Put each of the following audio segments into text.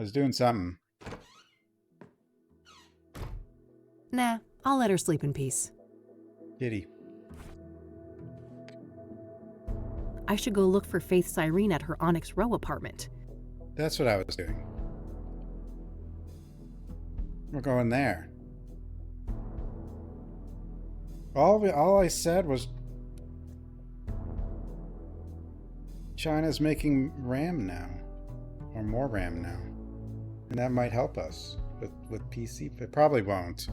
I was doing something. Nah, I'll let her sleep in peace. Kitty. I should go look for Faith Cyrene at her Onyx Row apartment. That's what I was doing. We're going there. All I said was China's making RAM now. Or more RAM now. And that might help us with PC. It probably won't.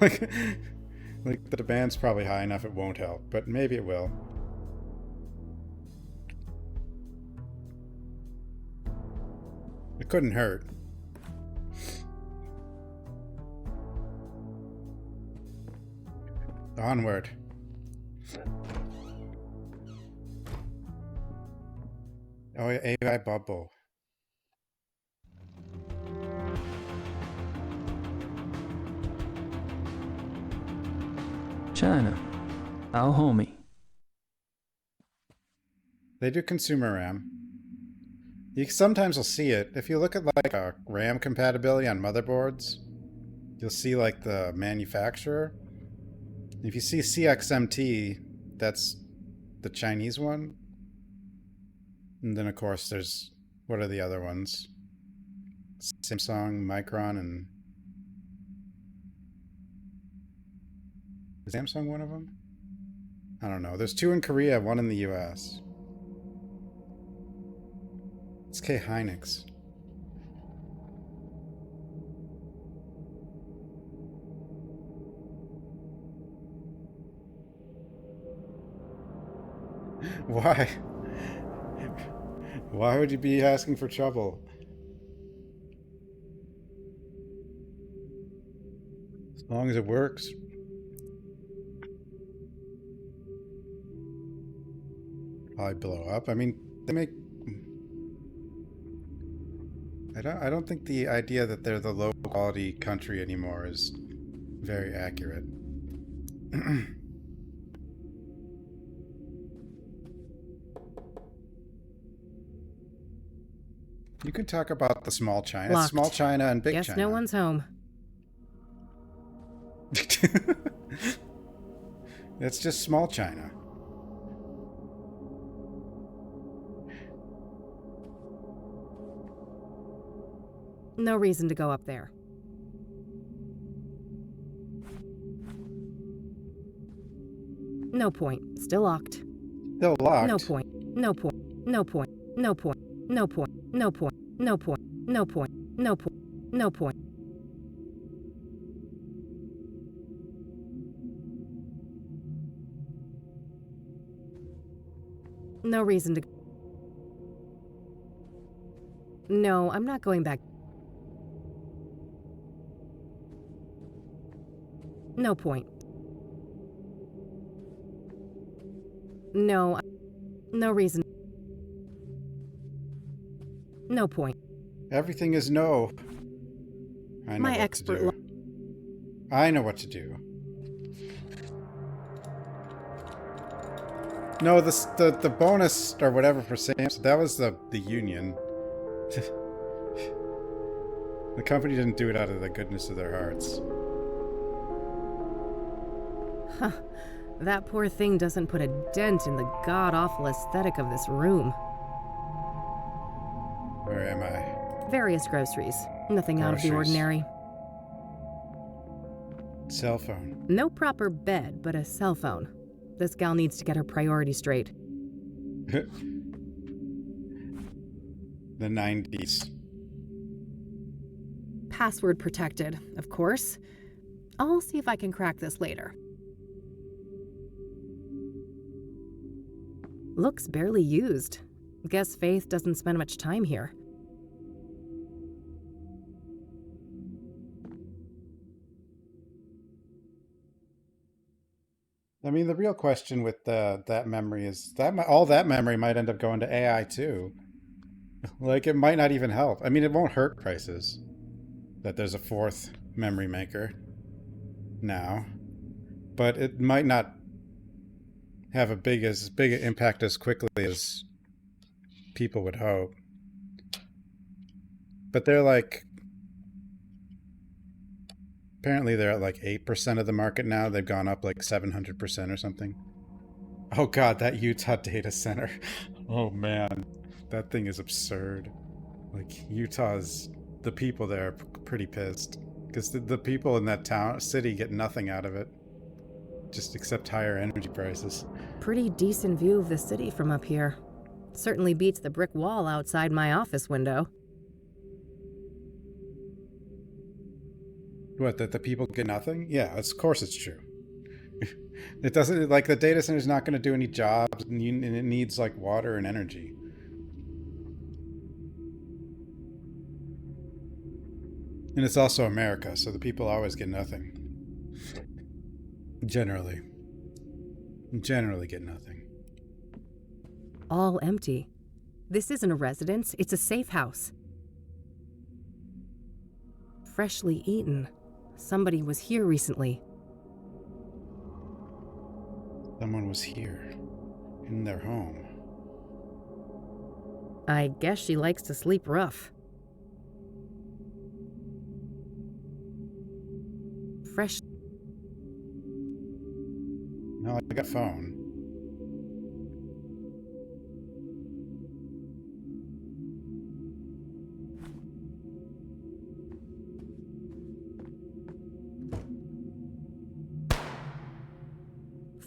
like the demand's probably high enough it won't help, but maybe it will. It couldn't hurt. Onward. Oh, yeah, AI bubble. China, our homie. They do consumer RAM. You sometimes will see it. If you look at like a RAM compatibility on motherboards, you'll see like the manufacturer. If you see CXMT, that's the Chinese one. And then of course there's, what are the other ones? Samsung, Micron, and... Is Samsung one of them? I don't know. There's two in Korea, one in the US. It's K Hynix. Why? Why would you be asking for trouble? As long as it works. Probably blow up. I mean, they make... I don't think the idea that they're the low quality country anymore is very accurate. You can talk about the small China. Locked. Small China and big Guess China. no one's home. It's just small China. No reason to go up there. No point. Still locked. Still locked. No point. No point. No point. No point. No point. No point. No point. No point. No point. No point. No reason to... No, I'm not going back. No point. No. No reason. No point. Everything is no. I know My what expert to do. I know what to do. No, the bonus or whatever for Samsung, that was the union. The company didn't do it out of the goodness of their hearts. Huh. That poor thing doesn't put a dent in the god-awful aesthetic of this room. Where am I? Various groceries. Nothing out of the Groceries. ordinary. Cell phone. No proper bed, but a cell phone. This gal needs to get her priorities straight. The 90's. Password protected, of course. I'll see if I can crack this later. Looks barely used. Guess Faith doesn't spend much time here. I mean, the real question with that memory is that all that memory might end up going to AI too. Like, it might not even help. I mean, it won't hurt prices that there's a fourth memory maker now, but it might not have as big an impact as quickly as people would hope. But they're like, apparently they're at like 8% of the market now. They've gone up like 700% or something. Oh god, that Utah data center. Oh man, that thing is absurd. Like Utah's, the people there are pretty pissed because the people in that city get nothing out of it, just except higher energy prices. Pretty decent view of the city from up here. Certainly beats the brick wall outside my office window. What, that the people get nothing? Yeah, of course it's true. It doesn't, like, the data center's not going to do any jobs, and it needs like water and energy. And it's also America, so the people always get nothing. Generally get nothing. All empty. This isn't a residence, it's a safe house. Freshly eaten. Somebody was here recently. Someone was here, in their home. I guess she likes to sleep rough. Fresh. No, I got a phone.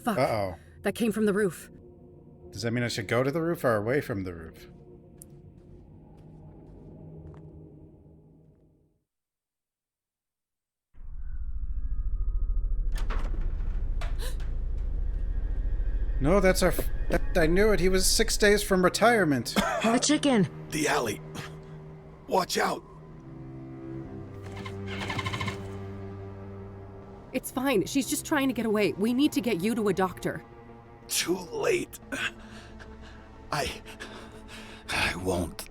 Fuck. Uh-oh. That came from the roof. Does that mean I should go to the roof or away from the roof? No, that's our... I knew it. He was 6 days from retirement. The chicken! The alley. Watch out. It's fine. She's just trying to get away. We need to get you to a doctor. Too late. I won't.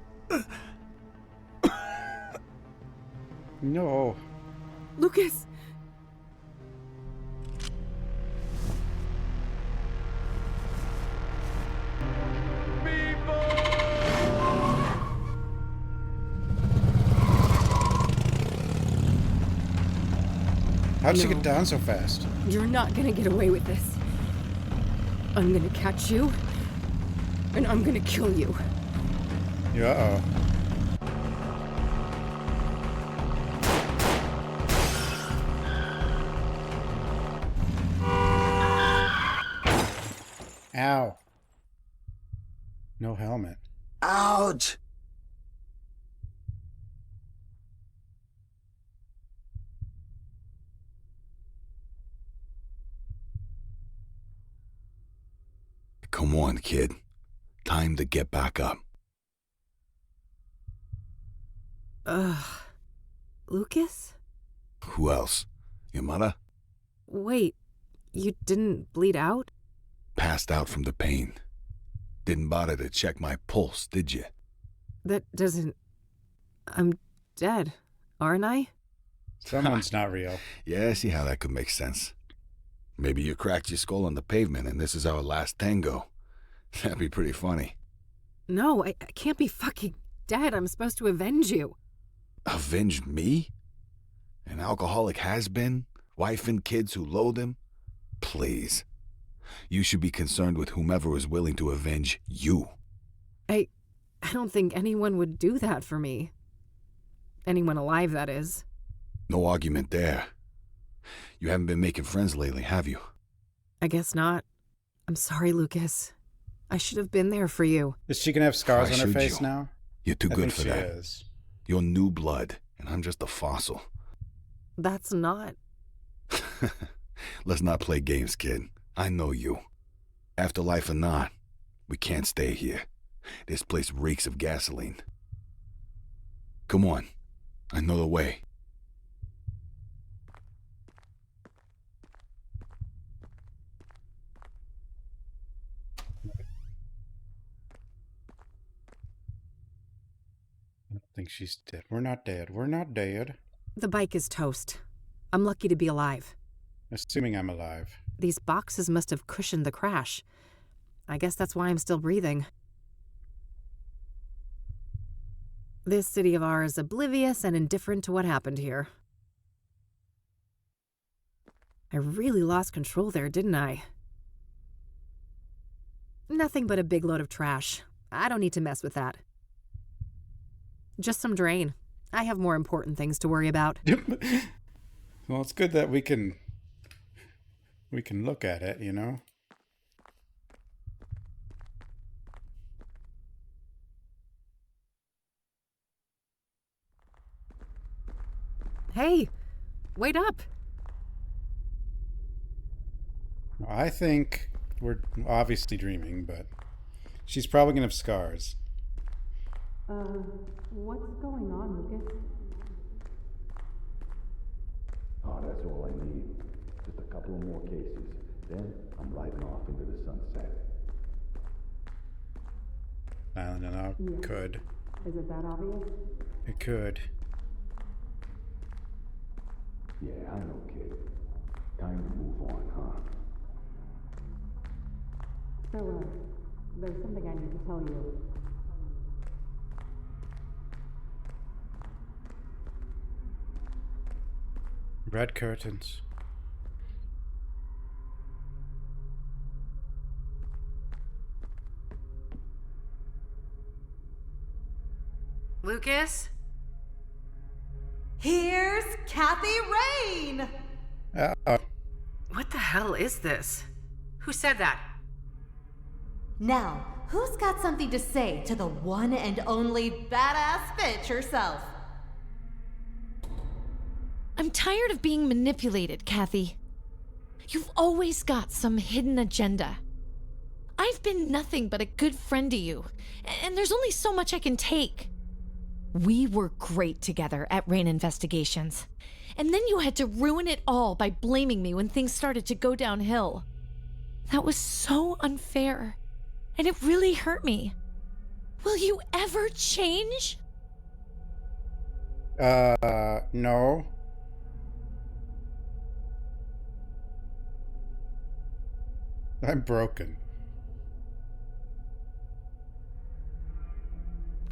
No. Lucas! How'd she get down so fast? You're not gonna get away with this. I'm gonna catch you, and I'm gonna kill you. Yeah, uh-oh. Ow. No helmet. Ouch. Come on, kid. Time to get back up. Lucas? Who else? Your mother? Wait, you didn't bleed out? Passed out from the pain. Didn't bother to check my pulse, did you? That doesn't... I'm dead, aren't I? Someone's not real. Yeah, I see how that could make sense. Maybe you cracked your skull on the pavement and this is our last tango. That'd be pretty funny. No, I can't be fucking dead. I'm supposed to avenge you. Avenge me? An alcoholic has-been? Wife and kids who loathe him? Please. You should be concerned with whomever is willing to avenge you. I don't think anyone would do that for me. Anyone alive, that is. No argument there. You haven't been making friends lately, have you? I guess not. I'm sorry, Lucas. I should have been there for you. Is she gonna have scars Why on her should face you? now? You're too I good think for she that. is. You're new blood, and I'm just a fossil. That's not... Let's not play games, kid. I know you. Afterlife or not, we can't stay here. This place reeks of gasoline. Come on. I know the way. I don't think she's dead. We're not dead. We're not dead. The bike is toast. I'm lucky to be alive. Assuming I'm alive. These boxes must have cushioned the crash. I guess that's why I'm still breathing. This city of ours is oblivious and indifferent to what happened here. I really lost control there, didn't I? Nothing but a big load of trash. I don't need to mess with that. Just some drain. I have more important things to worry about. Well, it's good that we can look at it, you know? Hey, wait up. I think we're obviously dreaming, but she's probably gonna have scars. What's going on, Lucas? Oh, that's all I need. Just a couple of more cases. Then I'm riding off into the sunset. I don't know. Yeah. Could. Is it that obvious? It could. Yeah, I know, kid. Time to move on, huh? So, there's something I need to tell you. Red curtains. Lucas? Here's Kathy Rain! Uh-oh. What the hell is this? Who said that? Now, who's got something to say to the one and only badass bitch herself? I'm tired of being manipulated, Kathy. You've always got some hidden agenda. I've been nothing but a good friend to you, and there's only so much I can take. We were great together at Rain Investigations, and then you had to ruin it all by blaming me when things started to go downhill. That was so unfair, and it really hurt me. Will you ever change? No. I'm broken.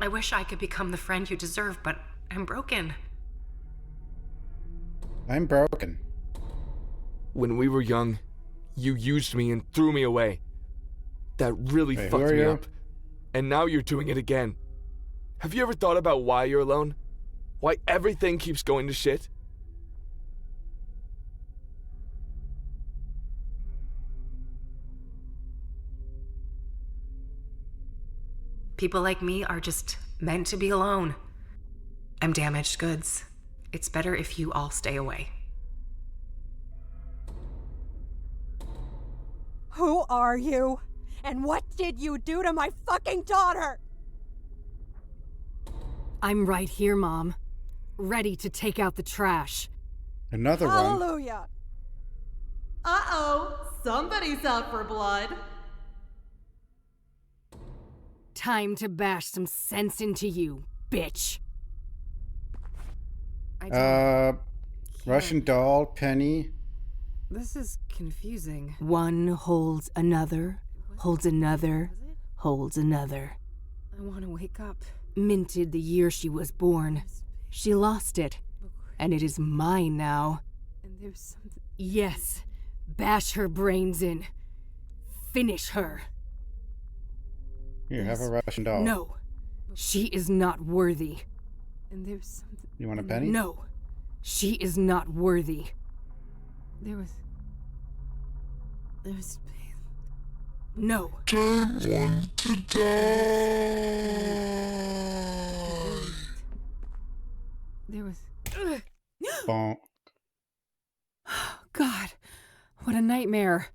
I wish I could become the friend you deserve, but I'm broken. I'm broken. When we were young, you used me and threw me away. That really Wait, who fucked are me you? up. And now you're doing it again. Have you ever thought about why you're alone? Why everything keeps going to shit? People like me are just meant to be alone. I'm damaged goods. It's better if you all stay away. Who are you? And what did you do to my fucking daughter? I'm right here, Mom. Ready to take out the trash. Another one. Hallelujah. Uh-oh, somebody's out for blood. Time to bash some sense into you, bitch. I Russian doll, Penny. This is confusing. One holds another, holds another, holds another. I want to wake up. Minted the year she was born. She lost it, and it is mine now. And there's something. Yes, bash her brains in. Finish her. Here, have a Russian doll. No, she is not worthy. And there's something. You want a penny? No, she is not worthy. There was. No. Don't want to die. There was. Bonk. God, what a nightmare.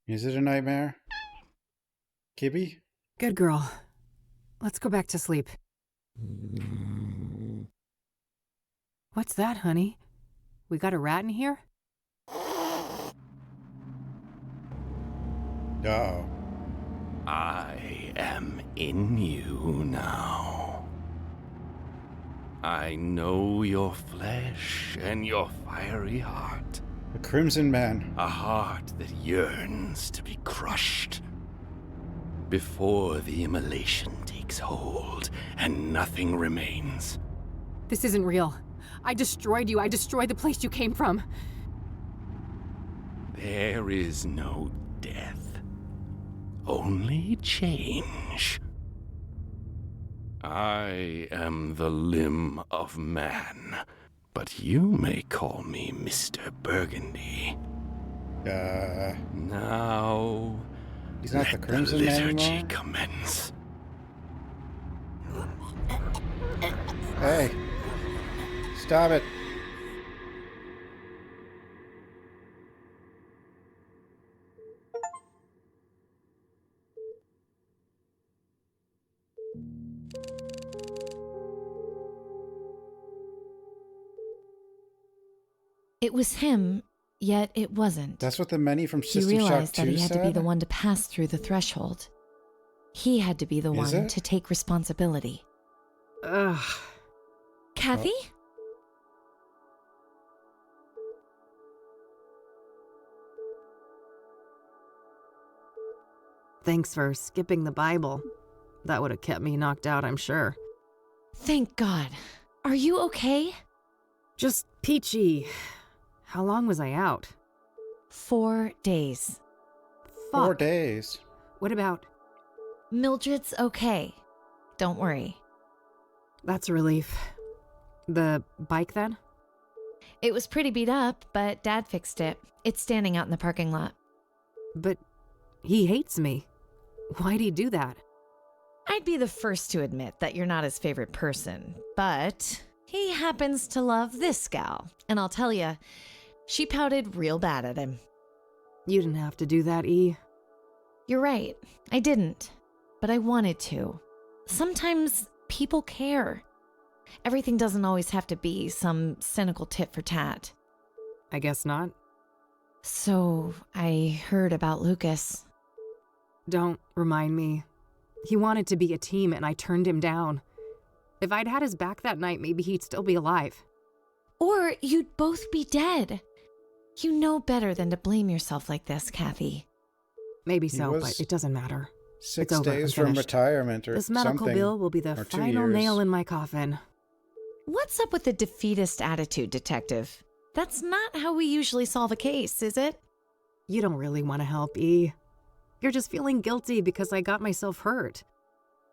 Is it a nightmare? Kibby? Good girl. Let's go back to sleep. What's that, honey? We got a rat in here? Uh-oh. I am in you now. I know your flesh and your fiery heart. The Crimson Man. A heart that yearns to be crushed before the immolation takes hold and nothing remains. This isn't real. I destroyed you. I destroyed the place you came from. There is no death, only change. I am the limb of man, but you may call me Mr. Burgundy. Now, He's not the let Crimson Man liturgy anymore? commence. Hey. Stop it. It was him, yet it wasn't. That's what the many from He System Shock realized 2 that he had said? to be the one to pass through the threshold. He had to be the Is one it? to take responsibility. Ugh. Kathy? Thanks for skipping the Bible. That would have kept me knocked out, I'm sure. Thank God. Are you okay? Just peachy. How long was I out? 4 days. Fuck. 4 days. What about... Mildred's okay. Don't worry. That's a relief. The bike, then? It was pretty beat up, but Dad fixed it. It's standing out in the parking lot. But he hates me. Why'd he do that? I'd be the first to admit that you're not his favorite person, but he happens to love this gal. And I'll tell you, she pouted real bad at him. You didn't have to do that, E. You're right. I didn't. But I wanted to. Sometimes people care. Everything doesn't always have to be some cynical tit for tat. I guess not. So, I heard about Lucas. Don't remind me. He wanted to be a team and I turned him down. If I'd had his back that night, maybe he'd still be alive. Or you'd both be dead. You know better than to blame yourself like this, Kathy. Maybe He so, was but it doesn't matter. 6 It's over. days I'm from finished. retirement or This medical something. bill will be the or 2 final years. nail in my coffin. What's up with the defeatist attitude, Detective? That's not how we usually solve a case, is it? You don't really want to help, E. You're just feeling guilty because I got myself hurt.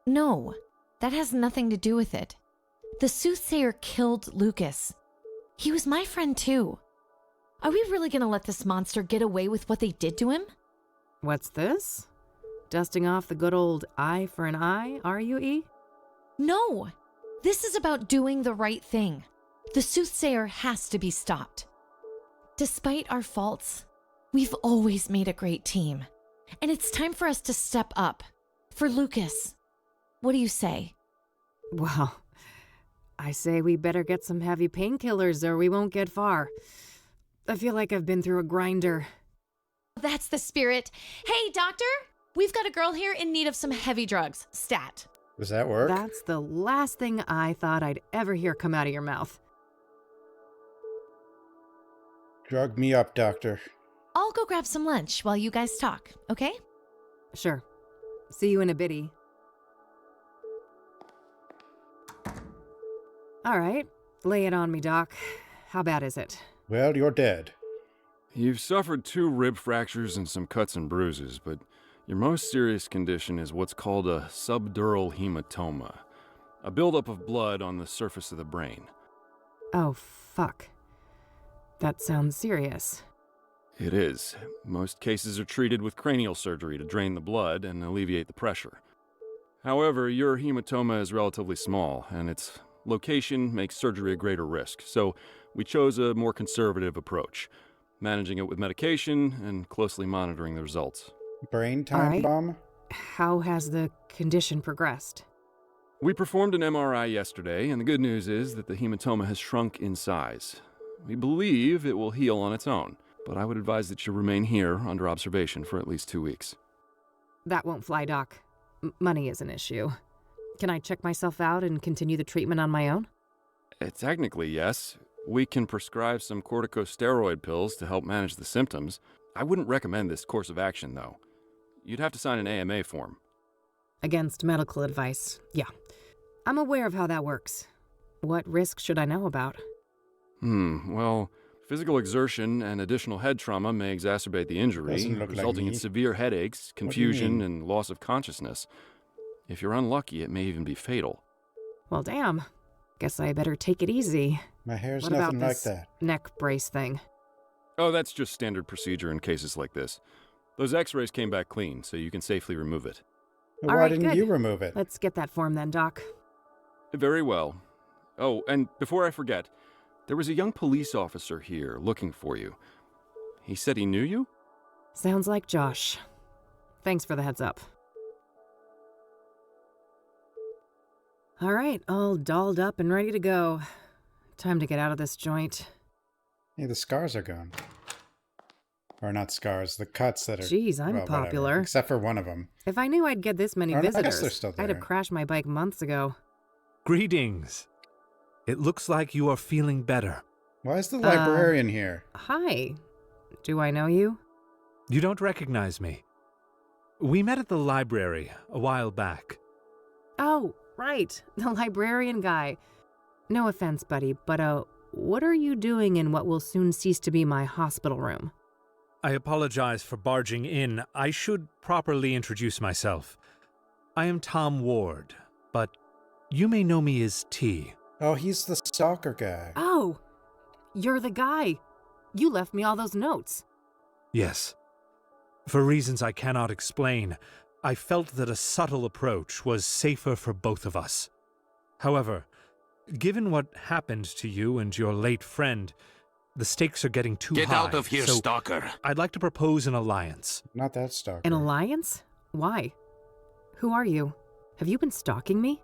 No, that has nothing to do with it. The Soothsayer killed Lucas. He was my friend too. Are we really gonna let this monster get away with what they did to him? What's this? Dusting off the good old eye for an eye, are you, E? No, this is about doing the right thing. The Soothsayer has to be stopped. Despite our faults, we've always made a great team. And it's time for us to step up. For Lucas. What do you say? Well, I say we better get some heavy painkillers or we won't get far. I feel like I've been through a grinder. That's the spirit. Hey, doctor! We've got a girl here in need of some heavy drugs. Stat. Does that work? That's the last thing I thought I'd ever hear come out of your mouth. Drug me up, doctor. I'll go grab some lunch while you guys talk, okay? Sure. See you in a bitty. All right. Lay it on me, Doc. How bad is it? Well, you're dead. You've suffered 2 rib fractures and some cuts and bruises, but your most serious condition is what's called a subdural hematoma, a buildup of blood on the surface of the brain. Oh, fuck. That sounds serious. It is. Most cases are treated with cranial surgery to drain the blood and alleviate the pressure. However, your hematoma is relatively small, and its location makes surgery a greater risk, so we chose a more conservative approach, managing it with medication and closely monitoring the results. Brain time All right. bomb? How has the condition progressed? We performed an MRI yesterday, and the good news is that the hematoma has shrunk in size. We believe it will heal on its own, but I would advise that you remain here under observation for at least 2 weeks. That won't fly, Doc. Money is an issue. Can I check myself out and continue the treatment on my own? Technically, yes. We can prescribe some corticosteroid pills to help manage the symptoms. I wouldn't recommend this course of action, though. You'd have to sign an AMA form. Against medical advice, yeah. I'm aware of how that works. What risk should I know about? Well, physical exertion and additional head trauma may exacerbate the injury, Doesn't look like resulting in me. severe headaches, do you confusion, mean? and loss of consciousness. If you're unlucky, it may even be fatal. Well, damn. Guess I better take it easy. My hair's What about nothing like this that. neck brace thing? Oh, that's just standard procedure in cases like this. Those x-rays came back clean, so you can safely remove it. Well, All why right, didn't good. you remove it? Let's get that form then, Doc. Very well. Oh, and before I forget, there was a young police officer here looking for you. He said he knew you? Sounds like Josh. Thanks for the heads up. All right, all dolled up and ready to go. Time to get out of this joint. Hey, the scars are gone. Or not scars, the cuts that are... Jeez, I'm well, whatever, popular. except for one of them. If I knew I'd get this many Oh, no, I guess visitors, they're still I'd have there. crashed my bike months ago. Greetings. It looks like you are feeling better. Why is the librarian here? Hi. Do I know you? You don't recognize me. We met at the library a while back. Oh, right. The librarian guy. No offense, buddy, but what are you doing in what will soon cease to be my hospital room? I apologize for barging in. I should properly introduce myself. I am Tom Ward, but you may know me as T. Oh, he's the stalker guy. Oh, you're the guy. You left me all those notes. Yes. For reasons I cannot explain, I felt that a subtle approach was safer for both of us. However, given what happened to you and your late friend, the stakes are getting too high. Get out of here, so stalker. I'd like to propose an alliance. Not that stalker. An alliance? Why? Who are you? Have you been stalking me?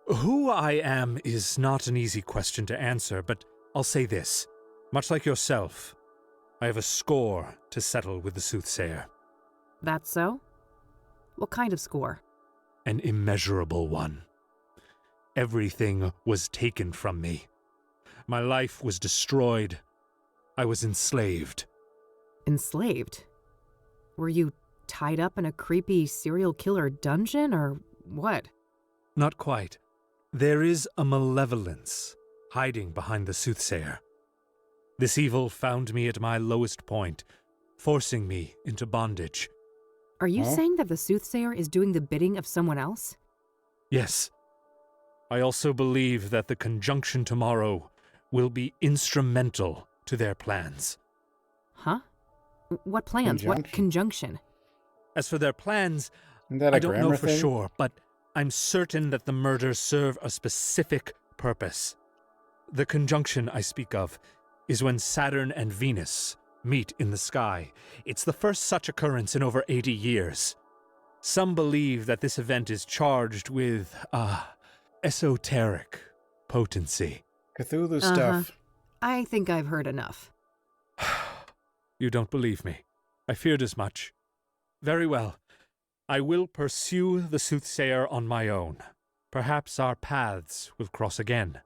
Who I am is not an easy question to answer, but I'll say this. Much like yourself, I have a score to settle with the Soothsayer. That's so? What kind of score? An immeasurable one. Everything was taken from me. My life was destroyed. I was enslaved. Enslaved? Were you tied up in a creepy serial killer dungeon, or what? Not quite. There is a malevolence hiding behind the Soothsayer. This evil found me at my lowest point, forcing me into bondage. Are you saying that the Soothsayer is doing the bidding of someone else? Yes. I also believe that the conjunction tomorrow will be instrumental to their plans. Huh? What plans? What conjunction? As for their plans, Isn't that a I don't know grammar for thing? sure, but I'm certain that the murders serve a specific purpose. The conjunction I speak of is when Saturn and Venus meet in the sky. It's the first such occurrence in over 80 years. Some believe that this event is charged with, esoteric potency. Cthulhu stuff. I think I've heard enough. You don't believe me. I feared as much. Very well. I will pursue the Soothsayer on my own. Perhaps our paths will cross again.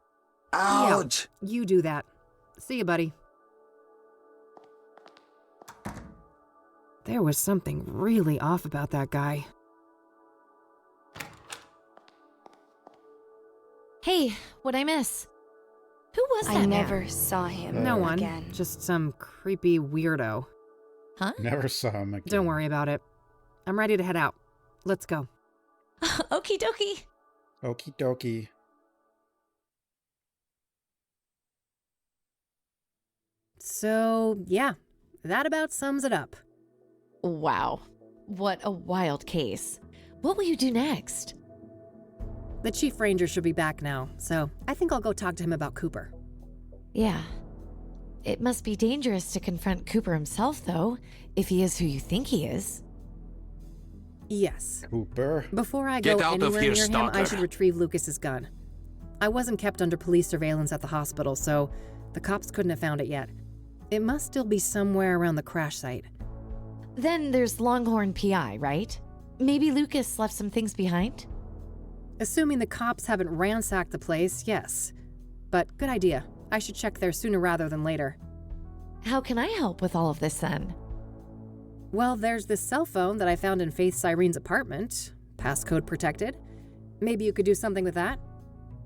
Ouch! Yeah, you do that. See you, buddy. There was something really off about that guy. Hey, what'd I miss? Who was that I man? never saw him No one. again. Just some creepy weirdo. Huh? Never saw him again. Don't worry about it. I'm ready to head out. Let's go. Okie dokie. Okie dokie. So, yeah, that about sums it up. Wow. What a wild case. What will you do next? The Chief Ranger should be back now, so I think I'll go talk to him about Cooper. Yeah. It must be dangerous to confront Cooper himself, though, if he is who you think he is. Yes. Cooper. Before I Get go out of anywhere here, near him, I stalker. should retrieve Lucas's gun. I wasn't kept under police surveillance at the hospital, so the cops couldn't have found it yet. It must still be somewhere around the crash site. Then there's Longhorn PI, right? Maybe Lucas left some things behind? Assuming the cops haven't ransacked the place, yes. But good idea. I should check there sooner rather than later. How can I help with all of this then? Well, there's this cell phone that I found in Faith Cyrene's apartment. Passcode protected. Maybe you could do something with that?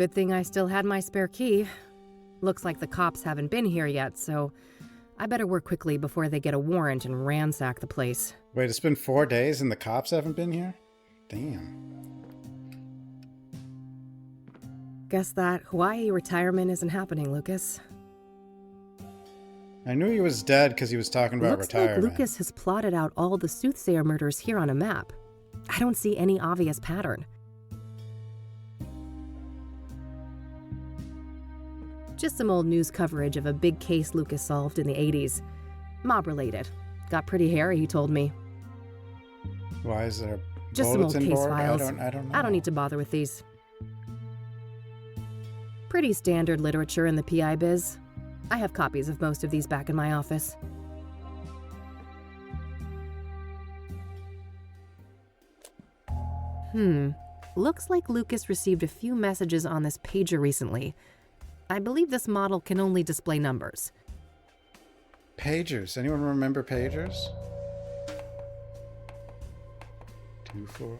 Good thing I still had my spare key. Looks like the cops haven't been here yet, so I better work quickly before they get a warrant and ransack the place. Wait, it's been 4 days and the cops haven't been here? Damn. Guess that Hawaii retirement isn't happening, Lucas. I knew he was dead because he was talking about retirement. Looks like Lucas has plotted out all the Soothsayer murders here on a map. I don't see any obvious pattern. Just some old news coverage of a big case Lucas solved in the 80s. Mob-related. Got pretty hairy, he told me. Why is there a Just some old bulletin case board? files. I don't know. I don't need to bother with these. Pretty standard literature in the PI biz. I have copies of most of these back in my office. Looks like Lucas received a few messages on this pager recently. I believe this model can only display numbers. Pagers. Anyone remember pagers? 2-4.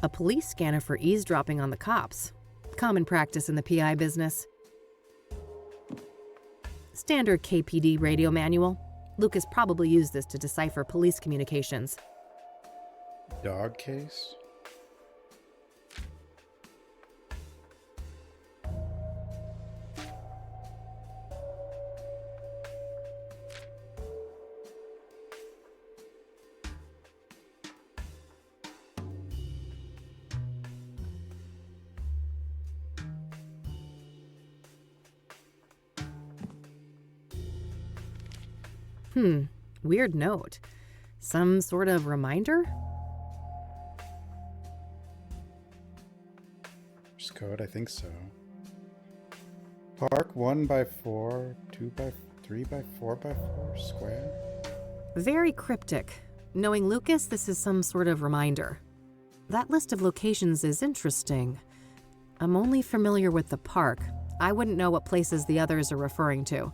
A police scanner for eavesdropping on the cops. Common practice in the PI business. Standard KPD radio manual. Lucas probably used this to decipher police communications. Dog case? Weird note. Some sort of reminder? Just code, I think so. Park 1x4, 2x, 3x, 4x4 square? Very cryptic. Knowing Lucas, this is some sort of reminder. That list of locations is interesting. I'm only familiar with the park. I wouldn't know what places the others are referring to.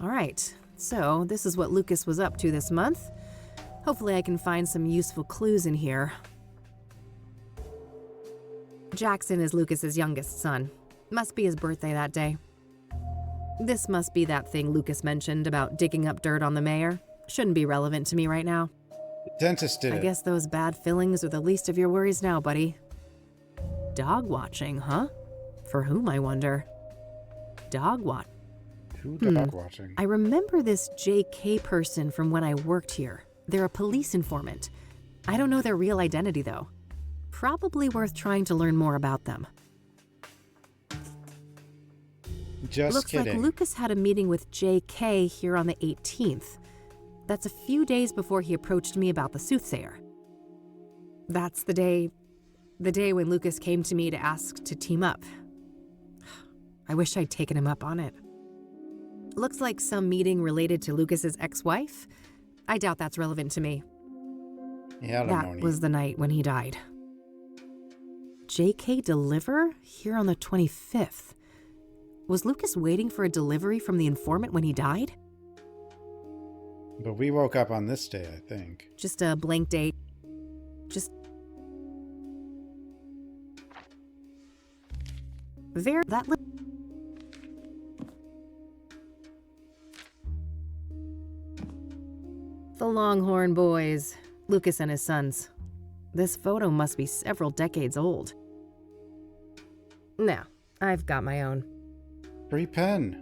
Alright, so this is what Lucas was up to this month. Hopefully I can find some useful clues in here. Jackson is Lucas's youngest son. Must be his birthday that day. This must be that thing Lucas mentioned about digging up dirt on the mayor. Shouldn't be relevant to me right now. The dentist did it. I guess those bad fillings are the least of your worries now, buddy. Dog watching, huh? For whom, I wonder? Dog watch. Who dog watching? I remember this JK person from when I worked here. They're a police informant. I don't know their real identity, though. Probably worth trying to learn more about them. Just Looks kidding. like Lucas had a meeting with JK here on the 18th. That's a few days before he approached me about the Soothsayer. That's the day when Lucas came to me to ask to team up. I wish I'd taken him up on it. Looks like some meeting related to Lucas's ex-wife. I doubt that's relevant to me. Yeah, that was the night when he died. JK deliver here on the 25th. Was Lucas waiting for a delivery from the informant when he died? But we woke up on this day, I think. Just a blank date. The Longhorn Boys. Lucas and his sons. This photo must be several decades old. Now, I've got my own. Free pen.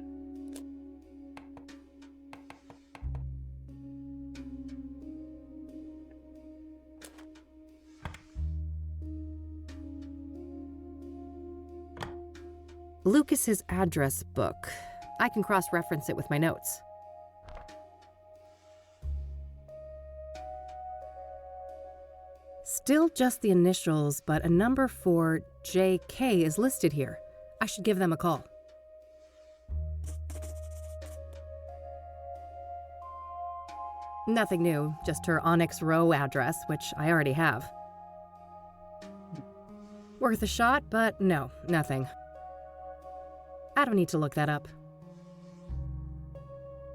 Lucas's address book. I can cross-reference it with my notes. Still just the initials, but a number for JK is listed here. I should give them a call. Nothing new, just her Onyx Row address, which I already have. Worth a shot, but no, nothing. I don't need to look that up.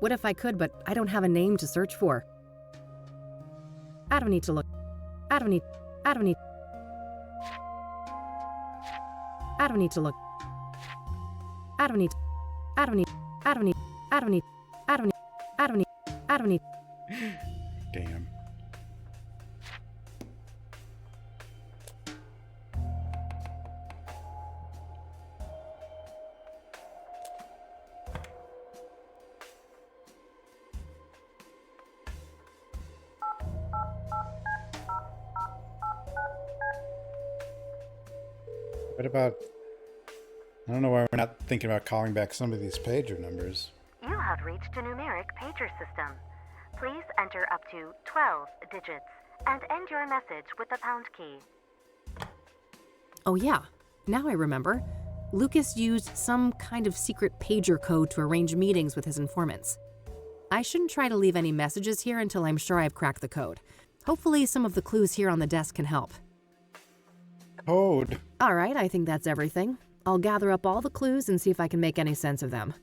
What if I could, but I don't have a name to search for? I don't need to look. I don't need to look. I don't need I don't need I don't need I don't need I don't need I don't need I don't need Damn. What about... I don't know why we're not thinking about calling back some of these pager numbers. You have reached a numeric pager system. Please enter up to 12 digits and end your message with the pound key. Oh yeah, now I remember. Lucas used some kind of secret pager code to arrange meetings with his informants. I shouldn't try to leave any messages here until I'm sure I've cracked the code. Hopefully some of the clues here on the desk can help. Code? Alright, I think that's everything. I'll gather up all the clues and see if I can make any sense of them.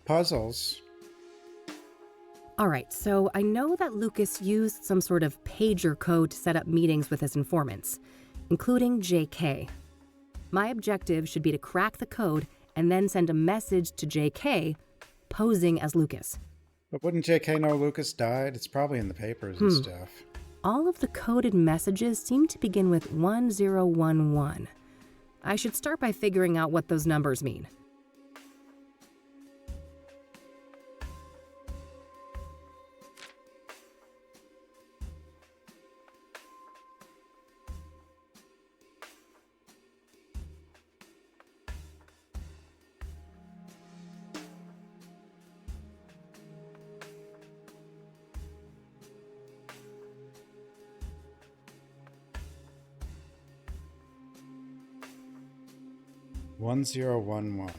Puzzles. Alright, so I know that Lucas used some sort of pager code to set up meetings with his informants, including JK. My objective should be to crack the code and then send a message to JK, posing as Lucas. But wouldn't JK know Lucas died? It's probably in the papers and stuff. All of the coded messages seem to begin with 1011. I should start by figuring out what those numbers mean. One 1011.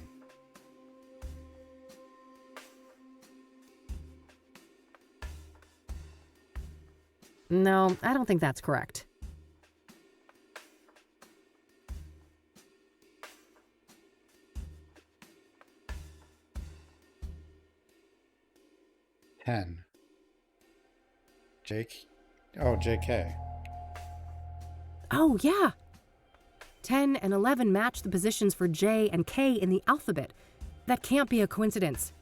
No, I don't think that's correct. $10. Jake? Oh, JK. Oh, yeah! 10 and 11 match the positions for J and K in the alphabet. That can't be a coincidence.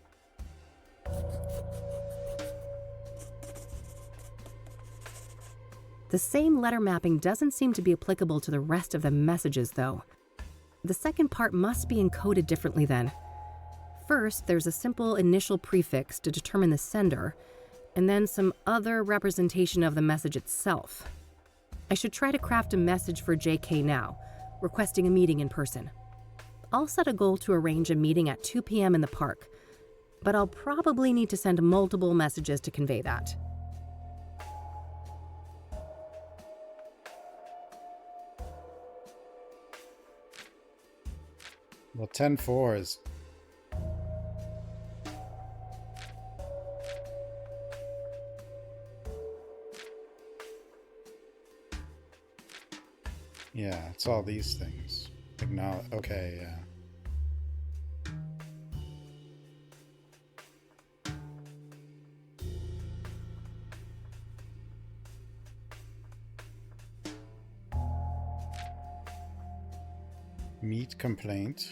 The same letter mapping doesn't seem to be applicable to the rest of the messages, though. The second part must be encoded differently then. First, there's a simple initial prefix to determine the sender, and then some other representation of the message itself. I should try to craft a message for JK now, requesting a meeting in person. I'll set a goal to arrange a meeting at 2 p.m. in the park, but I'll probably need to send multiple messages to convey that. Well, 10-4 is... Yeah, it's all these things. Acknowledge. Okay, yeah. Meet complaint.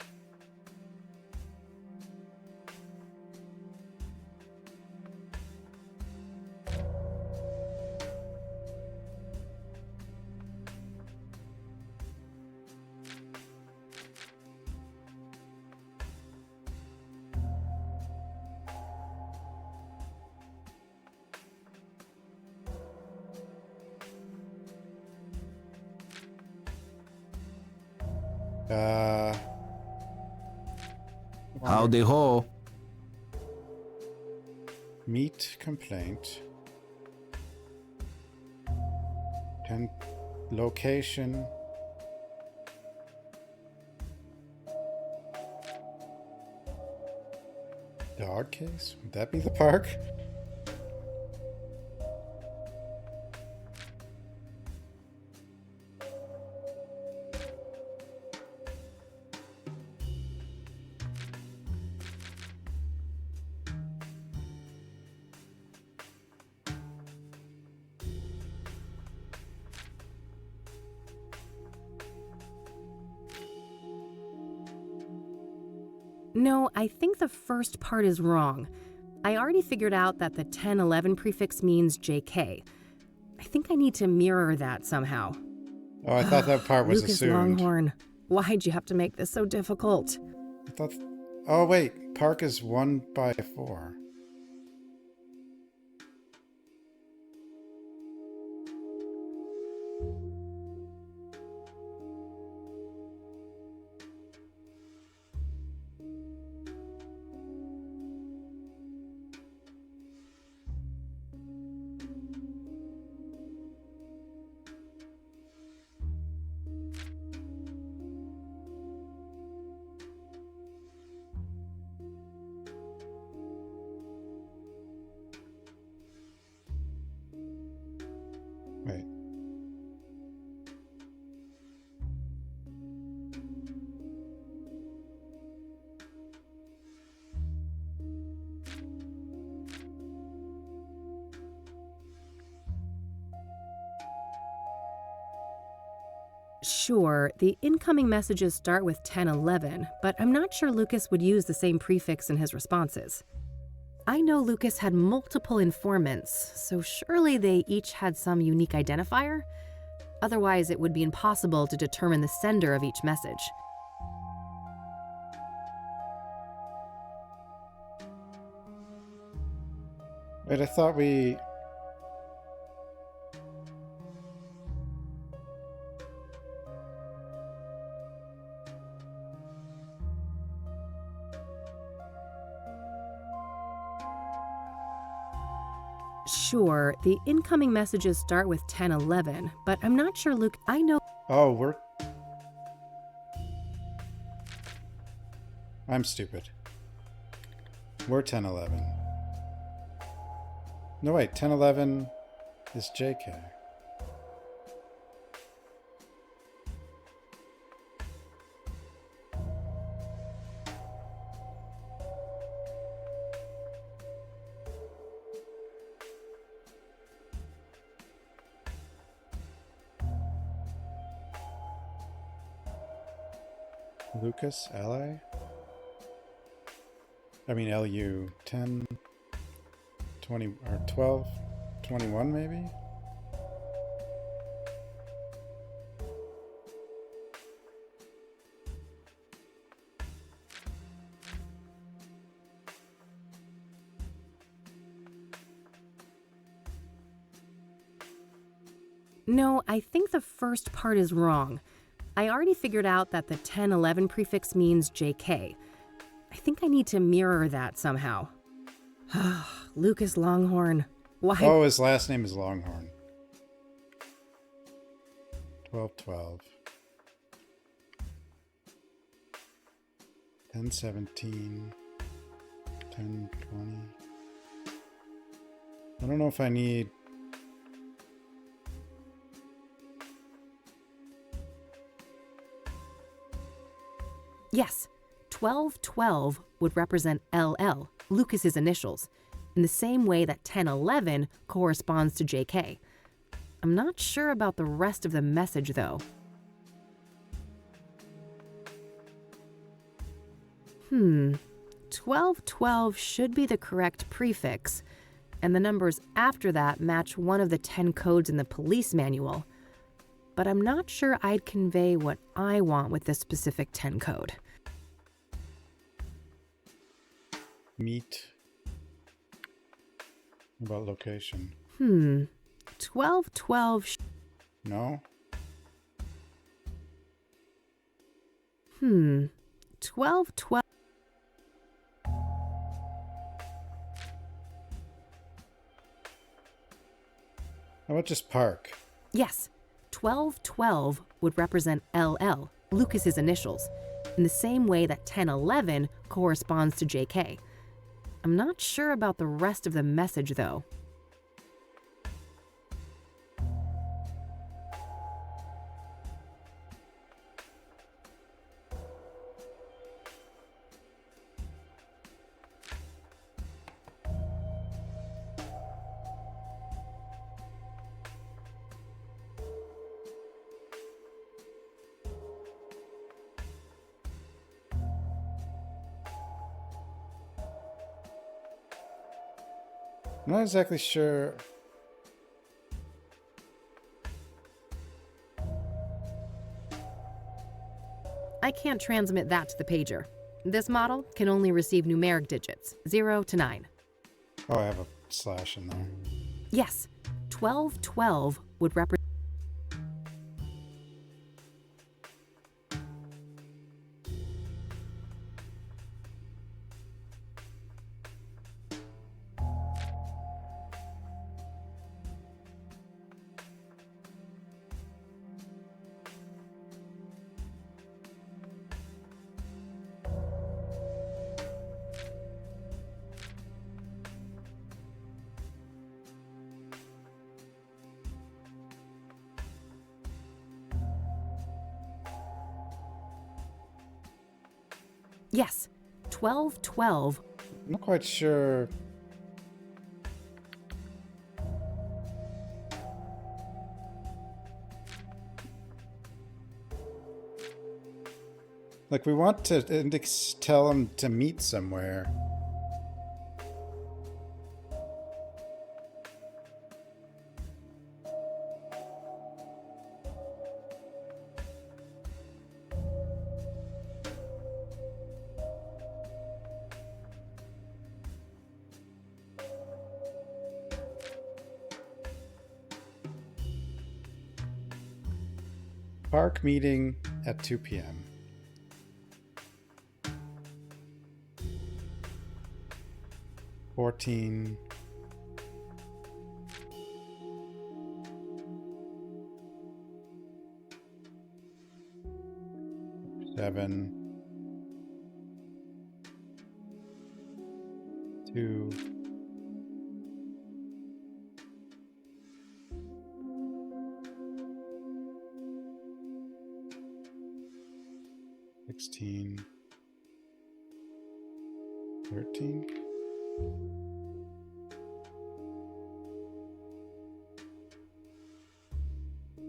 Howdy ho. Meet complaint. 10 location. Dog case? Would that be the park? No, I think the first part is wrong. I already figured out that the 1011 prefix means JK. I think I need to mirror that somehow. Oh, I thought that part was Lucas assumed. Longhorn, why'd you have to make this so difficult? I thought... Oh, wait. Park is 1 by 4. Wait. Sure, the incoming messages start with 1011, but I'm not sure Lucas would use the same prefix in his responses. I know Lucas had multiple informants, so surely they each had some unique identifier? Otherwise, it would be impossible to determine the sender of each message. Wait, I thought we... Sure, the incoming messages start with 1011, but I'm not sure I know... Oh, we're... I'm stupid. We're 1011. No, wait, 1011 is JK. Lucas, LA? I mean LU, 10, 20, or 12, 21 maybe? No, I think the first part is wrong. I already figured out that the 1011 prefix means JK. I think I need to mirror that somehow. Lucas Longhorn, why... Oh, his last name is Longhorn. 1212. 1017. 1020. I don't know if I need... Yes, 1212 would represent LL, Lucas's initials, in the same way that 1011 corresponds to JK. I'm not sure about the rest of the message, though. 1212 should be the correct prefix, and the numbers after that match one of the 10 codes in the police manual. But I'm not sure I'd convey what I want with this specific 10 code. Meet. What about location? 1212. No? 1212. How about just park? Yes, 1212 would represent LL, Lucas's initials, in the same way that 1011 corresponds to JK. I'm not sure about the rest of the message, though. I'm not exactly sure. I can't transmit that to the pager. This model can only receive numeric digits, 0 to 9. Oh, I have a slash in there. Yes, 1212 would represent. Yes, 1212. I'm not quite sure. Like, we want to tell him to meet somewhere. Park meeting at 2 p.m. $14. $7. $2. $16. $13.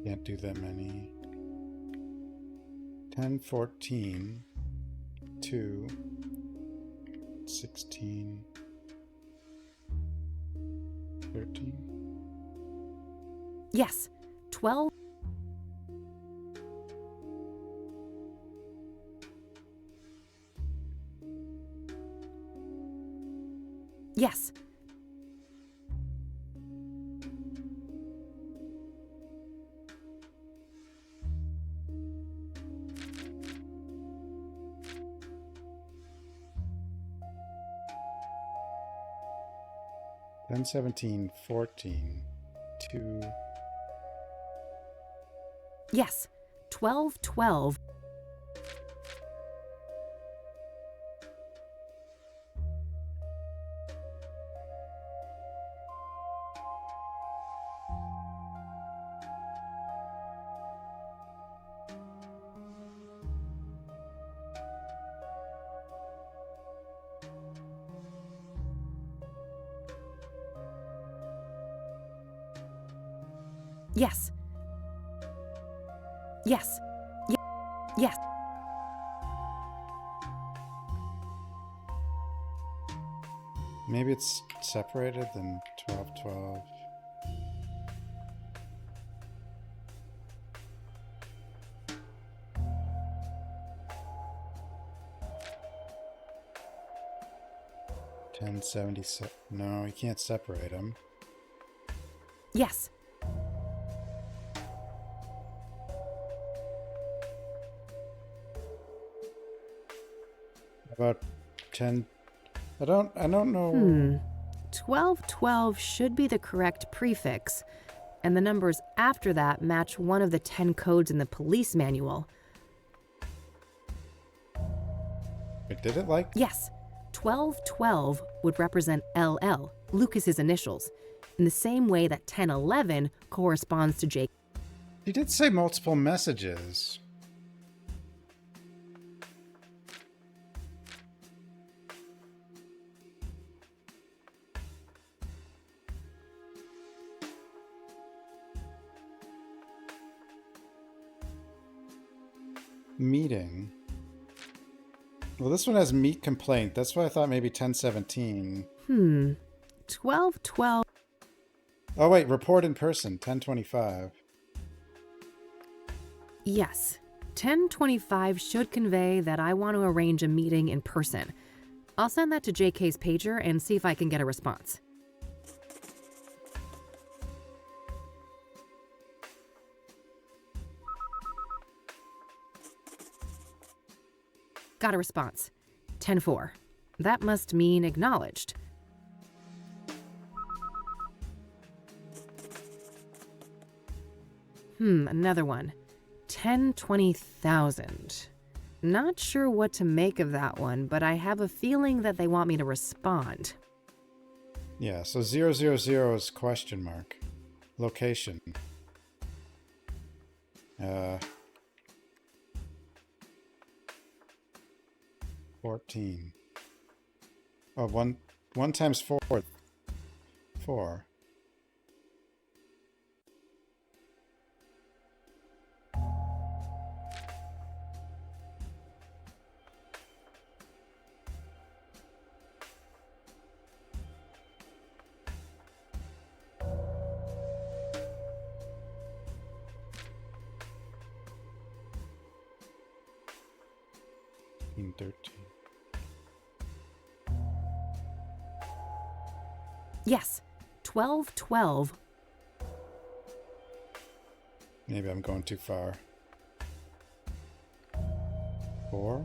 Can't do that many. 10, 14, 2, 16, 13. Yes, 12. Yes. Then 17, 14, 2. Yes, 1212. Yes. Yes. Yes. Maybe it's separated than 12, 12. $10.77. No, you can't separate them. Yes. About 10. I don't know. 1212 should be the correct prefix, and the numbers after that match one of the 10 codes in the police manual. Wait, did it like? Yes. 1212 would represent LL, Lucas's initials, in the same way that 1011 corresponds to Jake. He did say multiple messages. Meeting. Well, this one has meet complaint. That's why I thought maybe 1017. 1212. Oh, wait, report in person, 1025. Yes. 1025 should convey that I want to arrange a meeting in person. I'll send that to JK's pager and see if I can get a response. Got a response. 10-4. That must mean acknowledged. Another one. 10-20,000. Not sure what to make of that one, but I have a feeling that they want me to respond. Yeah, so 000 is question mark. Location. 14. Oh, one times 4. 4. In 13. Yes, 1212. Maybe I'm going too far. 4?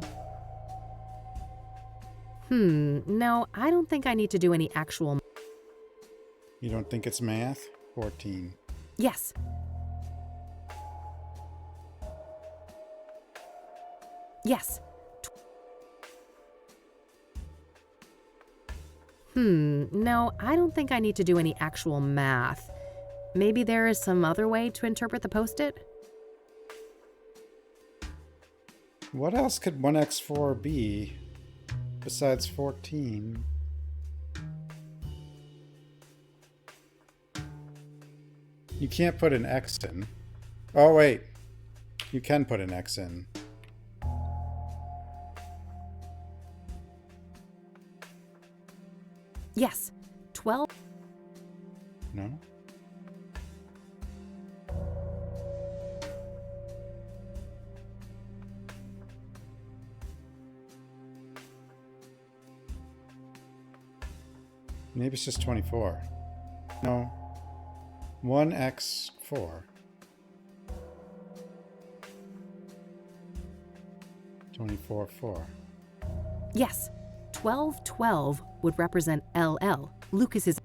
No, I don't think I need to do any actual... You don't think it's math? 14. Yes. Yes. No, I don't think I need to do any actual math. Maybe there is some other way to interpret the post-it? What else could 1x4 be besides 14? You can't put an X in. Oh, wait. You can put an X in. Yes. 12. No? Maybe it's just 24. No. 1x4. 24, 4. Yes. 1212 would represent LL, Lucas's...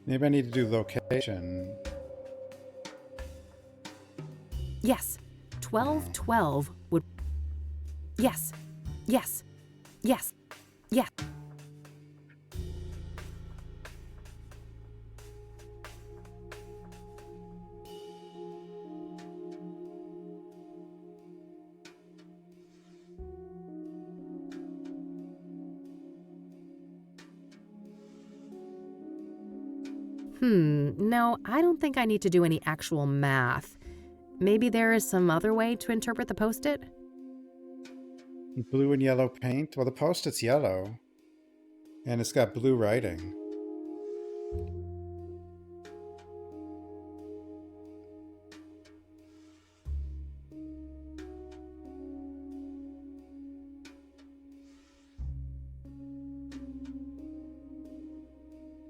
Maybe I need to do location. Yes. 1212 would... Yes. Yes. Yes. Yes. No, I don't think I need to do any actual math. Maybe there is some other way to interpret the post-it? Blue and yellow paint? Well, the post-it's yellow. And it's got blue writing.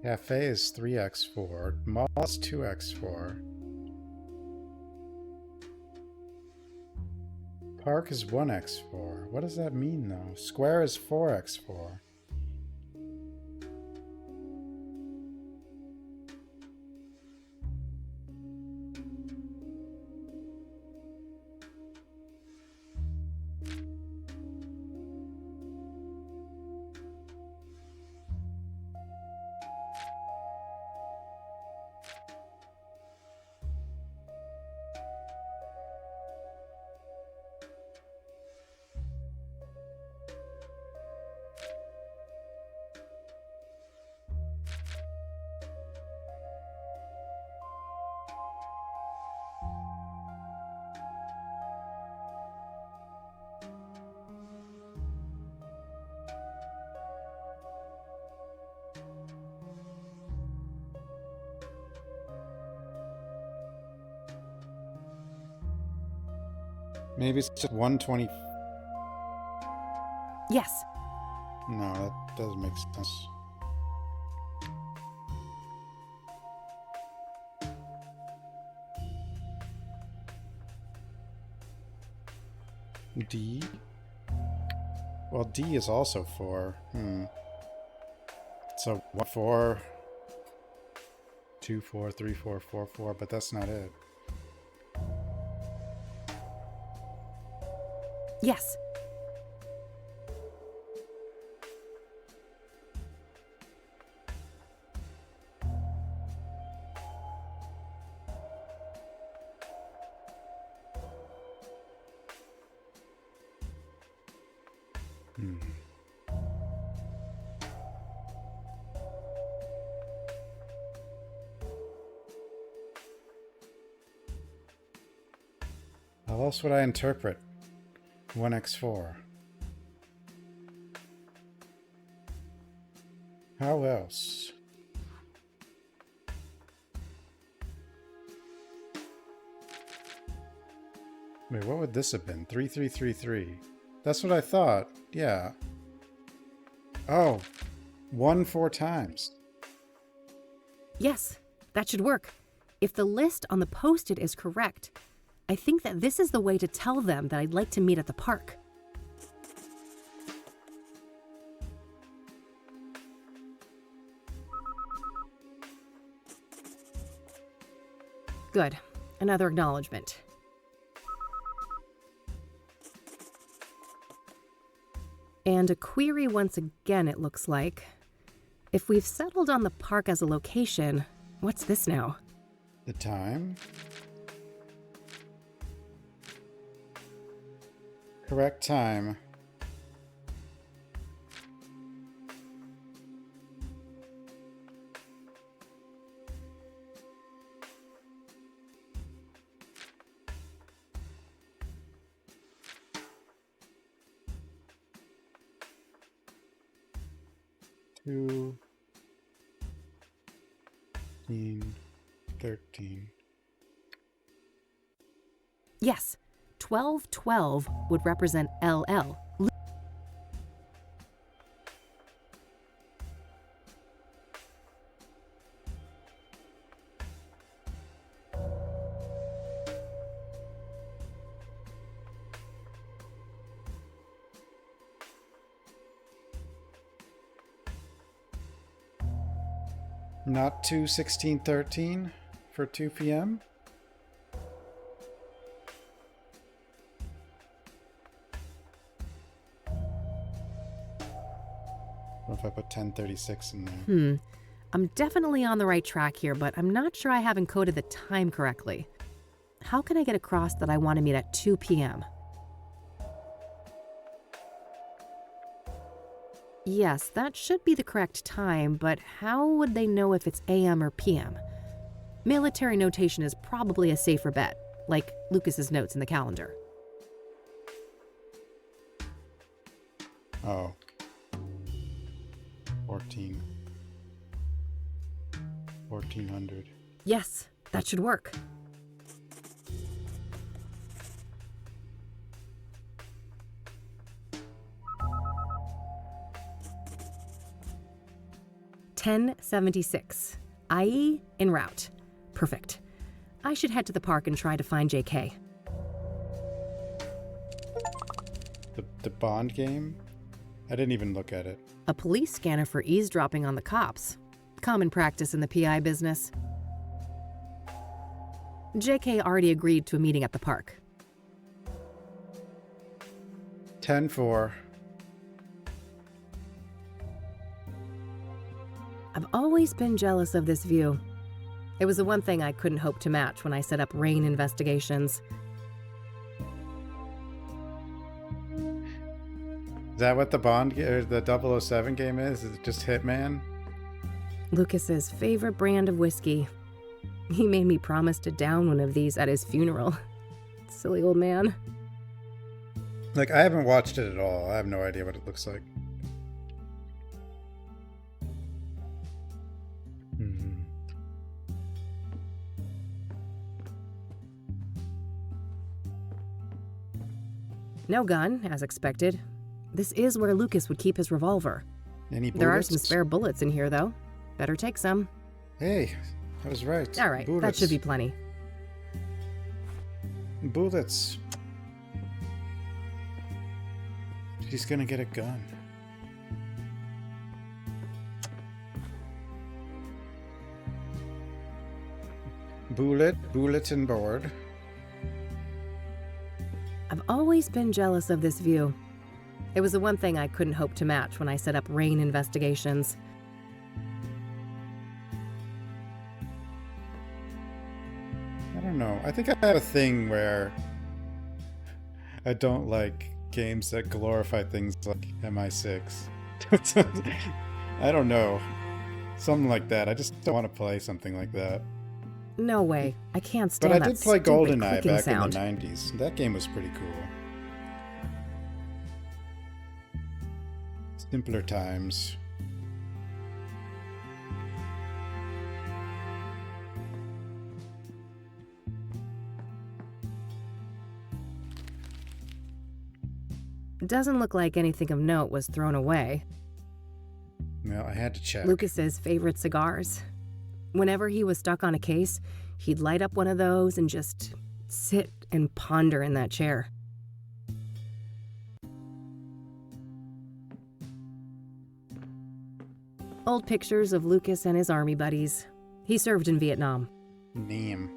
Cafe is 3x4. Mall is 2x4. Park is 1x4. What does that mean, though? Square is 4x4. Maybe it's just 120. Yes. No, that doesn't make sense. D? Well, D is also 4. So 1, 4, 2, 4, 3, 4, 4, 4, but that's not it. Yes. How else would I interpret 1x4? How else? Wait, what would this have been? 3333. That's what I thought. Yeah. Oh, 1 4 times. Yes, that should work. If the list on the post-it is correct, I think that this is the way to tell them that I'd like to meet at the park. Good. Another acknowledgement. And a query once again, it looks like. If we've settled on the park as a location, what's this now? The time? Correct time. Two, 13. Yes, 1212 would represent LL. Not 2:16:13 for 2 p.m.? What if I put 10:36 in there? I'm definitely on the right track here, but I'm not sure I have encoded the time correctly. How can I get across that I want to meet at 2 p.m.? Yes, that should be the correct time, but how would they know if it's AM or PM? Military notation is probably a safer bet, like Lucas's notes in the calendar. Oh. 1400. Yes, that should work. $10.76. IE en route. Perfect. I should head to the park and try to find JK. The Bond game? I didn't even look at it. A police scanner for eavesdropping on the cops. Common practice in the PI business. JK already agreed to a meeting at the park. 10-4. I've always been jealous of this view. It was the one thing I couldn't hope to match when I set up Rain Investigations. Is that what the Bond or the 007 game is? Is it just Hitman? Lucas's favorite brand of whiskey. He made me promise to down one of these at his funeral. Silly old man. Like, I haven't watched it at all. I have no idea what it looks like. No gun, as expected. This is where Lucas would keep his revolver. Any bullets? There are some spare bullets in here, though. Better take some. Hey, I was right. All right, bullets. That should be plenty. Bullets. She's gonna get a gun. Bulletin board. I've always been jealous of this view. It was the one thing I couldn't hope to match when I set up Rain Investigations. I don't know. I think I have a thing where I don't like games that glorify things like MI6. I don't know. Something like that. I just don't want to play something like that. No way. I can't stand that. that But I did play stupid GoldenEye clicking back sound. in the 90s. That game was pretty cool. Simpler times. It doesn't look like anything of note was thrown away. Well, I had to check. Lucas's favorite cigars. Whenever he was stuck on a case, he'd light up one of those and just sit and ponder in that chair. Old pictures of Lucas and his army buddies. He served in Vietnam. Name.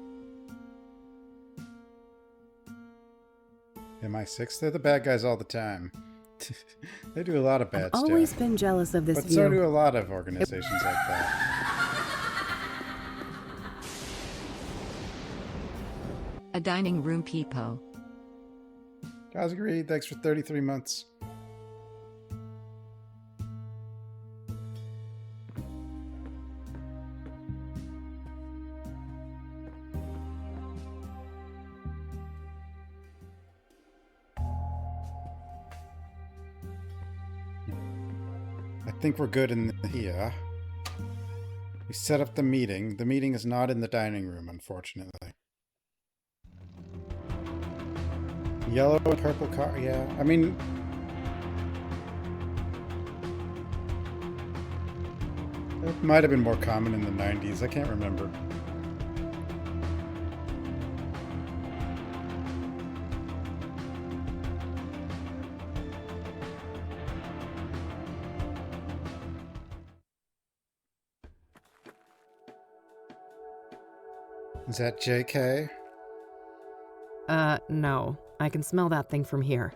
MI6, they're the bad guys all the time. They do a lot of bad I've stuff. always been jealous of this but view. so do a lot of organizations like that. A dining room peepo. Guys, agreed. Thanks for 33 months. I think we're good in here. We set up the meeting. The meeting is not in the dining room, unfortunately. Yellow and purple car, yeah. I mean... It might have been more common in the 90s. I can't remember. Is that JK? No. I can smell that thing from here.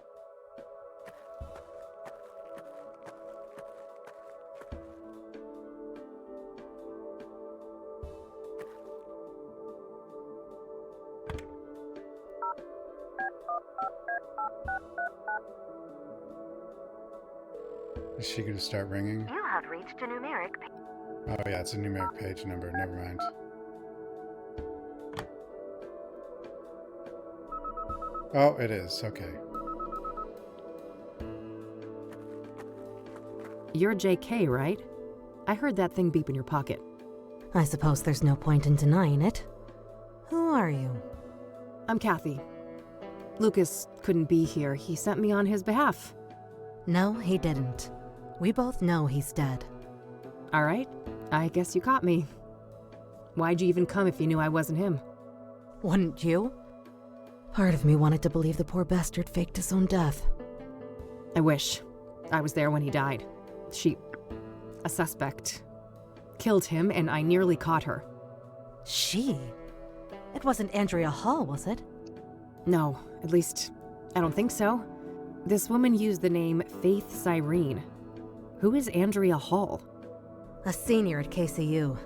Is she going to start ringing? You have reached a numeric. Oh yeah, it's a numeric page number. Never mind. Oh, it is. Okay. You're JK, right? I heard that thing beep in your pocket. I suppose there's no point in denying it. Who are you? I'm Kathy. Lucas couldn't be here. He sent me on his behalf. No, he didn't. We both know he's dead. All right. I guess you caught me. Why'd you even come if you knew I wasn't him? Wouldn't you? Part of me wanted to believe the poor bastard faked his own death. I wish I was there when he died. A suspect, killed him, and I nearly caught her. She? It wasn't Andrea Hall, was it? No, at least, I don't think so. This woman used the name Faith Cyrene. Who is Andrea Hall? A senior at KCU.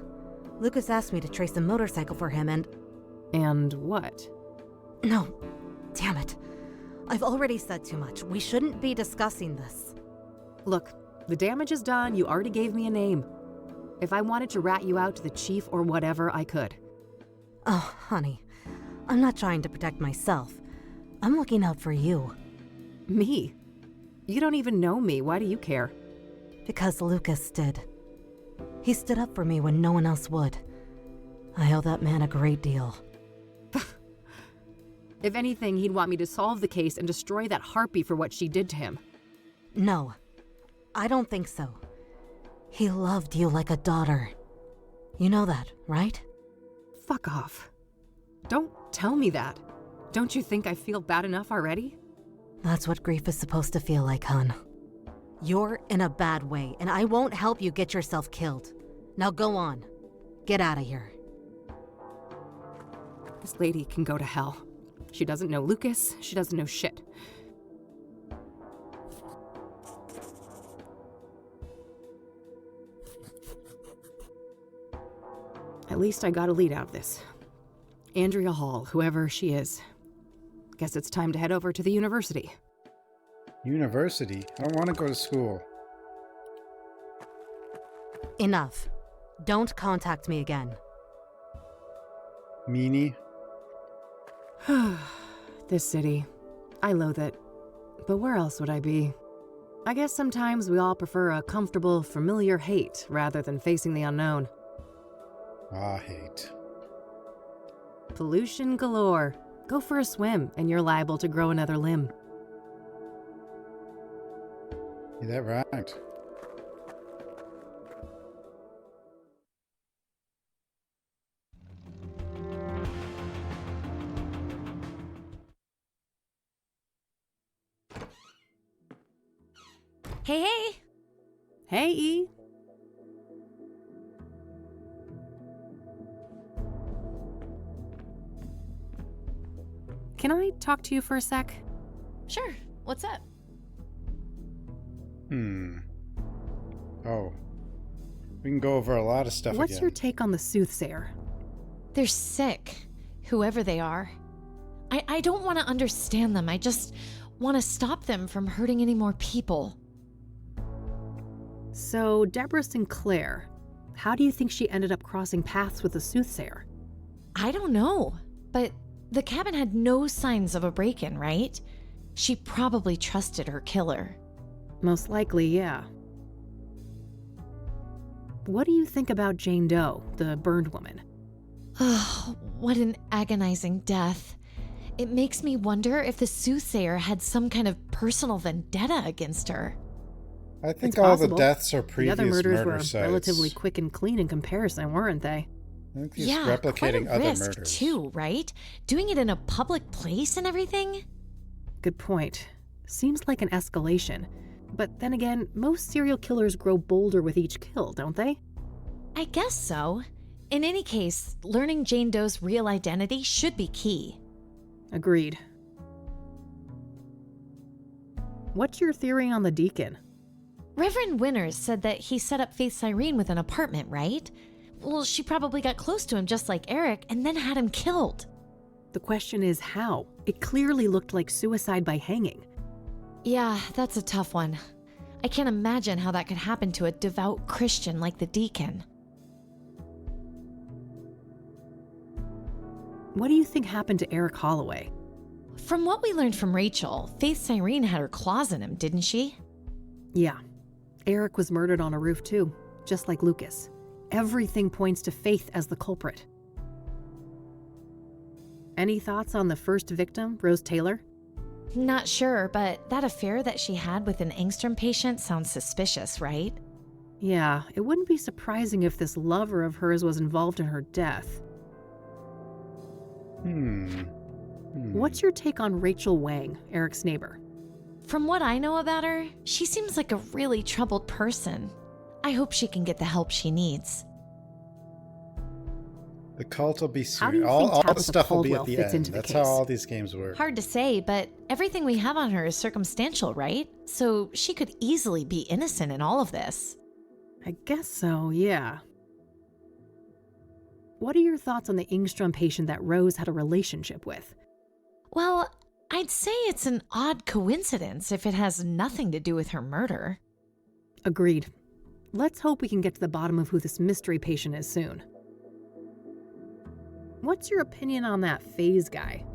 Lucas asked me to trace a motorcycle for him and... And what? No, damn it. I've already said too much. We shouldn't be discussing this. Look, the damage is done. You already gave me a name. If I wanted to rat you out to the chief or whatever, I could. Oh, honey. I'm not trying to protect myself. I'm looking out for you. Me? You don't even know me. Why do you care? Because Lucas did. He stood up for me when no one else would. I owe that man a great deal. If anything, he'd want me to solve the case and destroy that harpy for what she did to him. No, I don't think so. He loved you like a daughter. You know that, right? Fuck off. Don't tell me that. Don't you think I feel bad enough already? That's what grief is supposed to feel like, hon. You're in a bad way, and I won't help you get yourself killed. Now go on. Get out of here. This lady can go to hell. She doesn't know Lucas. She doesn't know shit. At least I got a lead out of this. Andrea Hall, whoever she is. Guess it's time to head over to the university. University? I don't want to go to school. Enough. Don't contact me again. Meanie? This city. I loathe it. But where else would I be? I guess sometimes we all prefer a comfortable, familiar hate rather than facing the unknown. Ah, hate. Pollution galore. Go for a swim, and you're liable to grow another limb. Yeah, that right. Hey, hey! Hey, E. Can I talk to you for a sec? Sure. What's up? Oh. We can go over a lot of stuff What's again. your take on the Soothsayer? They're sick, whoever they are. I don't want to understand them. I just want to stop them from hurting any more people. So, Deborah Sinclair, how do you think she ended up crossing paths with the Soothsayer? I don't know, but the cabin had no signs of a break-in, right? She probably trusted her killer. Most likely, yeah. What do you think about Jane Doe, the burned woman? Oh, what an agonizing death. It makes me wonder if the Soothsayer had some kind of personal vendetta against her. I think It's all possible. the deaths are previous The other murders murder were sites. relatively quick and clean in comparison, weren't they? I think he's Yeah, replicating quite a other risk murders. too, right? Doing it in a public place and everything? Good point. Seems like an escalation. But then again, most serial killers grow bolder with each kill, don't they? I guess so. In any case, learning Jane Doe's real identity should be key. Agreed. What's your theory on the deacon? Reverend Winters said that he set up Faith Cyrene with an apartment, right? Well, she probably got close to him just like Eric and then had him killed. The question is how? It clearly looked like suicide by hanging. Yeah, that's a tough one. I can't imagine how that could happen to a devout Christian like the deacon. What do you think happened to Eric Holloway? From what we learned from Rachel, Faith Cyrene had her claws in him, didn't she? Yeah. Eric was murdered on a roof too, just like Lucas. Everything points to Faith as the culprit. Any thoughts on the first victim, Rose Taylor? Not sure, but that affair that she had with an angstrom patient sounds suspicious, right? Yeah, it wouldn't be surprising if this lover of hers was involved in her death. Hmm. What's your take on Rachel Wang, Eric's neighbor? From what I know about her, she seems like a really troubled person. I hope she can get the help she needs. The cult will be soon. How do you all think the Tabitha stuff will be Caldwell at the fits end. into the That's case? how all these games work. Hard to say, but everything we have on her is circumstantial, right? So she could easily be innocent in all of this. I guess so, yeah. What are your thoughts on the Ingstrom patient that Rose had a relationship with? Well, I'd say it's an odd coincidence if it has nothing to do with her murder. Agreed. Let's hope we can get to the bottom of who this mystery patient is soon. What's your opinion on that Phase guy?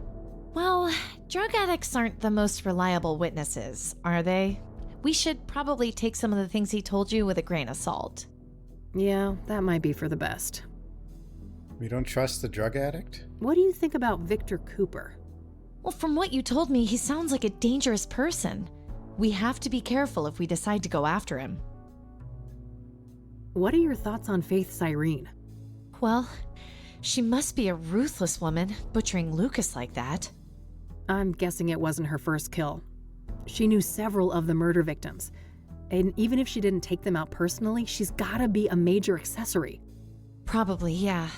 Well, drug addicts aren't the most reliable witnesses, are they? We should probably take some of the things he told you with a grain of salt. Yeah, that might be for the best. We don't trust the drug addict? What do you think about Victor Cooper? Well, from what you told me, he sounds like a dangerous person. We have to be careful if we decide to go after him. What are your thoughts on Faith Cyrene? Well, she must be a ruthless woman, butchering Lucas like that. I'm guessing it wasn't her first kill. She knew several of the murder victims. And even if she didn't take them out personally, she's gotta be a major accessory. Probably, yeah.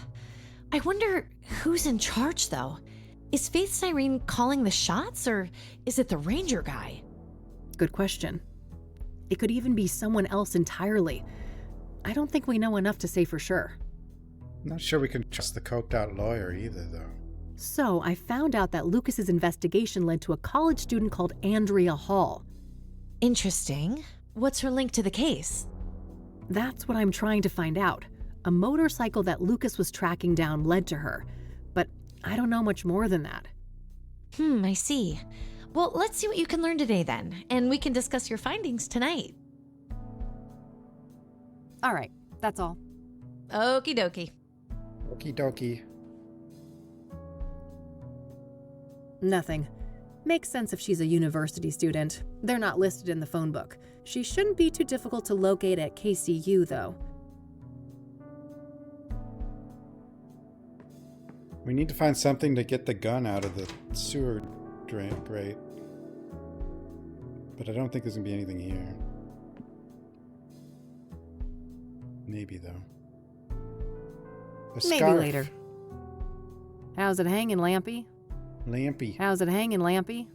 I wonder who's in charge, though. Is Faith Cyrene calling the shots, or is it the ranger guy? Good question. It could even be someone else entirely. I don't think we know enough to say for sure. I'm not sure we can trust the coked out lawyer either, though. So, I found out that Lucas's investigation led to a college student called Andrea Hall. Interesting. What's her link to the case? That's what I'm trying to find out. A motorcycle that Lucas was tracking down led to her, but I don't know much more than that. I see. Well, let's see what you can learn today then, and we can discuss your findings tonight. All right, that's all. Okie dokie. Okie dokie. Nothing. Makes sense if she's a university student. They're not listed in the phone book. She shouldn't be too difficult to locate at KCU, though. We need to find something to get the gun out of the sewer drain grate. But I don't think there's gonna be anything here. Maybe, though. A Maybe scarf. later. How's it hanging, Lampy? Lampy. How's it hanging, Lampy?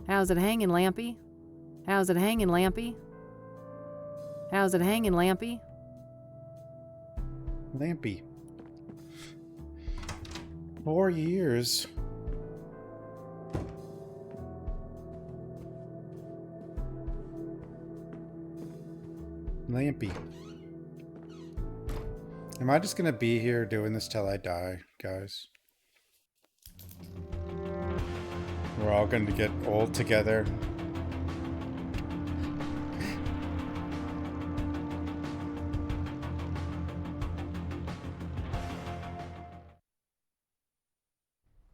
How's it hanging, Lampy? How's it hanging, Lampy? How's it hanging, Lampy? Lampy. 4 years. Lampy. Am I just gonna be here doing this till I die, guys? We're all going to get old together.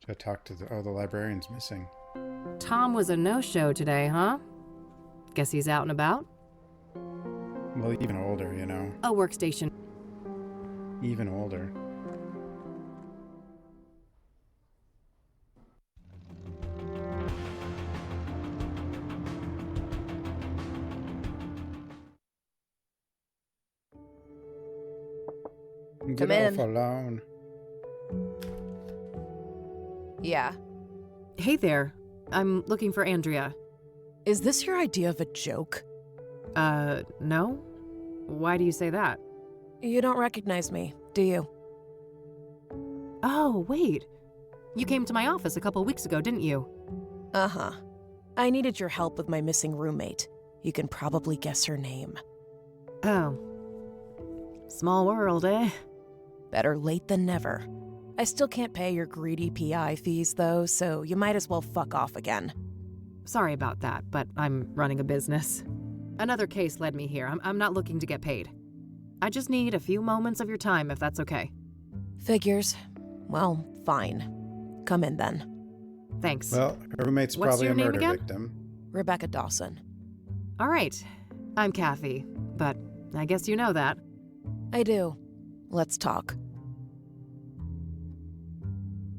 Should I talk to the... Oh, the librarian's missing. Tom was a no-show today, huh? Guess he's out and about? Well, even older, you know. A workstation. Even older. Come Get in. off alone. Yeah. Hey there. I'm looking for Andrea. Is this your idea of a joke? No? Why do you say that? You don't recognize me, do you? Oh, wait. You came to my office a couple weeks ago, didn't you? Uh-huh. I needed your help with my missing roommate. You can probably guess her name. Oh. Small world, eh? Better late than never. I still can't pay your greedy PI fees, though, so you might as well fuck off again. Sorry about that, but I'm running a business. Another case led me here. I'm not looking to get paid. I just need a few moments of your time, if that's okay. Figures. Well, fine. Come in then. Thanks. Well, her roommate's What's probably your a name murder again? victim. Rebecca Dawson. All right. I'm Kathy, but I guess you know that. I do. Let's talk.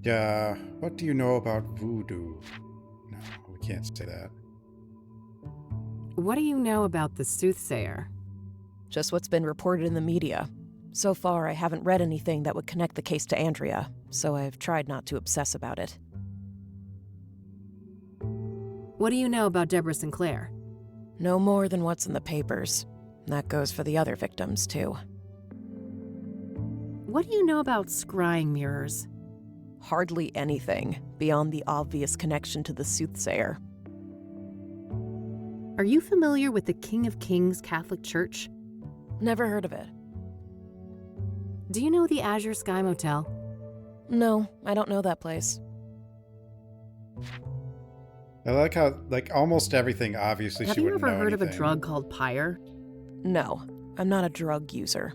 What do you know about voodoo? No, we can't say that. What do you know about the Soothsayer? Just what's been reported in the media. So far, I haven't read anything that would connect the case to Andrea, so I've tried not to obsess about it. What do you know about Deborah Sinclair? No more than what's in the papers. That goes for the other victims, too. What do you know about scrying mirrors? Hardly anything, beyond the obvious connection to the Soothsayer. Are you familiar with the King of Kings Catholic Church? Never heard of it. Do you know the Azure Sky Motel? No, I don't know that place. I like how, like, almost everything, obviously, Have she you wouldn't ever know heard of a anything. drug called Pyre? No, I'm not a drug user.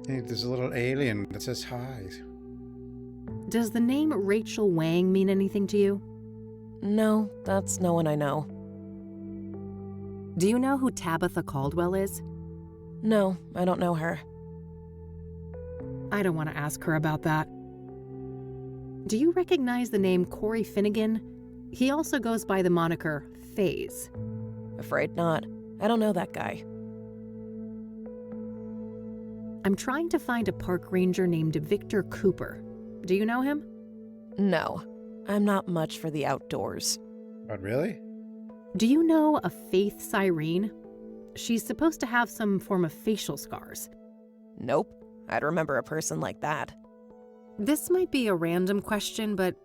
Hey, there's a little alien that says hi. Does the name Rachel Wang mean anything to you? No, that's no one I know. Do you know who Tabitha Caldwell is? No, I don't know her. I don't want to ask her about that. Do you recognize the name Corey Finnegan? He also goes by the moniker FaZe. Afraid not. I don't know that guy. I'm trying to find a park ranger named Victor Cooper. Do you know him? No, I'm not much for the outdoors. But really? Do you know a Faith Cyrene? She's supposed to have some form of facial scars. Nope, I'd remember a person like that. This might be a random question, but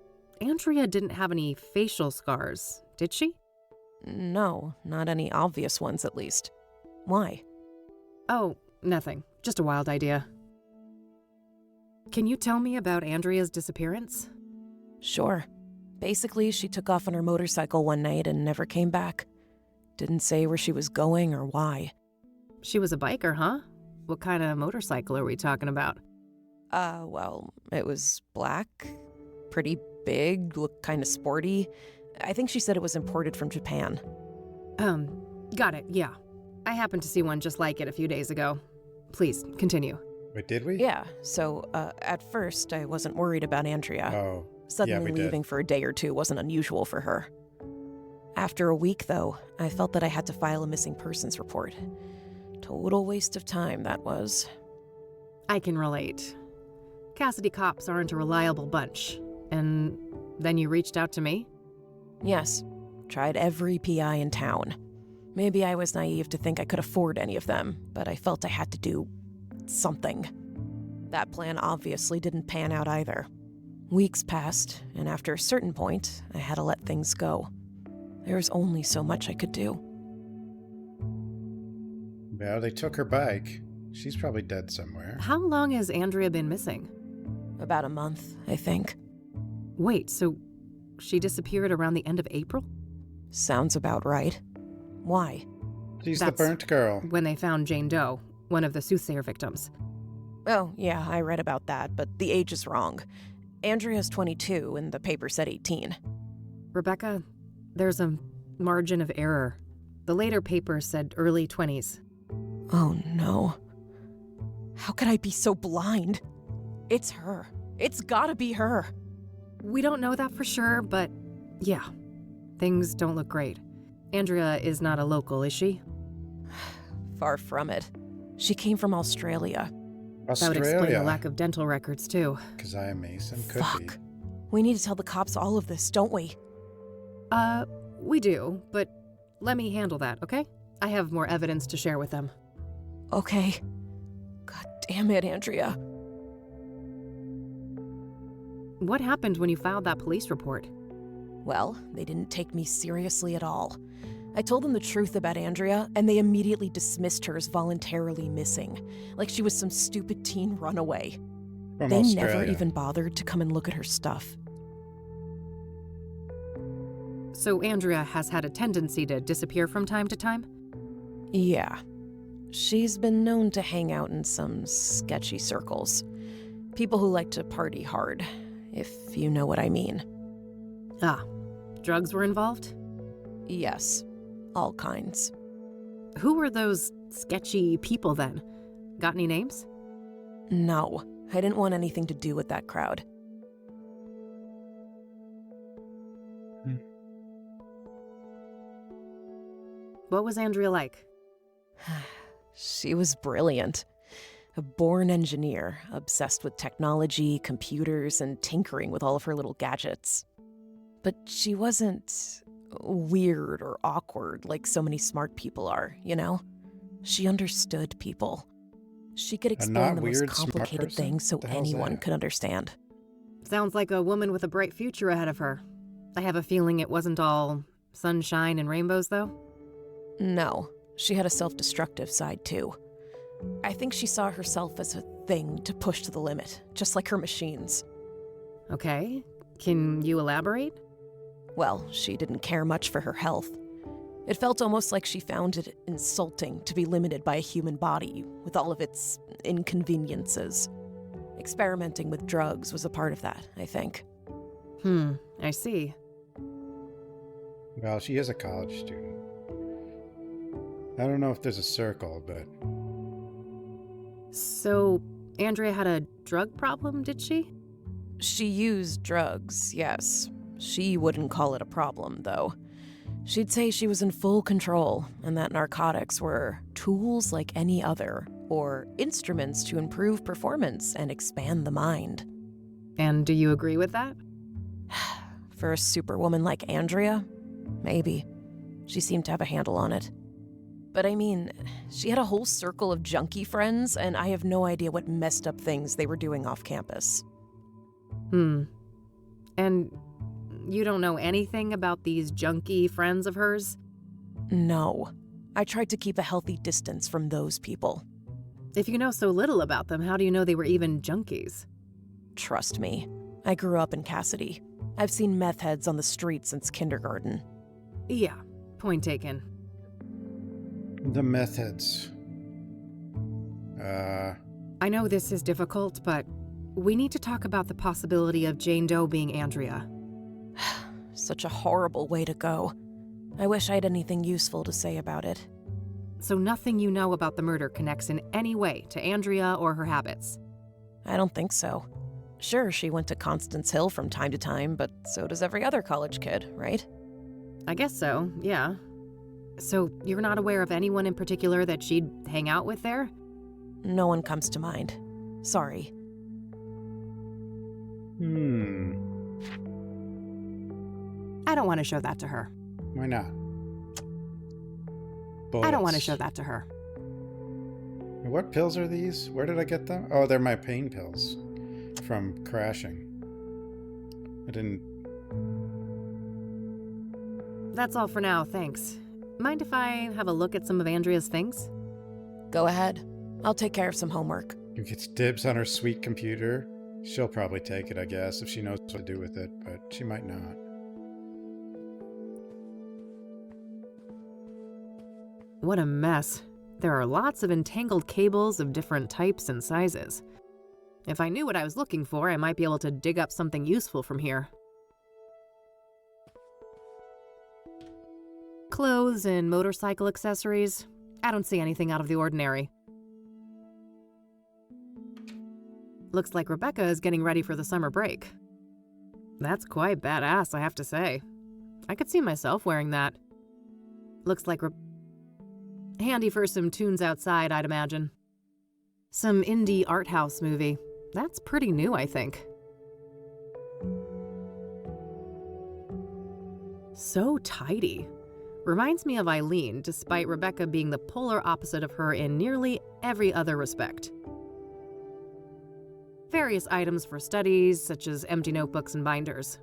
Andrea didn't have any facial scars, did she? No, not any obvious ones at least. Why? Oh, nothing. Just a wild idea. Can you tell me about Andrea's disappearance? Sure. Basically, she took off on her motorcycle one night and never came back. Didn't say where she was going or why. She was a biker, huh? What kind of motorcycle are we talking about? Well, it was black, pretty big, looked kind of sporty. I think she said it was imported from Japan. Got it, yeah. I happened to see one just like it a few days ago. Please, continue. Wait, did we? Yeah, so, at first, I wasn't worried about Andrea. Oh, Suddenly yeah, we leaving did. for a day or two wasn't unusual for her. After a week, though, I felt that I had to file a missing persons report. Total waste of time, that was. I can relate. Cassidy cops aren't a reliable bunch. And then you reached out to me? Yes. Tried every PI in town. Maybe I was naive to think I could afford any of them, but I felt I had to do something. That plan obviously didn't pan out either. Weeks passed, and after a certain point, I had to let things go. There was only so much I could do. Well, they took her bike. She's probably dead somewhere. How long has Andrea been missing? About a month, I think. Wait, so she disappeared around the end of April? Sounds about right. Why? She's That's the burnt girl. when they found Jane Doe, one of the Soothsayer victims. Oh, yeah, I read about that, but the age is wrong. Andrea's 22, and the paper said 18. Rebecca, there's a margin of error. The later paper said early 20s. Oh, no. How could I be so blind? It's her. It's gotta be her. We don't know that for sure, but yeah, things don't look great. Andrea is not a local, is she? Far from it. She came from Australia. That would explain the lack of dental records, too. Keziah Mason could be. Fuck. We need to tell the cops all of this, don't we? We do, but let me handle that, okay? I have more evidence to share with them. Okay. God damn it, Andrea. What happened when you filed that police report? Well, they didn't take me seriously at all. I told them the truth about Andrea, and they immediately dismissed her as voluntarily missing, like she was some stupid teen runaway. From They Australia. never even bothered to come and look at her stuff. So Andrea has had a tendency to disappear from time to time? Yeah. She's been known to hang out in some sketchy circles. People who like to party hard, if you know what I mean. Ah, drugs were involved? Yes, all kinds. Who were those sketchy people then? Got any names? No, I didn't want anything to do with that crowd. What was Andrea like? She was brilliant. A born engineer, obsessed with technology, computers, and tinkering with all of her little gadgets. But she wasn't weird or awkward like so many smart people are, you know? She understood people. She could explain the most complicated things so anyone could understand. Sounds like a woman with a bright future ahead of her. I have a feeling it wasn't all sunshine and rainbows, though? No, she had a self-destructive side, too. I think she saw herself as a thing to push to the limit, just like her machines. Okay. Can you elaborate? Well, she didn't care much for her health. It felt almost like she found it insulting to be limited by a human body with all of its inconveniences. Experimenting with drugs was a part of that, I think. I see. Well, she is a college student. I don't know if there's a circle, but... So, Andrea had a drug problem, did she? She used drugs, yes. She wouldn't call it a problem, though. She'd say she was in full control, and that narcotics were tools like any other, or instruments to improve performance and expand the mind. And do you agree with that? For a superwoman like Andrea? Maybe. She seemed to have a handle on it. But I mean, she had a whole circle of junkie friends, and I have no idea what messed up things they were doing off campus. And you don't know anything about these junkie friends of hers? No. I tried to keep a healthy distance from those people. If you know so little about them, how do you know they were even junkies? Trust me. I grew up in Cassidy. I've seen meth heads on the street since kindergarten. Yeah, point taken. The meth heads. I know this is difficult, but we need to talk about the possibility of Jane Doe being Andrea. Such a horrible way to go. I wish I had anything useful to say about it. So nothing you know about the murder connects in any way to Andrea or her habits? I don't think so. Sure, she went to Constance Hill from time to time, but so does every other college kid, right? I guess so, yeah. So you're not aware of anyone in particular that she'd hang out with there? No one comes to mind. Sorry. I don't want to show that to her. Why not? I don't want to show that to her. What pills are these? Where did I get them? Oh, they're my pain pills from crashing. I didn't... That's all for now, thanks. Mind if I have a look at some of Andrea's things? Go ahead. I'll take care of some homework. Who gets dibs on her sweet computer? She'll probably take it, I guess, if she knows what to do with it, but she might not. What a mess. There are lots of entangled cables of different types and sizes. If I knew what I was looking for, I might be able to dig up something useful from here. Clothes and motorcycle accessories. I don't see anything out of the ordinary. Looks like Rebecca is getting ready for the summer break. That's quite badass, I have to say. I could see myself wearing that. Looks like handy for some tunes outside, I'd imagine. Some indie art house movie. That's pretty new, I think. So tidy. Reminds me of Eileen, despite Rebecca being the polar opposite of her in nearly every other respect. Various items for studies, such as empty notebooks and binders.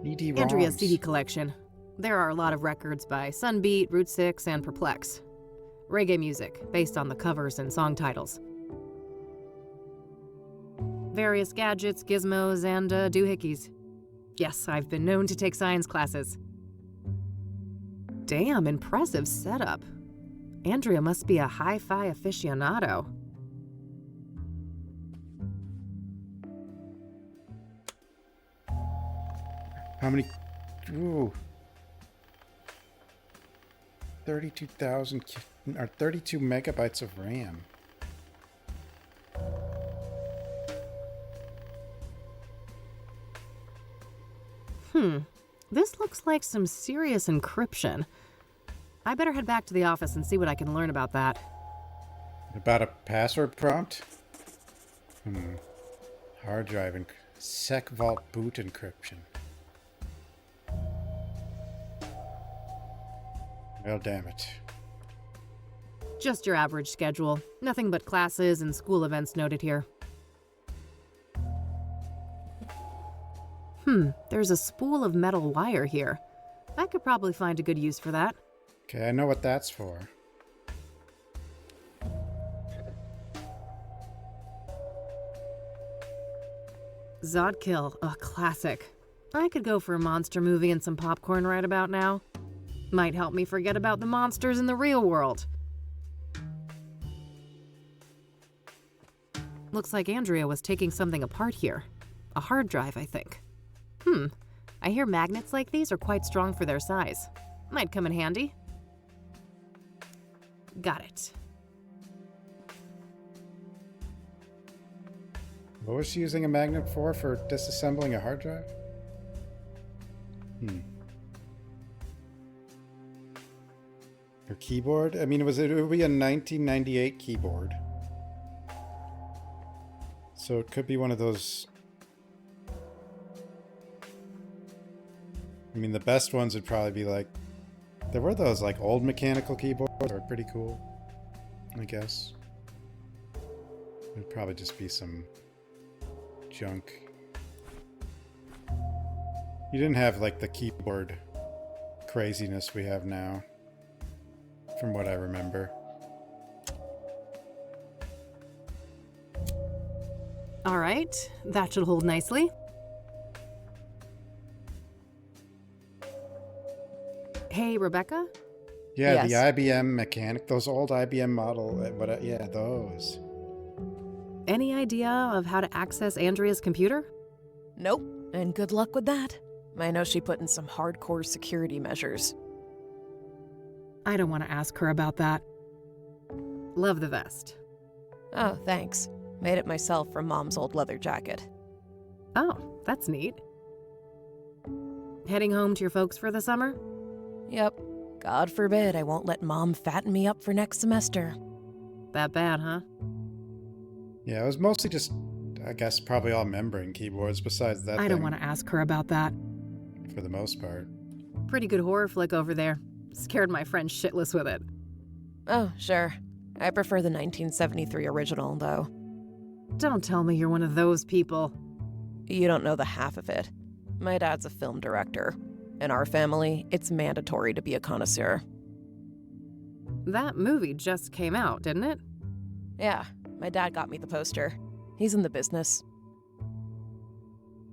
Andrea's CD collection. There are a lot of records by Sunbeat, Route 6, and Perplex. Reggae music, based on the covers and song titles. Various gadgets, gizmos, and doohickeys. Yes, I've been known to take science classes. Damn, impressive setup. Andrea must be a hi-fi aficionado. How many... Ooh. 32,000... or 32 megabytes of RAM. This looks like some serious encryption. I better head back to the office and see what I can learn about that. About a password prompt? Hard drive and sec vault boot encryption. Well, damn it. Just your average schedule. Nothing but classes and school events noted here. There's a spool of metal wire here. I could probably find a good use for that. Okay, I know what that's for. Zodkill, a classic. I could go for a monster movie and some popcorn right about now. Might help me forget about the monsters in the real world. Looks like Andrea was taking something apart here. A hard drive, I think. I hear magnets like these are quite strong for their size. Might come in handy. Got it. What was she using a magnet for disassembling a hard drive? Her keyboard? I mean, it would be a 1998 keyboard. So it could be one of those... I mean, the best ones would probably be like... There were those like old mechanical keyboards that were pretty cool, I guess. It'd probably just be some junk. You didn't have like the keyboard craziness we have now, from what I remember. All right, that should hold nicely. Hey, Rebecca? Yeah, Yes. the IBM mechanic, those old IBM model, yeah, those. Any idea of how to access Andrea's computer? Nope, and good luck with that. I know she put in some hardcore security measures. I don't want to ask her about that. Love the vest. Oh, thanks. Made it myself from Mom's old leather jacket. Oh, that's neat. Heading home to your folks for the summer? Yep. God forbid I won't let Mom fatten me up for next semester. That bad, huh? Yeah, it was mostly just, I guess, probably all membrane keyboards besides that I don't want to ask her about that. for the most part. Pretty good horror flick over there. Scared my friend shitless with it. Oh, sure. I prefer the 1973 original, though. Don't tell me you're one of those people. You don't know the half of it. My dad's a film director. In our family, it's mandatory to be a connoisseur. That movie just came out, didn't it? Yeah, my dad got me the poster. He's in the business.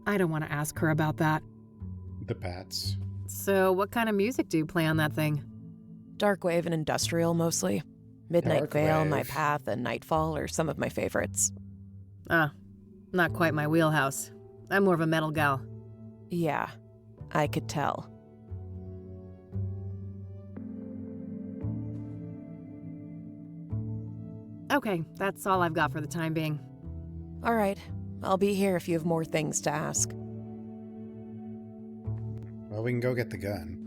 I don't want to ask her about that. The Pats. So, what kind of music do you play on that thing? Darkwave and industrial, mostly. Midnight Veil, Darkwave. My Path, and Nightfall are some of my favorites. Ah, not quite my wheelhouse. I'm more of a metal gal. Yeah, I could tell. Okay, that's all I've got for the time being. All right, I'll be here if you have more things to ask. Well, we can go get the gun.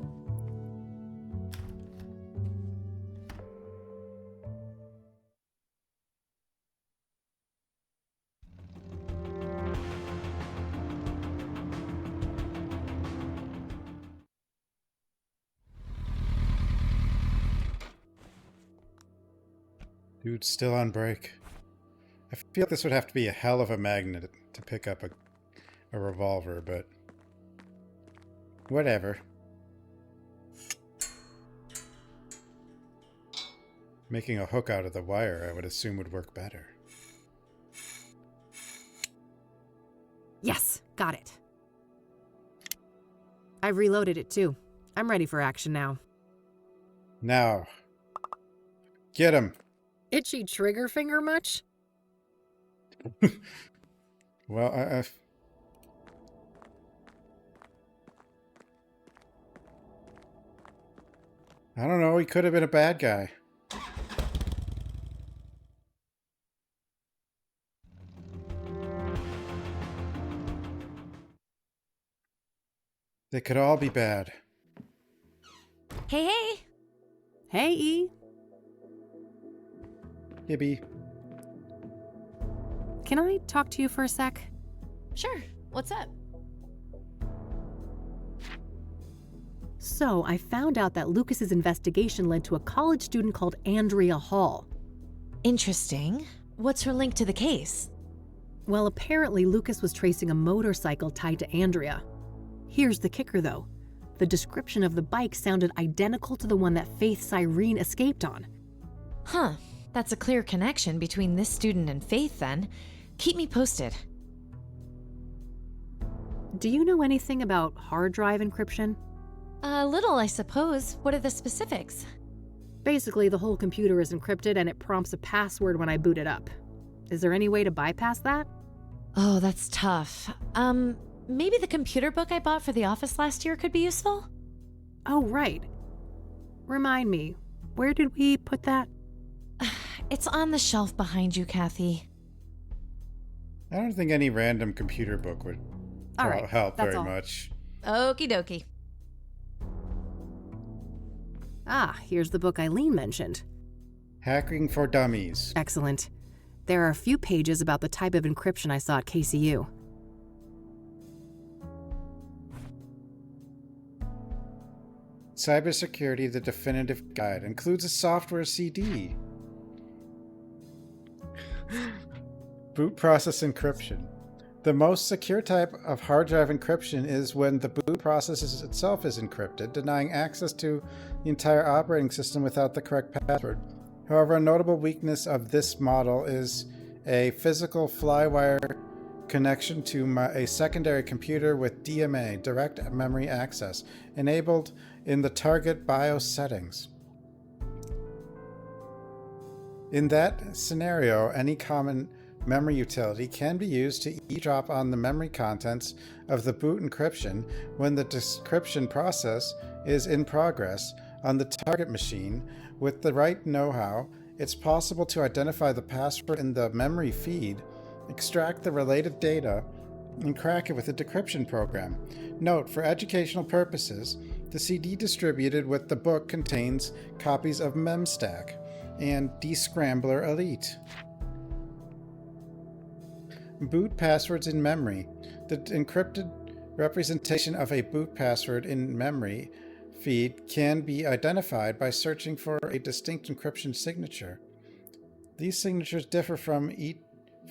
Dude's still on break. I feel like this would have to be a hell of a magnet to pick up a revolver, but whatever. Making a hook out of the wire, I would assume, would work better. Yes, got it. I've reloaded it too. I'm ready for action now. Now, get him. Itchy trigger finger much? Well, I don't know. He could have been a bad guy. They could all be bad. Hey, hey! Hey, E. Gibby. Can I talk to you for a sec? Sure. What's up? So, I found out that Lucas's investigation led to a college student called Andrea Hall. Interesting. What's her link to the case? Well, apparently Lucas was tracing a motorcycle tied to Andrea. Here's the kicker, though. The description of the bike sounded identical to the one that Faith Cyrene escaped on. Huh. That's a clear connection between this student and Faith, then. Keep me posted. Do you know anything about hard drive encryption? A little, I suppose. What are the specifics? Basically, the whole computer is encrypted and it prompts a password when I boot it up. Is there any way to bypass that? Oh, that's tough. Maybe the computer book I bought for the office last year could be useful? Oh, right. Remind me, where did we put that? It's on the shelf behind you, Kathy. I don't think any random computer book would help very much. Okie dokie. Ah, here's the book Eileen mentioned. Hacking for Dummies. Excellent. There are a few pages about the type of encryption I saw at KCU. Cybersecurity, the Definitive Guide, includes a software CD. Boot process encryption. The most secure type of hard drive encryption is when the boot process itself is encrypted, denying access to the entire operating system without the correct password. However, a notable weakness of this model is a physical flywire connection to a secondary computer with DMA, direct memory access, enabled in the target BIOS settings. In that scenario, any common memory utility can be used to eavesdrop on the memory contents of the boot encryption when the decryption process is in progress on the target machine. With the right know-how, it's possible to identify the password in the memory feed, extract the related data, and crack it with a decryption program. Note, for educational purposes, the CD distributed with the book contains copies of MemStack and Descrambler Elite. Boot passwords in memory. The encrypted representation of a boot password in memory feed can be identified by searching for a distinct encryption signature. These signatures differ for each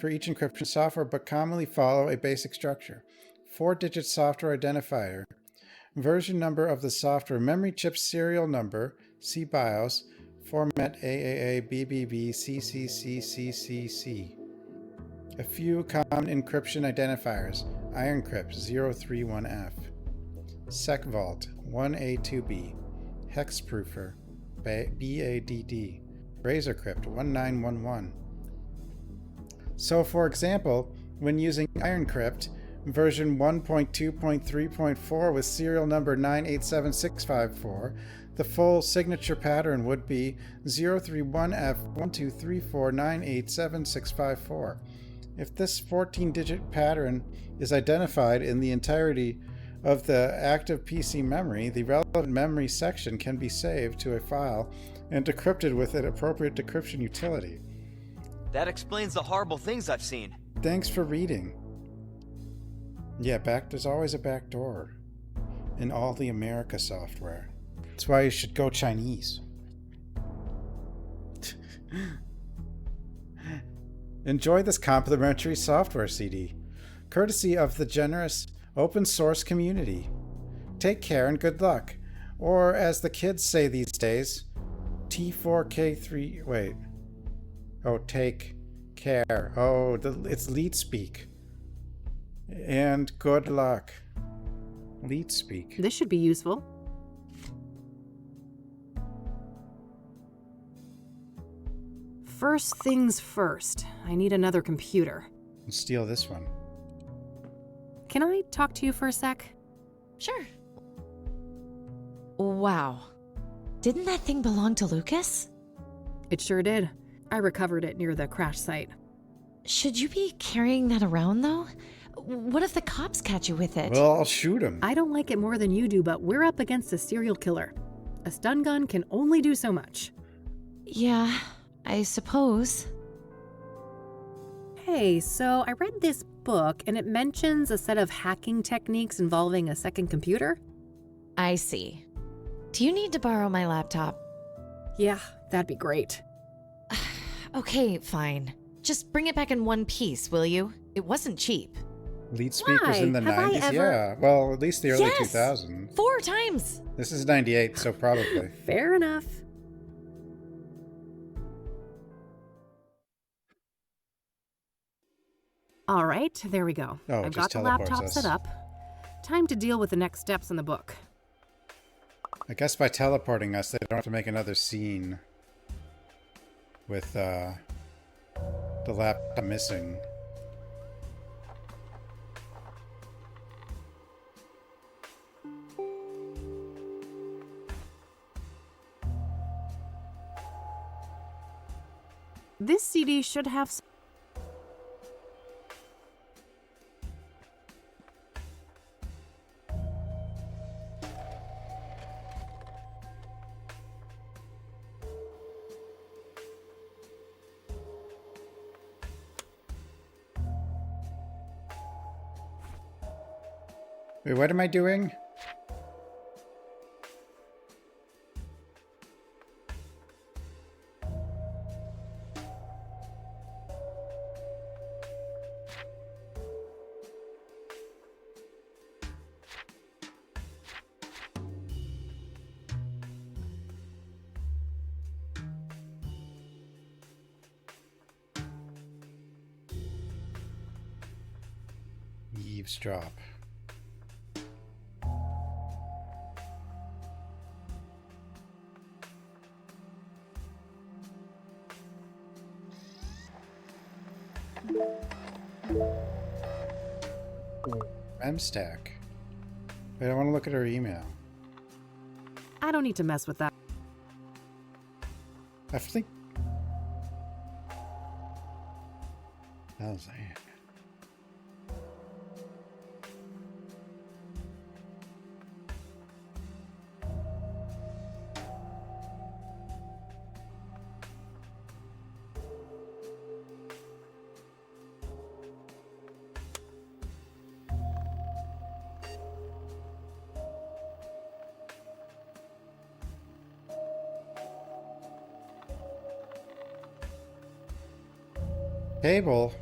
encryption software, but commonly follow a basic structure. 4-digit software identifier, version number of the software, memory chip serial number, C BIOS, format AAA, BBB, CCC. A few common encryption identifiers: IronCrypt 031F, SecVault 1A2B, Hexproofer BADD, RazorCrypt 1911. So, for example, when using IronCrypt version 1.2.3.4 with serial number 987654, the full signature pattern would be 031F12349876554. If this 14-digit pattern is identified in the entirety of the active PC memory, the relevant memory section can be saved to a file and decrypted with an appropriate decryption utility. That explains the horrible things I've seen. Thanks for reading. Yeah, there's always a back door in all the America software. That's why you should go Chinese. Enjoy this complimentary software CD, courtesy of the generous open source community. Take care and good luck. Or as the kids say these days, T4K3, wait. Oh, take care. Oh, it's leet speak. And good luck. Leet speak. This should be useful. First things first, I need another computer. Steal this one. Can I talk to you for a sec? Sure. Wow. Didn't that thing belong to Lucas? It sure did. I recovered it near the crash site. Should you be carrying that around, though? What if the cops catch you with it? Well, I'll shoot him. I don't like it more than you do, but we're up against a serial killer. A stun gun can only do so much. Yeah, I suppose. Hey, so I read this book, and it mentions a set of hacking techniques involving a second computer. I see. Do you need to borrow my laptop? Yeah, that'd be great. Okay, fine. Just bring it back in one piece, will you? It wasn't cheap. Lead speakers in the Why? Have I 90s? ever- Yeah. Well, at least the early Yes! 2000s. 4 times! This is 98, so probably. Fair enough. All right, there we go. Oh, it I've just got the teleports laptop us. set up. Time to deal with the next steps in the book. I guess by teleporting us, they don't have to make another scene with the laptop missing. This CD should have Wait, what am I doing? Eavesdrop. Stack. Wait, I want to look at her email. I don't need to mess with that. I think. How's that? Cable.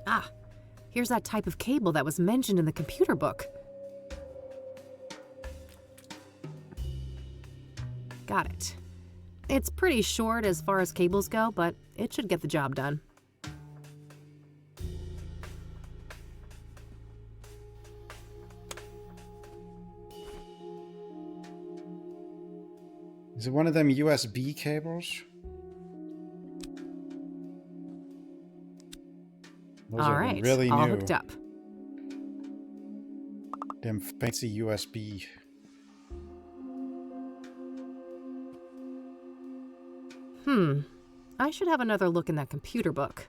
Ah, here's that type of cable that was mentioned in the computer book. Got it. It's pretty short as far as cables go, but it should get the job done. Is it one of them USB cables? Those All are right, really all new. hooked up. Them fancy USB. I should have another look in that computer book.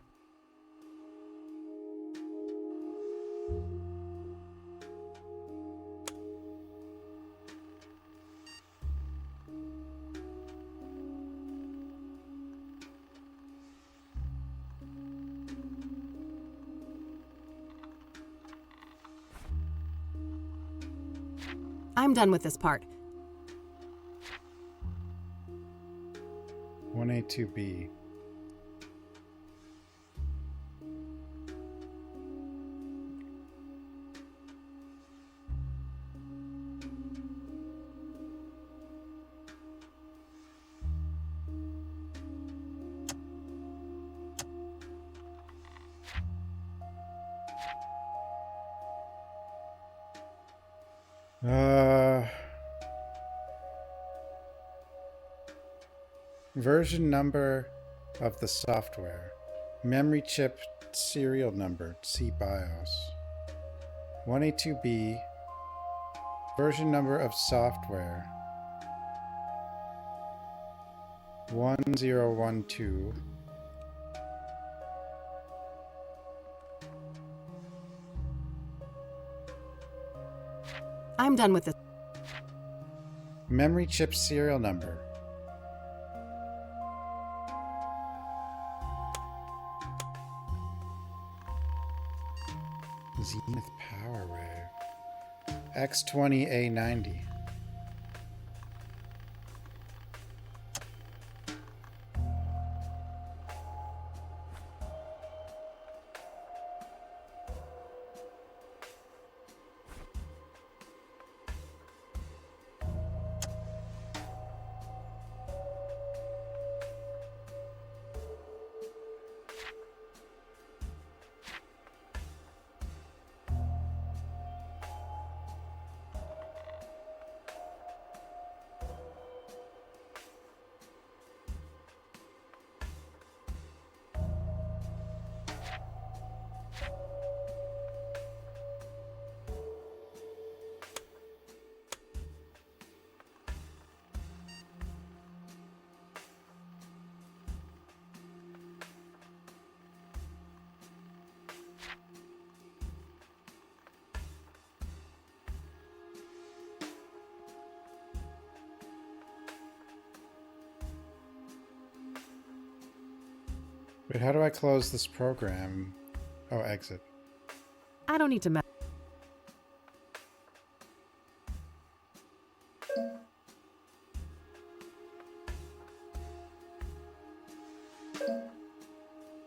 I'm done with this part. 1A2B. Version number of the software. Memory chip serial number. C BIOS. 1A2B. Version number of software. 1012. I'm done with this. Memory chip serial number. Zenith Power Ray. X20A90. Wait, how do I close this program? Oh, exit. I don't need to mess.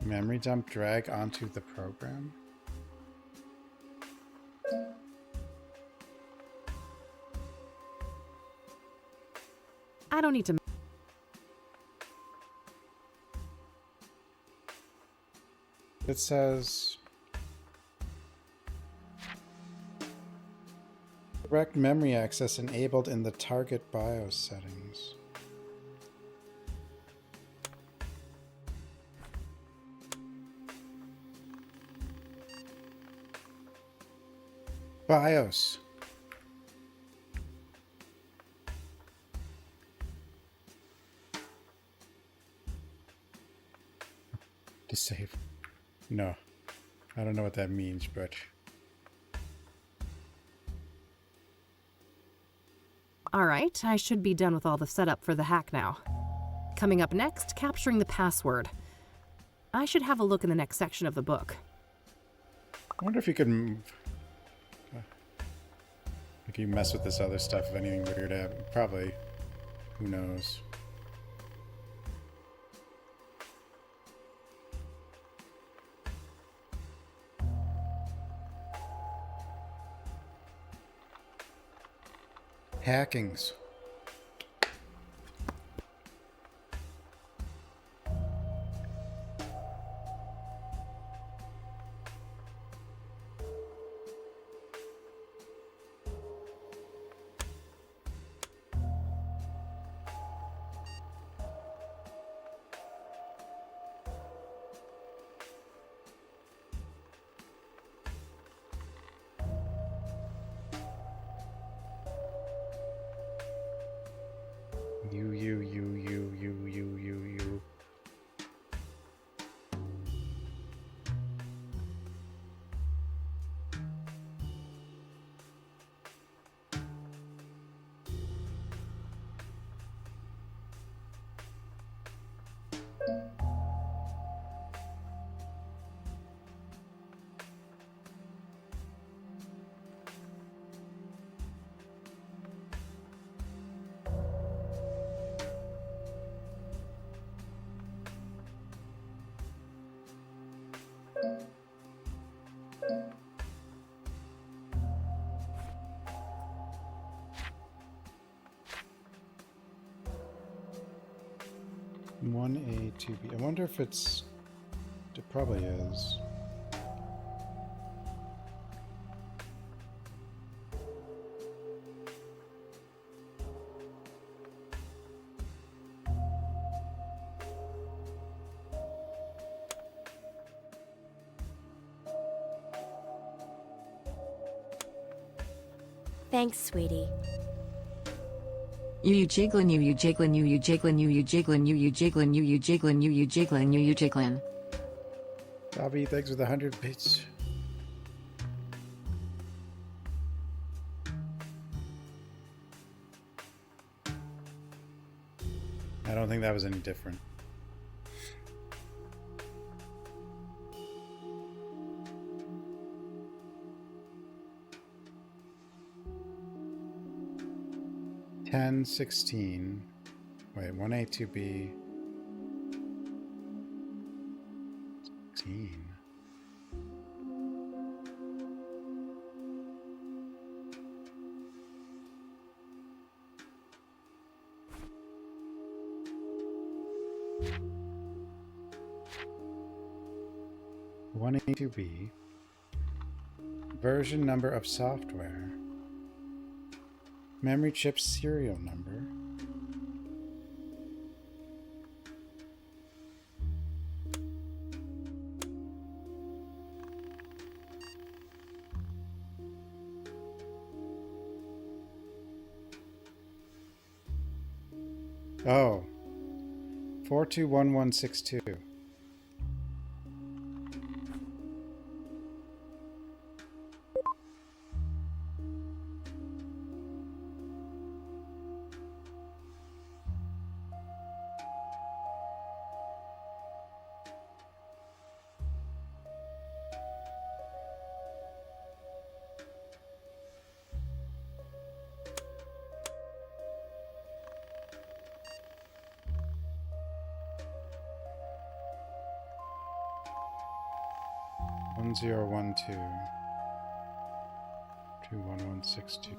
Memory dump drag onto the program? I don't need to. It says direct memory access enabled in the target BIOS settings. BIOS. To save. No, I don't know what that means, but... Alright, I should be done with all the setup for the hack now. Coming up next, capturing the password. I should have a look in the next section of the book. I wonder if you could... If you mess with this other stuff, if anything weird happens. Probably. Who knows? Hackings. You. One A, 2B. I wonder if it's... It probably is. Thanks, sweetie. You jiggling, you jiggling, you jiggling, you jiggling, you jiggling, you jiggling, you jiggling, you jiggling. Bobby, thanks for the 100 bits. I don't think that was any different. Ten, 16. Wait, 1A, 2B. 16. One A2B. Version number of software. Memory chip serial number. Oh. 421162. One zero one two 21162.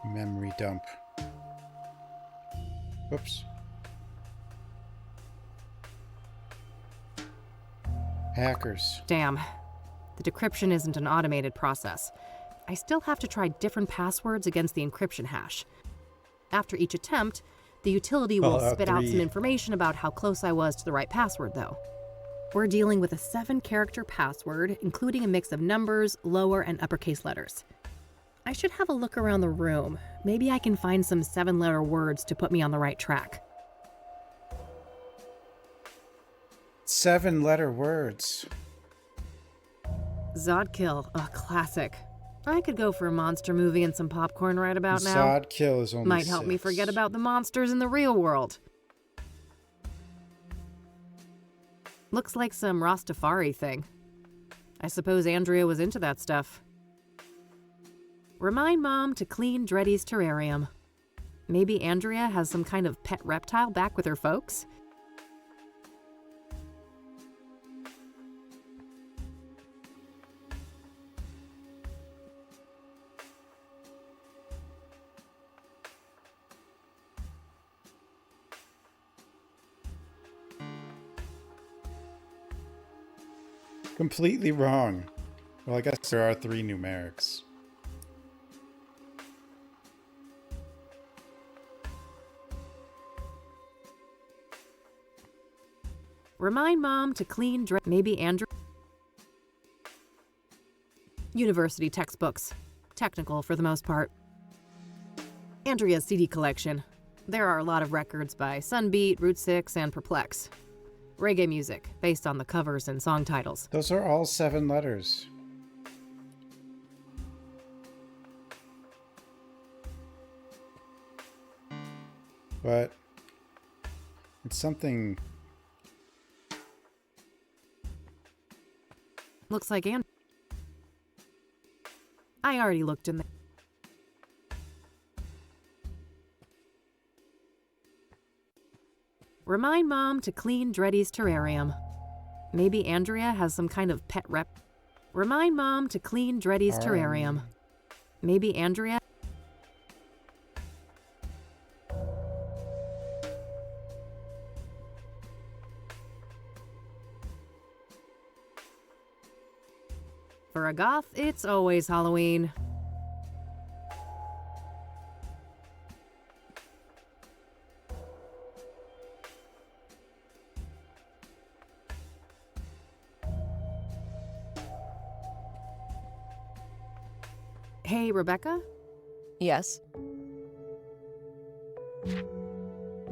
Memory dump. Whoops. Hackers. Damn. The decryption isn't an automated process. I still have to try different passwords against the encryption hash. After each attempt, the utility will spit out some information about how close I was to the right password, though. We're dealing with a 7-character password, including a mix of numbers, lower and uppercase letters. I should have a look around the room. Maybe I can find some 7-letter words to put me on the right track. 7-letter words. Zodkill, a classic. I could go for a monster movie and some popcorn right about now. Zodkill is only Might help 6. me forget about the monsters in the real world. Looks like some Rastafari thing. I suppose Andrea was into that stuff. Remind Mom to clean Dreddy's terrarium. Maybe Andrea has some kind of pet reptile back with her folks? Completely wrong. Well, I guess there are 3 numerics. Remind Mom to clean maybe Andrew. University textbooks. Technical for the most part. Andrea's CD collection. There are a lot of records by Sunbeat, Route 6, and Perplex. Reggae music, based on the covers and song titles. Those are all 7 letters. But it's something. Looks like I already looked in there. Remind Mom to clean Dreddy's terrarium. Maybe Andrea has some kind of pet rep. Remind Mom to clean Dreddy's terrarium. Maybe Andrea. For a goth, it's always Halloween. Hey, Rebecca? Yes?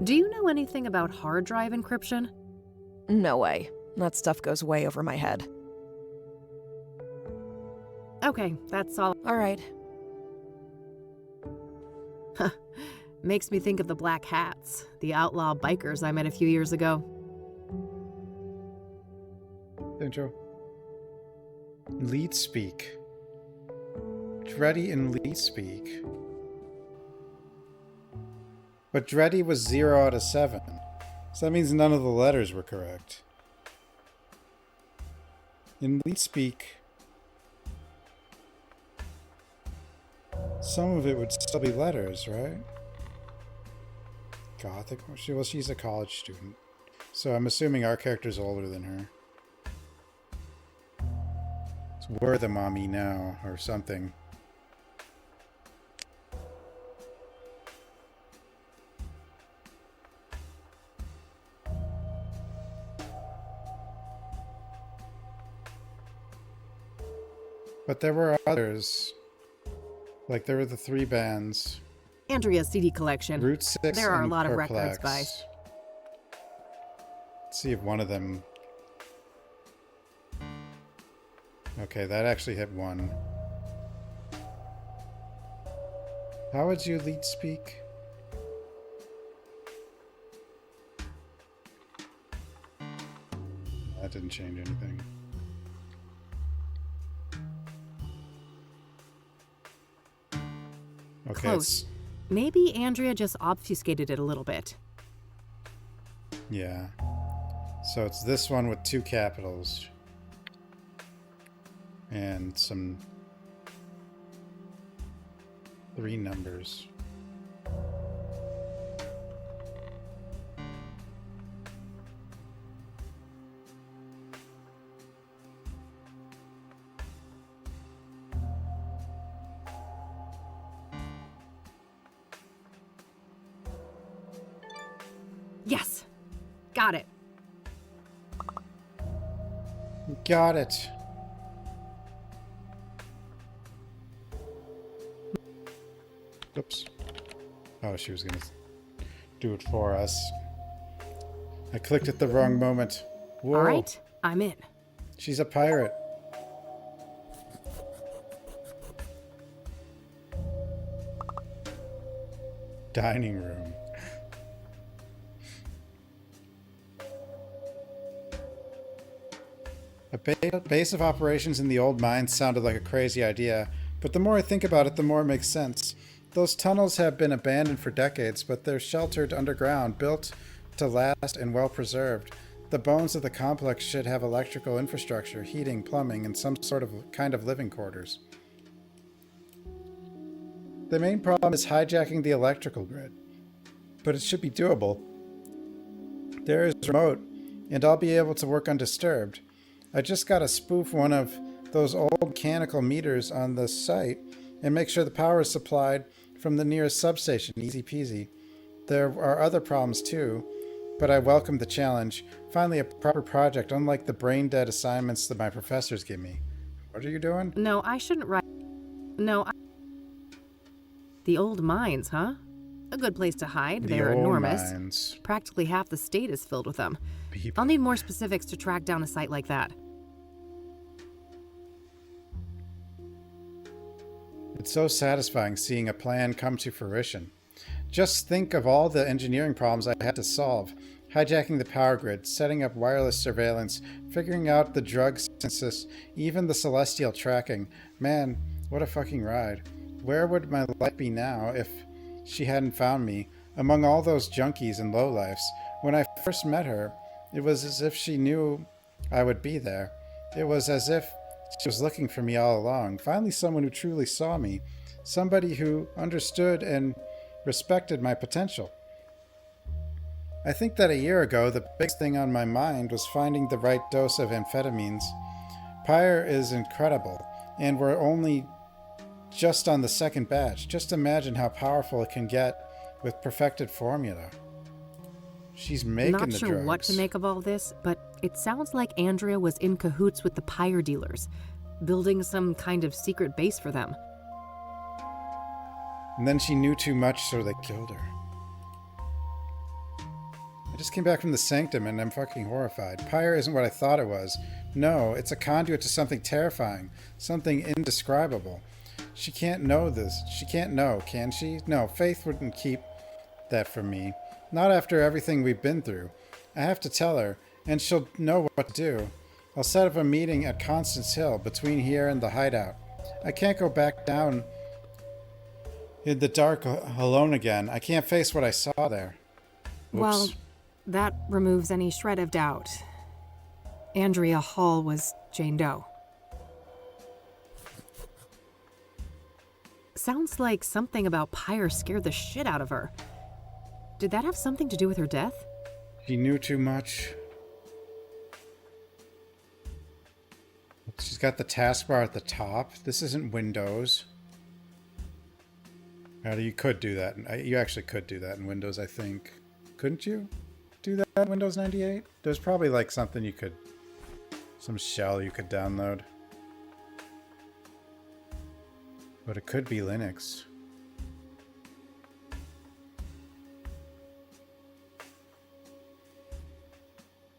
Do you know anything about hard drive encryption? No way. That stuff goes way over my head. Okay, that's all. All right. Makes me think of the Black Hats, the outlaw bikers I met a few years ago. Intro. Lead speak. Dreddy in lead speak. But Dreddy was 0 out of 7. So that means none of the letters were correct. In lead speak, some of it would still be letters, right? Gothic. Well, she's a college student. So I'm assuming our character's older than her. So we're the mommy now, or something. But there were others. Like, there were the 3 bands. Andrea's CD collection. Route 6 There are a and lot of Perplex. records, guys. Let's see if one of them... Okay, that actually hit 1. How would you lead speak? That didn't change anything. Okay, Close. Maybe Andrea just obfuscated it a little bit. Yeah. So it's this one with 2 capitals. And some 3 numbers. Yes! Got it. Got it. Oops. Oh, she was gonna do it for us. I clicked at the wrong moment. Whoa. All right, I'm in. She's a pirate. Dining room. A base of operations in the old mines sounded like a crazy idea, but the more I think about it, the more it makes sense. Those tunnels have been abandoned for decades, but they're sheltered underground, built to last and well preserved. The bones of the complex should have electrical infrastructure, heating, plumbing, and some sort of kind of living quarters. The main problem is hijacking the electrical grid, but it should be doable. There is remote, and I'll be able to work undisturbed. I just gotta spoof one of those old mechanical meters on the site and make sure the power is supplied from the nearest substation. Easy peasy. There are other problems too, but I welcome the challenge. Finally, a proper project, unlike the brain-dead assignments that my professors give me. What are you doing? No, I shouldn't write. No, The old mines, huh? A good place to hide. They're enormous. Mines. Practically half the state is filled with them. People. I'll need more specifics to track down a site like that. It's so satisfying seeing a plan come to fruition. Just think of all the engineering problems I had to solve. Hijacking the power grid, setting up wireless surveillance, figuring out the drug synthesis, even the celestial tracking. Man, what a fucking ride. Where would my life be now if she hadn't found me among all those junkies and lowlifes? When I first met her, it was as if she knew I would be there. It was as if she was looking for me all along. Finally, someone who truly saw me. Somebody who understood and respected my potential. I think that a year ago, the biggest thing on my mind was finding the right dose of amphetamines. Pyre is incredible, and we're only just on the second batch. Just imagine how powerful it can get with perfected formula. She's making the drugs. Not sure what to make of all this, but it sounds like Andrea was in cahoots with the pyre dealers, building some kind of secret base for them. And then she knew too much, so they killed her. I just came back from the sanctum and I'm fucking horrified. Pyre isn't what I thought it was. No, it's a conduit to something terrifying. Something indescribable. She can't know this. She can't know, can she? No, Faith wouldn't keep that from me. Not after everything we've been through. I have to tell her, and she'll know what to do. I'll set up a meeting at Constance Hill, between here and the hideout. I can't go back down in the dark alone again. I can't face what I saw there. Oops. Well, that removes any shred of doubt. Andrea Hall was Jane Doe. Sounds like something about Pyre scared the shit out of her. Did that have something to do with her death? She knew too much. She's got the taskbar at the top. This isn't Windows. You could do that. You actually could do that in Windows, I think. Couldn't you do that in Windows 98? There's probably like something you could... some shell you could download. But it could be Linux.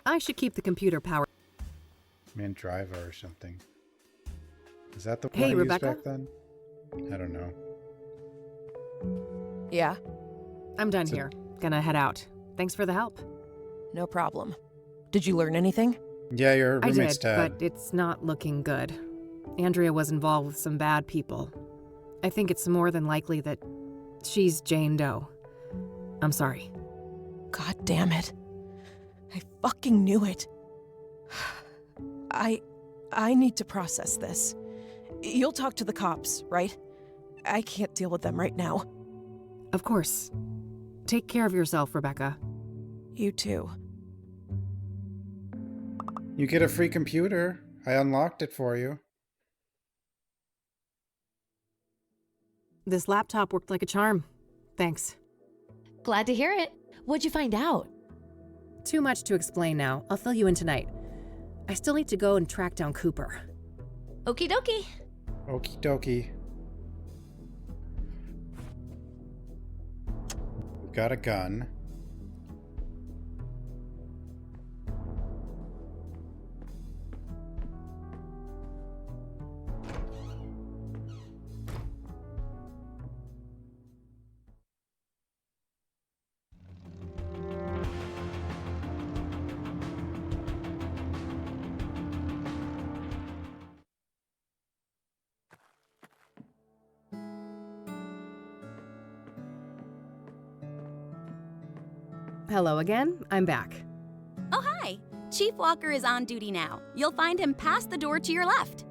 I should keep the computer powered. Man, driver or something. Is that the one Hey, I used Rebecca? back then? I don't know. Yeah? I'm done here. Gonna head out. Thanks for the help. No problem. Did you learn anything? Yeah, your I roommate's did, dad. but it's not looking good. Andrea was involved with some bad people. I think it's more than likely that she's Jane Doe. I'm sorry. God damn it. I fucking knew it. I need to process this. You'll talk to the cops, right? I can't deal with them right now. Of course. Take care of yourself, Rebecca. You too. You get a free computer. I unlocked it for you. This laptop worked like a charm. Thanks. Glad to hear it. What'd you find out? Too much to explain now. I'll fill you in tonight. I still need to go and track down Cooper. Okie dokie. Okie dokie. We've got a gun. Hello again. I'm back. Oh, hi. Chief Walker is on duty now. You'll find him past the door to your left.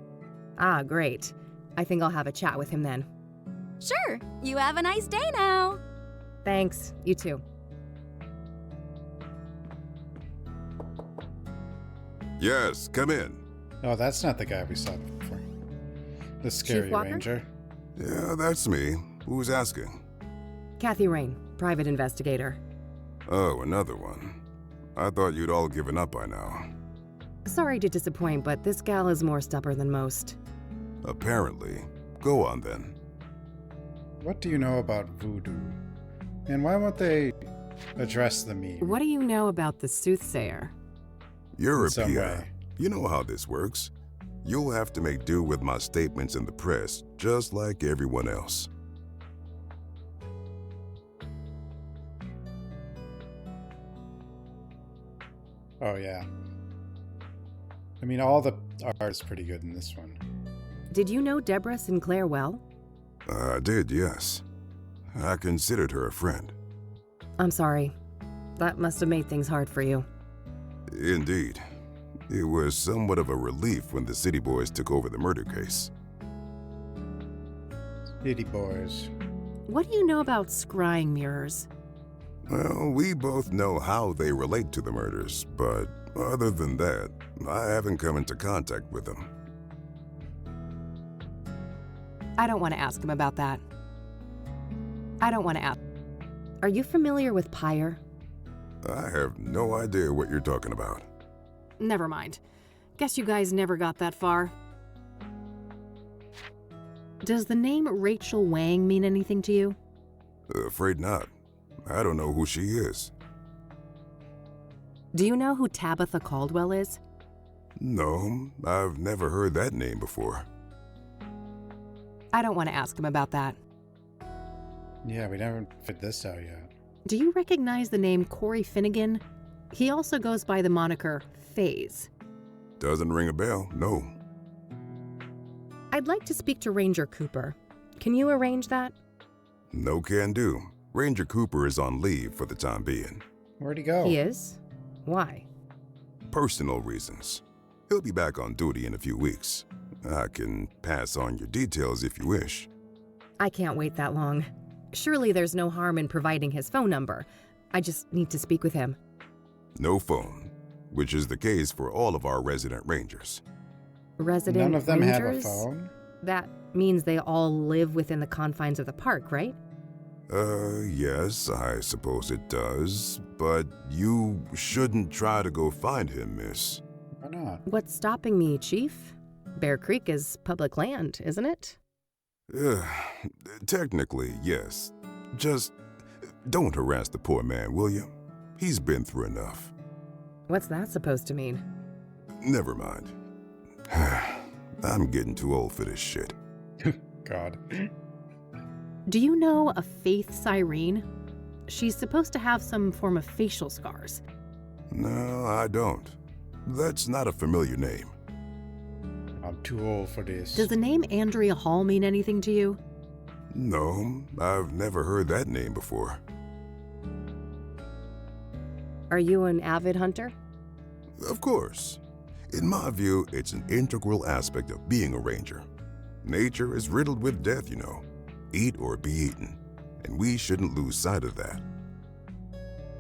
Ah, great. I think I'll have a chat with him then. Sure. You have a nice day now. Thanks. You too. Yes, come in. Oh, that's not the guy we saw before. The scary Walker? ranger. Yeah, that's me. Who's asking? Kathy Rain, private investigator. Oh, another one. I thought you'd all given up by now. Sorry to disappoint, but this gal is more stubborn than most. Apparently. Go on then. What do you know about voodoo? And why won't they address the meme? What do you know about the Soothsayer? You're a In some PI. way. You know how this works. You'll have to make do with my statements in the press, just like everyone else. Oh, yeah. I mean, all the art is pretty good in this one. Did you know Deborah Sinclair well? I did, yes. I considered her a friend. I'm sorry. That must have made things hard for you. Indeed. It was somewhat of a relief when the City Boys took over the murder case. City Boys. What do you know about scrying mirrors? Well, we both know how they relate to the murders, but other than that, I haven't come into contact with them. I don't want to ask him about that. I don't want to ask. Are you familiar with Pyre? I have no idea what you're talking about. Never mind. Guess you guys never got that far. Does the name Rachel Wang mean anything to you? Afraid not. I don't know who she is. Do you know who Tabitha Caldwell is? No, I've never heard that name before. I don't want to ask him about that. Yeah, we never figured this out yet. Do you recognize the name Corey Finnegan? He also goes by the moniker Phase. Doesn't ring a bell, no. I'd like to speak to Ranger Cooper. Can you arrange that? No can do. Ranger Cooper is on leave for the time being. Where'd he go? He is? Why? Personal reasons. He'll be back on duty in a few weeks. I can pass on your details if you wish. I can't wait that long. Surely there's no harm in providing his phone number. I just need to speak with him. No phone, which is the case for all of our resident rangers. Resident None of them rangers? have a phone? That means they all live within the confines of the park, right? Yes, I suppose it does. But you shouldn't try to go find him, miss. Why not? What's stopping me, Chief? Bear Creek is public land, isn't it? Technically, yes. Just don't harass the poor man, will you? He's been through enough. What's that supposed to mean? Never mind. I'm getting too old for this shit. God. Do you know a Faith Cyrene? She's supposed to have some form of facial scars. No, I don't. That's not a familiar name. I'm too old for this. Does the name Andrea Hall mean anything to you? No, I've never heard that name before. Are you an avid hunter? Of course. In my view, it's an integral aspect of being a ranger. Nature is riddled with death, you know. Eat or be eaten. And we shouldn't lose sight of that.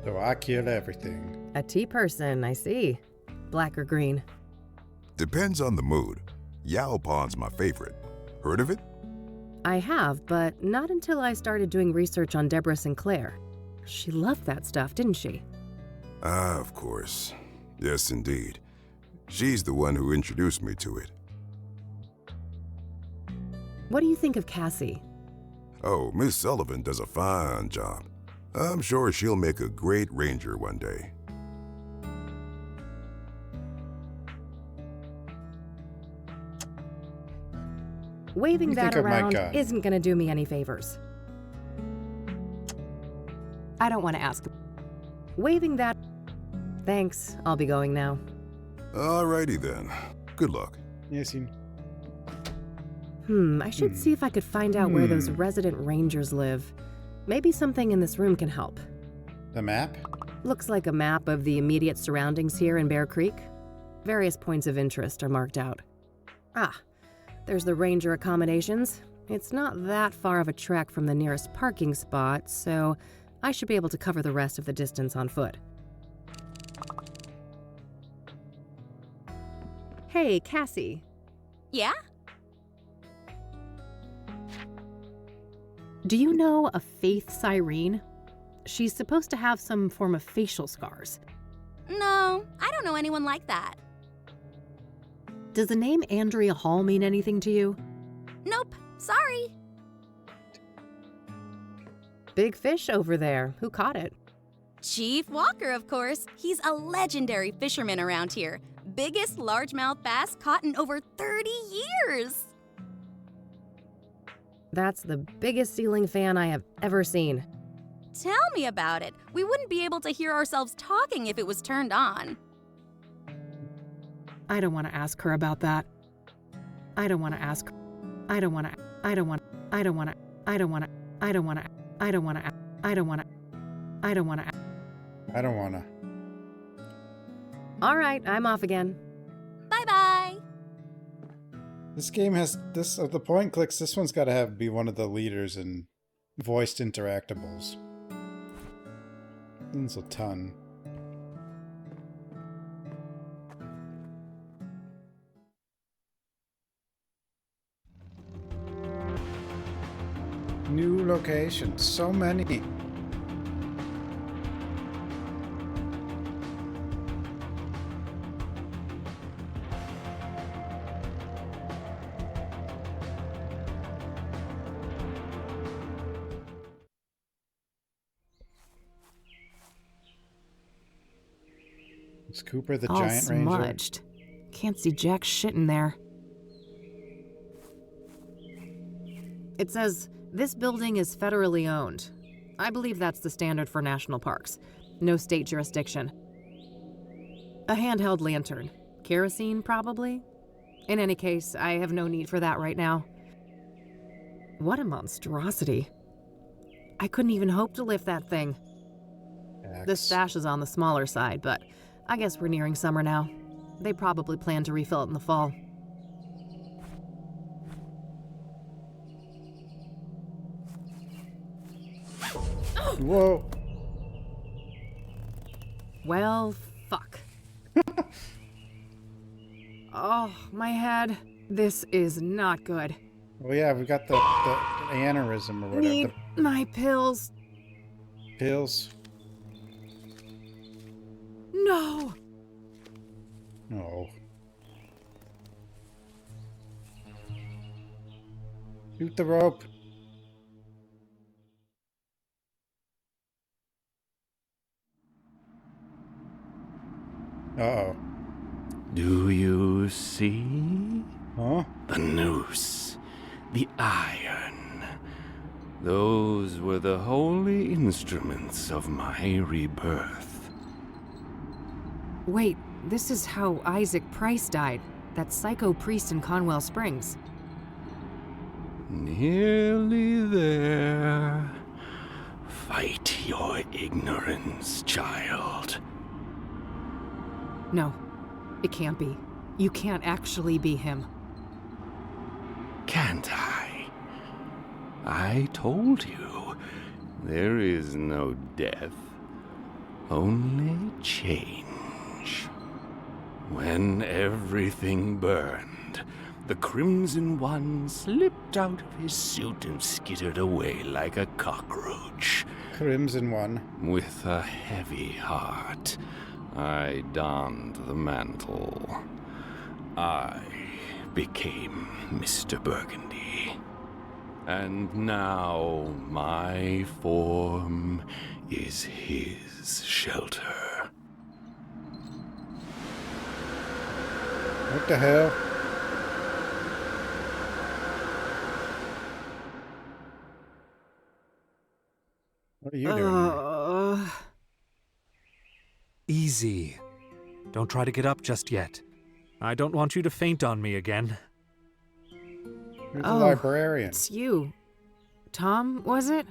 So I kill everything. A tea person, I see. Black or green? Depends on the mood. Yao Pon's my favorite. Heard of it? I have, but not until I started doing research on Deborah Sinclair. She loved that stuff, didn't she? Ah, of course. Yes, indeed. She's the one who introduced me to it. What do you think of Cassie? Oh, Miss Sullivan does a fine job. I'm sure she'll make a great ranger one day. Waving that of my around gun? isn't gonna do me any favors. I don't want to ask. Waving that... Thanks, I'll be going now. Alrighty then. Good luck. Yes, you... I should see if I could find out where those resident rangers live. Maybe something in this room can help. The map? Looks like a map of the immediate surroundings here in Bear Creek. Various points of interest are marked out. Ah, there's the ranger accommodations. It's not that far of a trek from the nearest parking spot, so I should be able to cover the rest of the distance on foot. Hey, Cassie. Yeah? Do you know a Faith Cyrene? She's supposed to have some form of facial scars. No, I don't know anyone like that. Does the name Andrea Hall mean anything to you? Nope, sorry. Big fish over there. Who caught it? Chief Walker, of course. He's a legendary fisherman around here. Biggest largemouth bass caught in over 30 years. That's the biggest ceiling fan I have ever seen. Tell me about it. We wouldn't be able to hear ourselves talking if it was turned on. I don't want to ask her about that. I don't want to ask. I don't want to. I don't want. I don't want to. I don't want to. I don't want to. I don't want to. I don't want to. I don't want to. I don't want to. All right, I'm off again. Bye-bye. This game has this of the point clicks. This one's got to be one of the leaders in voiced interactables. There's a ton. New locations, so many. Is Cooper the All giant ranger? smudged. Can't see jack shit in there. It says, this building is federally owned. I believe that's the standard for national parks. No state jurisdiction. A handheld lantern. Kerosene, probably? In any case, I have no need for that right now. What a monstrosity. I couldn't even hope to lift that thing. The stash is on the smaller side, but I guess we're nearing summer now. They probably plan to refill it in the fall. Whoa. Well, fuck. Oh, my head. This is not good. Oh yeah, we got the aneurysm or whatever. Need my pills. Pills. No. No. Shoot the rope. Uh-oh. Do you see? Huh? The noose. The iron. Those were the holy instruments of my rebirth. Wait, this is how Isaac Price died. That psycho priest in Conwell Springs. Nearly there. Fight your ignorance, child. No, it can't be. You can't actually be him. Can't I? I told you, there is no death, only change. When everything burned, the Crimson One slipped out of his suit and skittered away like a cockroach. Crimson One. With a heavy heart, I donned the mantle. I became Mr. Burgundy. And now my form is his shelter. What the hell? What are you doing here? Easy. Don't try to get up just yet. I don't want you to faint on me again. You're the librarian. It's you. Tom, was it?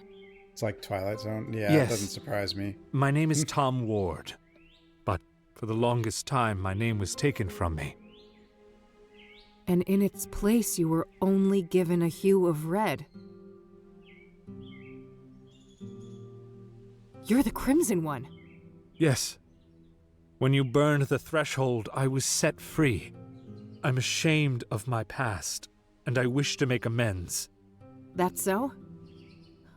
It's like Twilight Zone. Yeah, Yes. It doesn't surprise me. My name is Tom Ward. But for the longest time, my name was taken from me. And in its place, you were only given a hue of red. You're the Crimson One. Yes. When you burned the threshold, I was set free. I'm ashamed of my past, and I wish to make amends. That's so?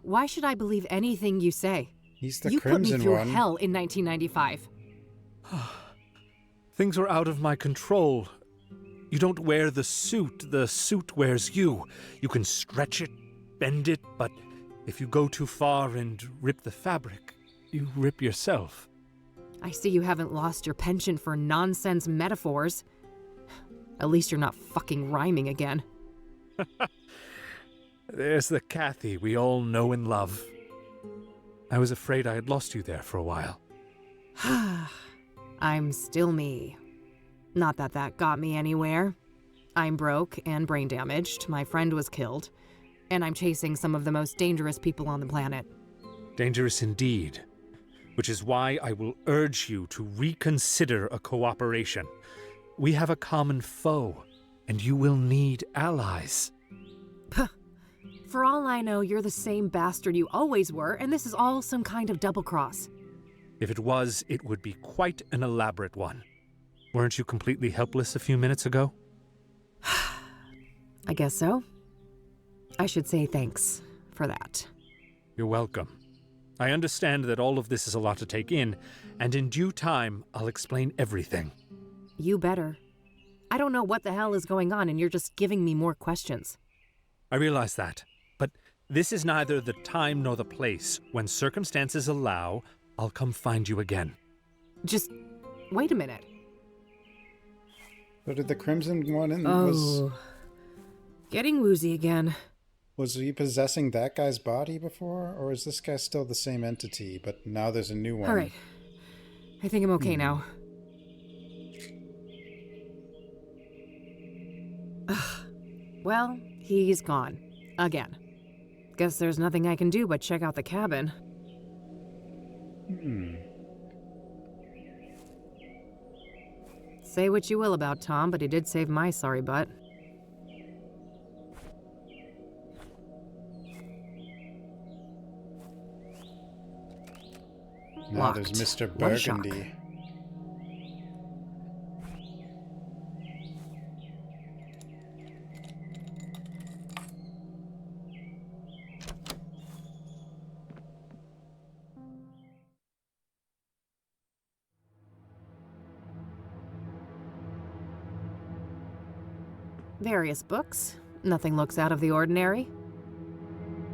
Why should I believe anything you say? He's the You Crimson put me through One. hell in 1995. Things were out of my control. You don't wear the suit wears you. You can stretch it, bend it, but if you go too far and rip the fabric, you rip yourself. I see you haven't lost your penchant for nonsense metaphors. At least you're not fucking rhyming again. There's the Kathy we all know and love. I was afraid I had lost you there for a while. I'm still me. Not that that got me anywhere. I'm broke and brain damaged, my friend was killed, and I'm chasing some of the most dangerous people on the planet. Dangerous indeed. Which is why I will urge you to reconsider a cooperation. We have a common foe, and you will need allies. For all I know, you're the same bastard you always were, and this is all some kind of double-cross. If it was, it would be quite an elaborate one. Weren't you completely helpless a few minutes ago? I guess so. I should say thanks for that. You're welcome. I understand that all of this is a lot to take in, and in due time, I'll explain everything. You better. I don't know what the hell is going on, and you're just giving me more questions. I realize that, but this is neither the time nor the place. When circumstances allow, I'll come find you again. Just Wait a minute. So did the Crimson one in Getting woozy again. Was he possessing that guy's body before? Or is this guy still the same entity, but now there's a new one? Alright. I think I'm okay now. Well, he's gone. Again. Guess there's nothing I can do but check out the cabin. Say what you will about Tom, but he did save my sorry butt. Now Locked. there's Mr. What a shock. Burgundy. Various books. Nothing looks out of the ordinary.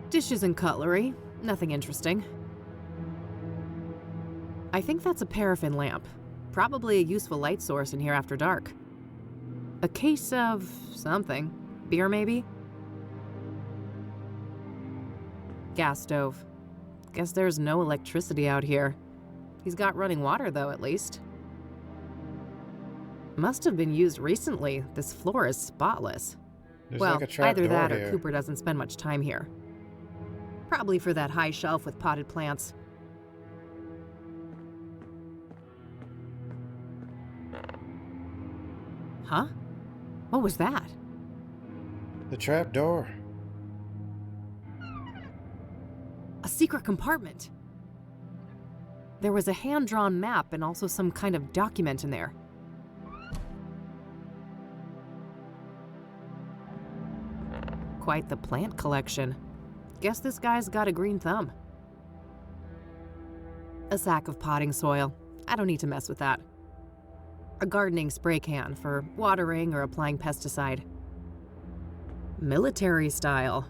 Dishes and cutlery. Nothing interesting. I think that's a paraffin lamp. Probably a useful light source in here after dark. A case of something. Beer, maybe? Gas stove. Guess there's no electricity out here. He's got running water, though, at least. Must have been used recently. This floor is spotless. There's Well, like a trap either door that or here. Cooper doesn't spend much time here. Probably for that high shelf with potted plants. Huh? What was that? The trap door. A secret compartment. There was a hand-drawn map and also some kind of document in there. Quite the plant collection. Guess this guy's got a green thumb. A sack of potting soil. I don't need to mess with that. A gardening spray can for watering or applying pesticide. Military style.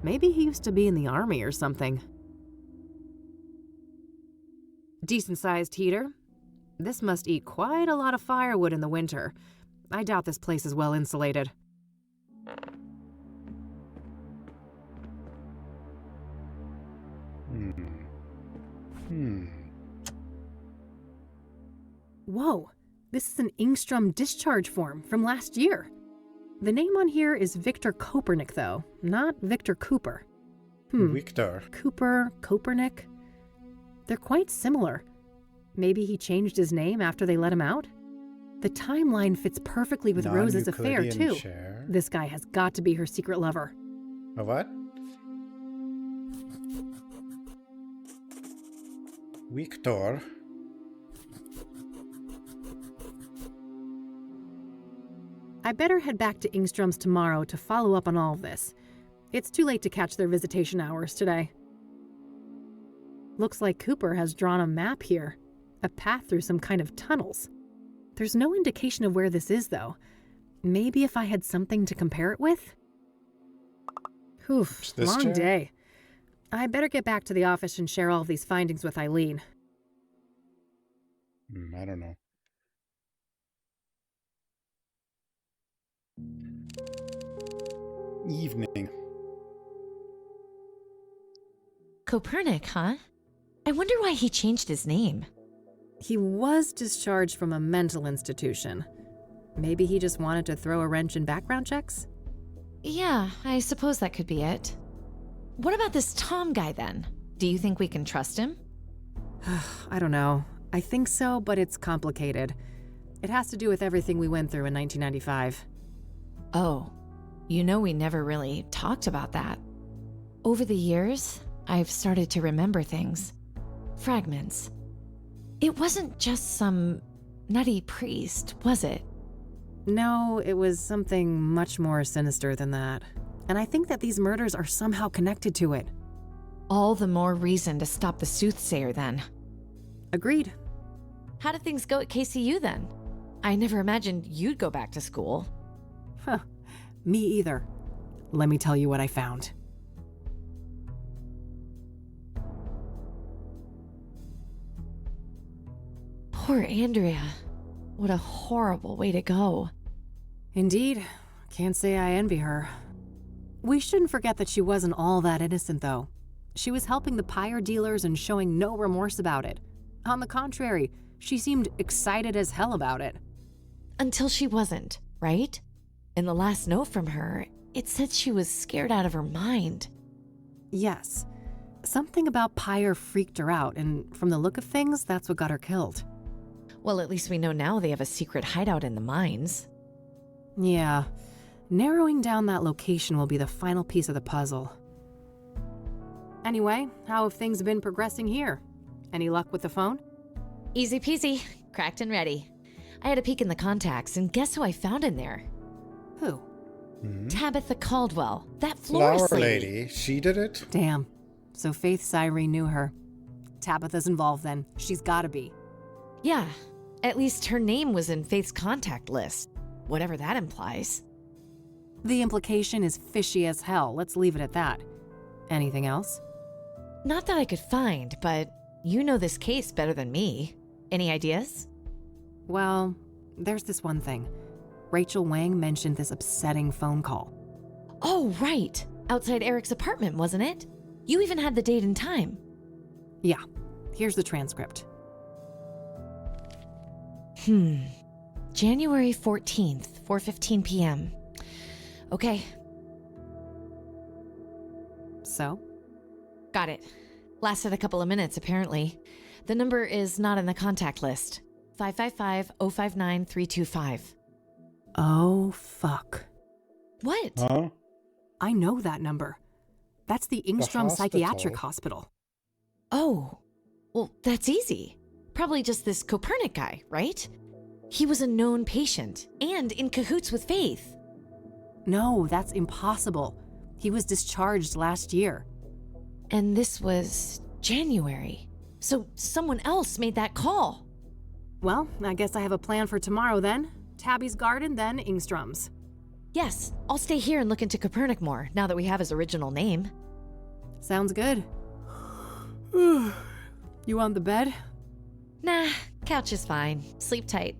Maybe he used to be in the army or something. Decent-sized heater. This must eat quite a lot of firewood in the winter. I doubt this place is well insulated. Whoa, this is an Ingstrom discharge form from last year. The name on here is Victor Kopernik, though, not Victor Cooper. Victor. Cooper, Kopernik? They're quite similar. Maybe he changed his name after they let him out? The timeline fits perfectly with Rose's affair, too. Chair. This guy has got to be her secret lover. A what? Victor. I better head back to Ingstrom's tomorrow to follow up on all of this. It's too late to catch their visitation hours today. Looks like Cooper has drawn a map here. A path through some kind of tunnels. There's no indication of where this is, though. Maybe if I had something to compare it with? Oof, long chair? day. I better get back to the office and share all of these findings with Eileen. I don't know. Evening. Kopernik, huh? I wonder why he changed his name. He was discharged from a mental institution. Maybe he just wanted to throw a wrench in background checks? Yeah, I suppose that could be it. What about this Tom guy then? Do you think we can trust him? I don't know. I think so, but it's complicated. It has to do with everything we went through in 1995. Oh, you know we never really talked about that. Over the years, I've started to remember things. Fragments. It wasn't just some nutty priest, was it? No, it was something much more sinister than that. And I think that these murders are somehow connected to it. All the more reason to stop the Soothsayer then. Agreed. How did things go at KCU then? I never imagined you'd go back to school. Huh. Me either. Let me tell you what I found. Poor Andrea. What a horrible way to go. Indeed. Can't say I envy her. We shouldn't forget that she wasn't all that innocent, though. She was helping the pyre dealers and showing no remorse about it. On the contrary, she seemed excited as hell about it. Until she wasn't, right? In the last note from her, it said she was scared out of her mind. Yes. Something about pyre freaked her out, and from the look of things, that's what got her killed. Well, at least we know now they have a secret hideout in the mines. Yeah. Narrowing down that location will be the final piece of the puzzle. Anyway, how have things been progressing here? Any luck with the phone? Easy peasy. Cracked and ready. I had a peek in the contacts, and guess who I found in there? Who? Tabitha Caldwell, that florist Flower lady. She did it? Damn. So Faith Cyrene knew her. Tabitha's involved then. She's gotta be. Yeah. At least her name was in Faith's contact list. Whatever that implies. The implication is fishy as hell. Let's leave it at that. Anything else? Not that I could find, but you know this case better than me. Any ideas? Well, there's this one thing. Rachel Wang mentioned this upsetting phone call. Oh, right. Outside Eric's apartment, wasn't it? You even had the date and time. Yeah. Here's the transcript. January 14th, 4:15 p.m. Okay. So? Got it. Lasted a couple of minutes, apparently. The number is not in the contact list. 555-059-325. Oh, fuck. What? Huh? I know that number. That's the Ingstrom Psychiatric Hospital. Oh. Well, that's easy. Probably just this Copernic guy, right? He was a known patient and in cahoots with Faith. No, that's impossible. He was discharged last year. And this was January. So someone else made that call. Well, I guess I have a plan for tomorrow then. Tabby's garden, then Ingstrom's. Yes, I'll stay here and look into Copernic more, now that we have his original name. Sounds good. You on the bed? Nah, couch is fine. Sleep tight.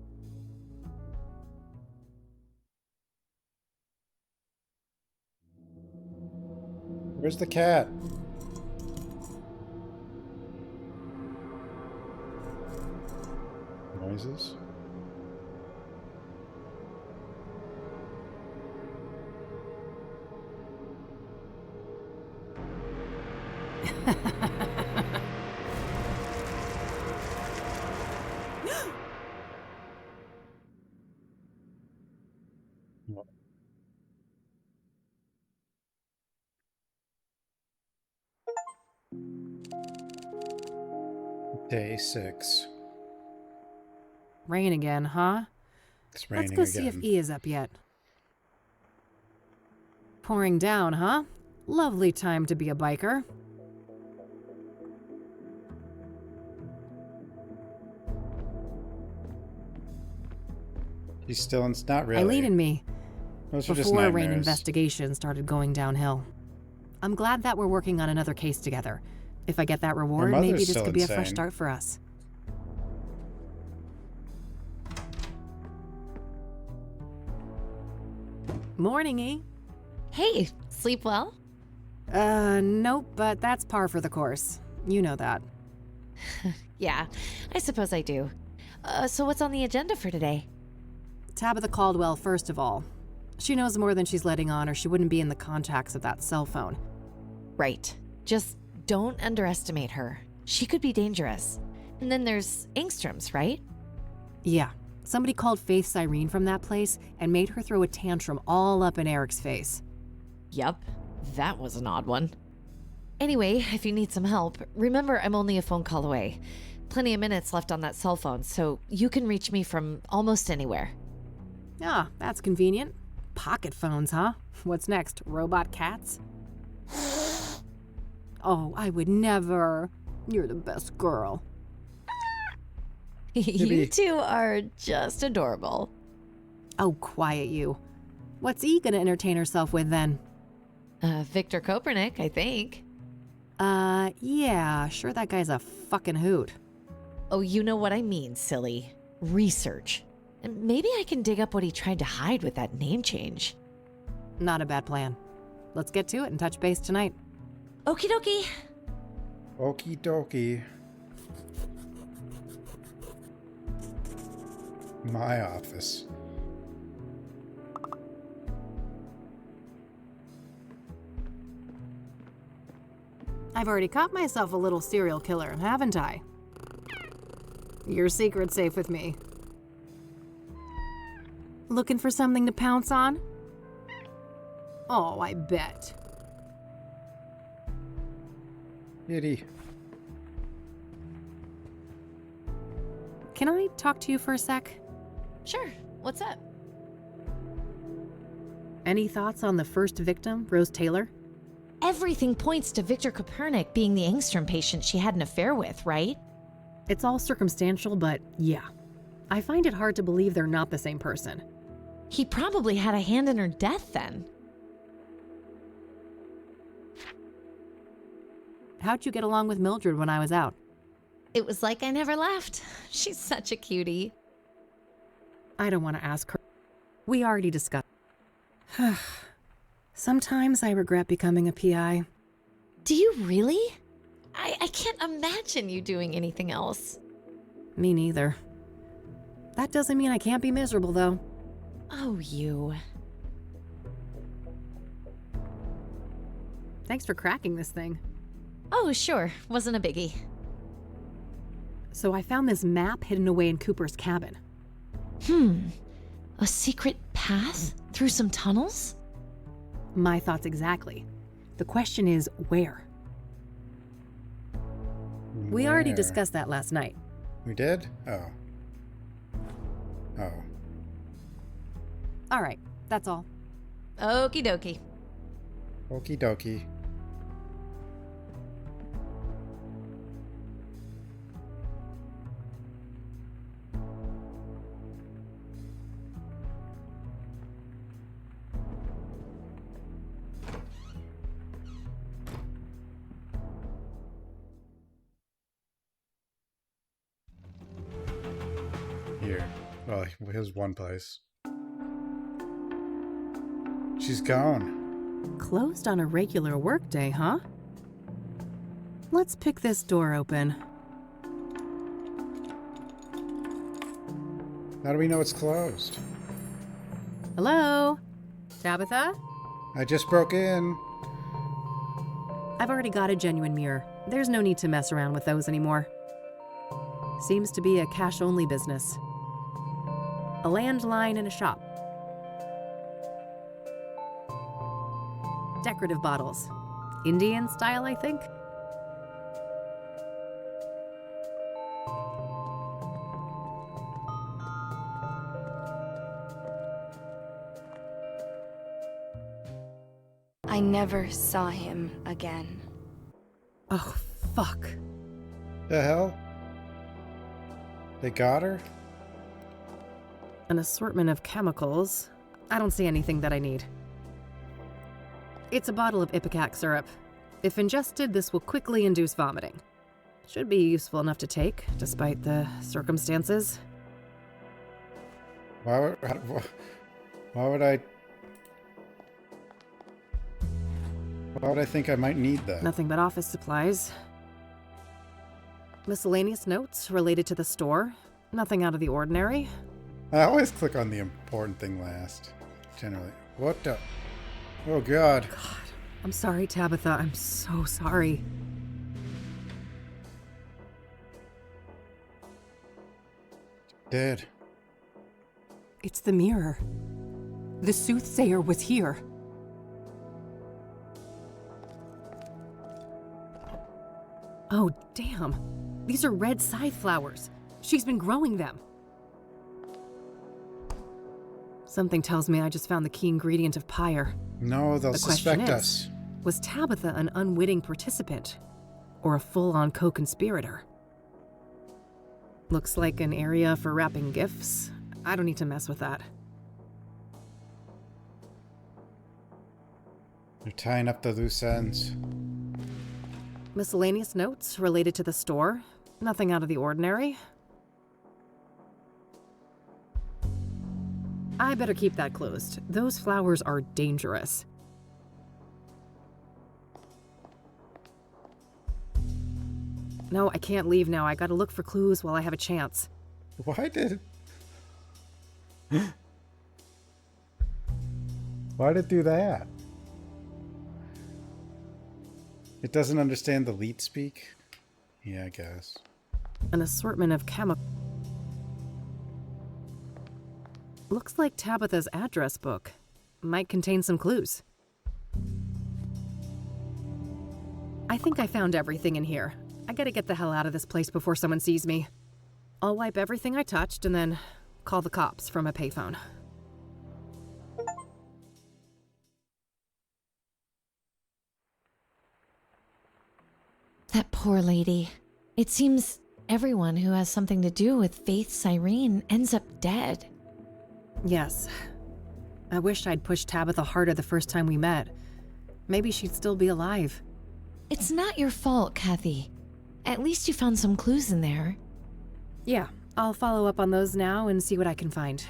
Where's the cat? Noises? Day 6. Rain again, huh? It's raining Let's go see if E is up yet. Pouring down, huh? Lovely time to be a biker. He's still in... Not really. Eileen and me. Those are just Before nightmares. Rain investigation started going downhill. I'm glad that we're working on another case together. If I get that reward, mother's maybe this still could be a fresh insane. start for us. Morning, E. Hey, sleep well? Nope, but that's par for the course. You know that. Yeah, I suppose I do. So what's on the agenda for today? Tabitha Caldwell, first of all. She knows more than she's letting on, or she wouldn't be in the contacts of that cell phone. Right. Just don't underestimate her. She could be dangerous. And then there's Ingstrom's, right? Yeah. Somebody called Faith Cyrene from that place and made her throw a tantrum all up in Eric's face. Yup. That was an odd one. Anyway, if you need some help, remember I'm only a phone call away. Plenty of minutes left on that cell phone, so you can reach me from almost anywhere. Ah, that's convenient. Pocket phones, huh? What's next? Robot cats? Oh, I would never. You're the best girl. You two are just adorable. Oh, quiet you. What's E gonna entertain herself with then? Victor Copernic, I think. Yeah, sure that guy's a fucking hoot. Oh, you know what I mean, silly. Research. And maybe I can dig up what he tried to hide with that name change. Not a bad plan. Let's get to it and touch base tonight. Okie dokie. Okie dokie. My office. I've already caught myself a little serial killer, haven't I? Your secret's safe with me. Looking for something to pounce on? Oh, I bet. Kitty. Can I talk to you for a sec? Sure. What's up? Any thoughts on the first victim, Rose Taylor? Everything points to Victor Kopernik being the Engstrom patient she had an affair with, right? It's all circumstantial, but yeah. I find it hard to believe they're not the same person. He probably had a hand in her death then. How'd you get along with Mildred when I was out? It was like I never left. She's such a cutie. I don't want to ask her. We already discussed. Sometimes I regret becoming a PI. Do you really? I can't imagine you doing anything else. Me neither. That doesn't mean I can't be miserable, though. Oh, you. Thanks for cracking this thing. Oh, sure. Wasn't a biggie. So I found this map hidden away in Cooper's cabin. A secret path through some tunnels? My thoughts exactly. The question is, where? We already discussed that last night. We did? Oh. Oh. All right, that's all. Okie dokie. Okie dokie. Here. Well, here's one place. She's gone. Closed on a regular workday, huh? Let's pick this door open. How do we know it's closed? Hello? Tabitha? I just broke in. I've already got a genuine mirror. There's no need to mess around with those anymore. Seems to be a cash-only business. A landline and a shop. Decorative bottles. Indian style, I think? I never saw him again. Oh, fuck. The hell? They got her? An assortment of chemicals. I don't see anything that I need. It's a bottle of ipecac syrup. If ingested, this will quickly induce vomiting. Should be useful enough to take, despite the circumstances. Why would I think I might need that? Nothing but office supplies. Miscellaneous notes related to the store. Nothing out of the ordinary. I always click on the important thing last. Generally. What the? Oh, God. I'm sorry, Tabitha. I'm so sorry. Dead. It's the mirror. The Soothsayer was here. Oh, damn. These are red scythe flowers. She's been growing them. Something tells me I just found the key ingredient of pyre. No, they'll suspect us. Was Tabitha an unwitting participant? Or a full-on co-conspirator? Looks like an area for wrapping gifts. I don't need to mess with that. You're tying up the loose ends. Miscellaneous notes related to the store. Nothing out of the ordinary. I better keep that closed. Those flowers are dangerous. No, I can't leave now. I gotta look for clues while I have a chance. Why did it do that? It doesn't understand the leet speak? Yeah, I guess. An assortment of chemicals. Looks like Tabitha's address book. Might contain some clues. I think I found everything in here. I gotta get the hell out of this place before someone sees me. I'll wipe everything I touched and then call the cops from a payphone. That poor lady. It seems everyone who has something to do with Faith Cyrene ends up dead. Yes. I wish I'd pushed Tabitha harder the first time we met. Maybe she'd still be alive. It's not your fault, Kathy. At least you found some clues in there. Yeah, I'll follow up on those now and see what I can find.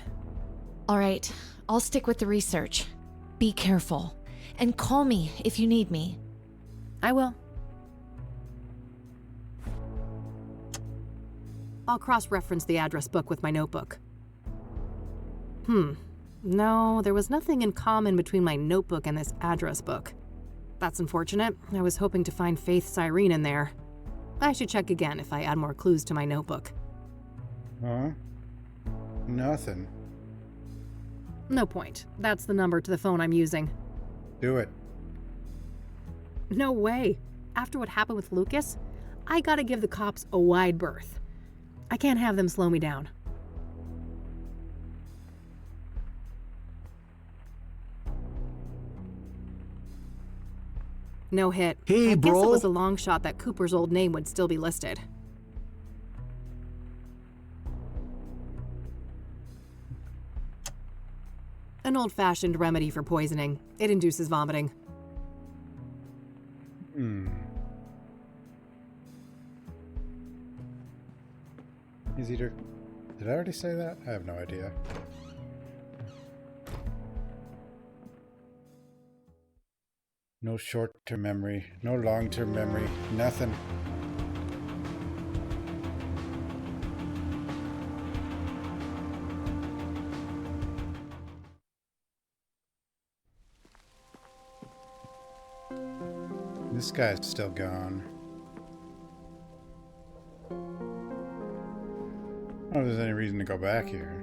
All right, I'll stick with the research. Be careful. And call me if you need me. I will. I'll cross-reference the address book with my notebook. No, there was nothing in common between my notebook and this address book. That's unfortunate. I was hoping to find Faith Cyrene in there. I should check again if I add more clues to my notebook. Huh? Nothing. No point. That's the number to the phone I'm using. Do it. No way. After what happened with Lucas, I gotta give the cops a wide berth. I can't have them slow me down. No hit. Hey, I bro. guess it was a long shot that Cooper's old name would still be listed. An old-fashioned remedy for poisoning. It induces vomiting. He's either... Did I already say that? I have no idea. No short-term memory, no long-term memory, nothing. This guy's still gone. I don't know if there's any reason to go back here.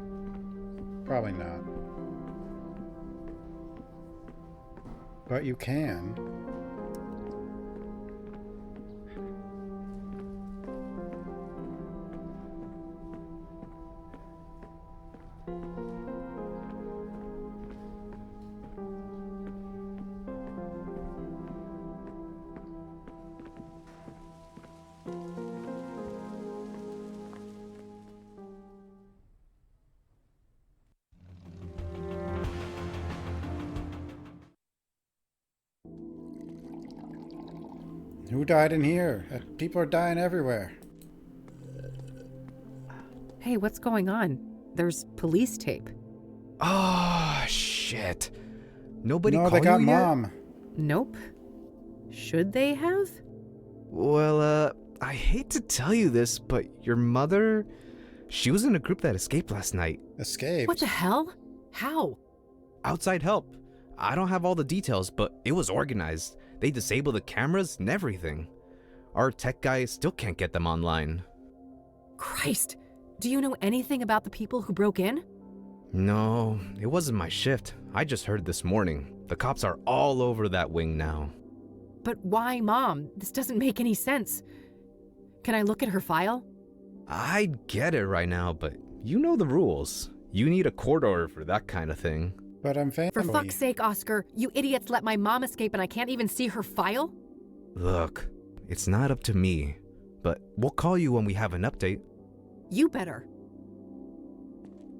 Probably not. But you can. Who died in here? People are dying everywhere. Hey, what's going on? There's police tape. Oh, shit. Nobody No, called they got you yet? Mom. Nope. Should they have? Well, I hate to tell you this, but your mother, she was in a group that escaped last night. Escaped? What the hell? How? Outside help. I don't have all the details, but it was organized. They disabled the cameras and everything. Our tech guy still can't get them online. Christ! Do you know anything about the people who broke in? No, it wasn't my shift. I just heard this morning. The cops are all over that wing now. But why Mom? This doesn't make any sense. Can I look at her file? I'd get it right now, but you know the rules. You need a court order for that kind of thing. But I'm family. For fuck's sake, Oscar, you idiots let my mom escape and I can't even see her file? Look, it's not up to me, but we'll call you when we have an update. You better.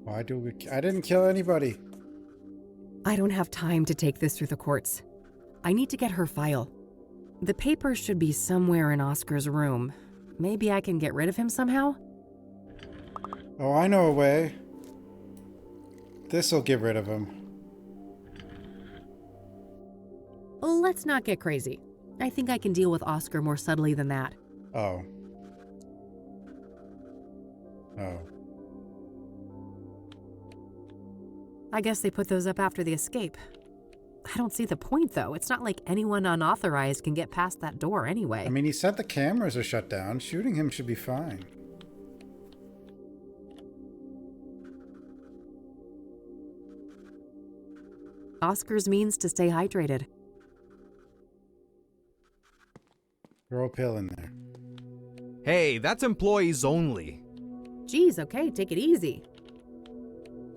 Why do we... I didn't kill anybody. I don't have time to take this through the courts. I need to get her file. The papers should be somewhere in Oscar's room. Maybe I can get rid of him somehow? Oh, I know a way. This'll get rid of him. Let's not get crazy. I think I can deal with Oscar more subtly than that. Oh. Oh. I guess they put those up after the escape. I don't see the point, though. It's not like anyone unauthorized can get past that door anyway. I mean, he said the cameras are shut down. Shooting him should be fine. Oscar's means to stay hydrated. Throw a pill in there. Hey, that's employees only. Geez, okay, take it easy.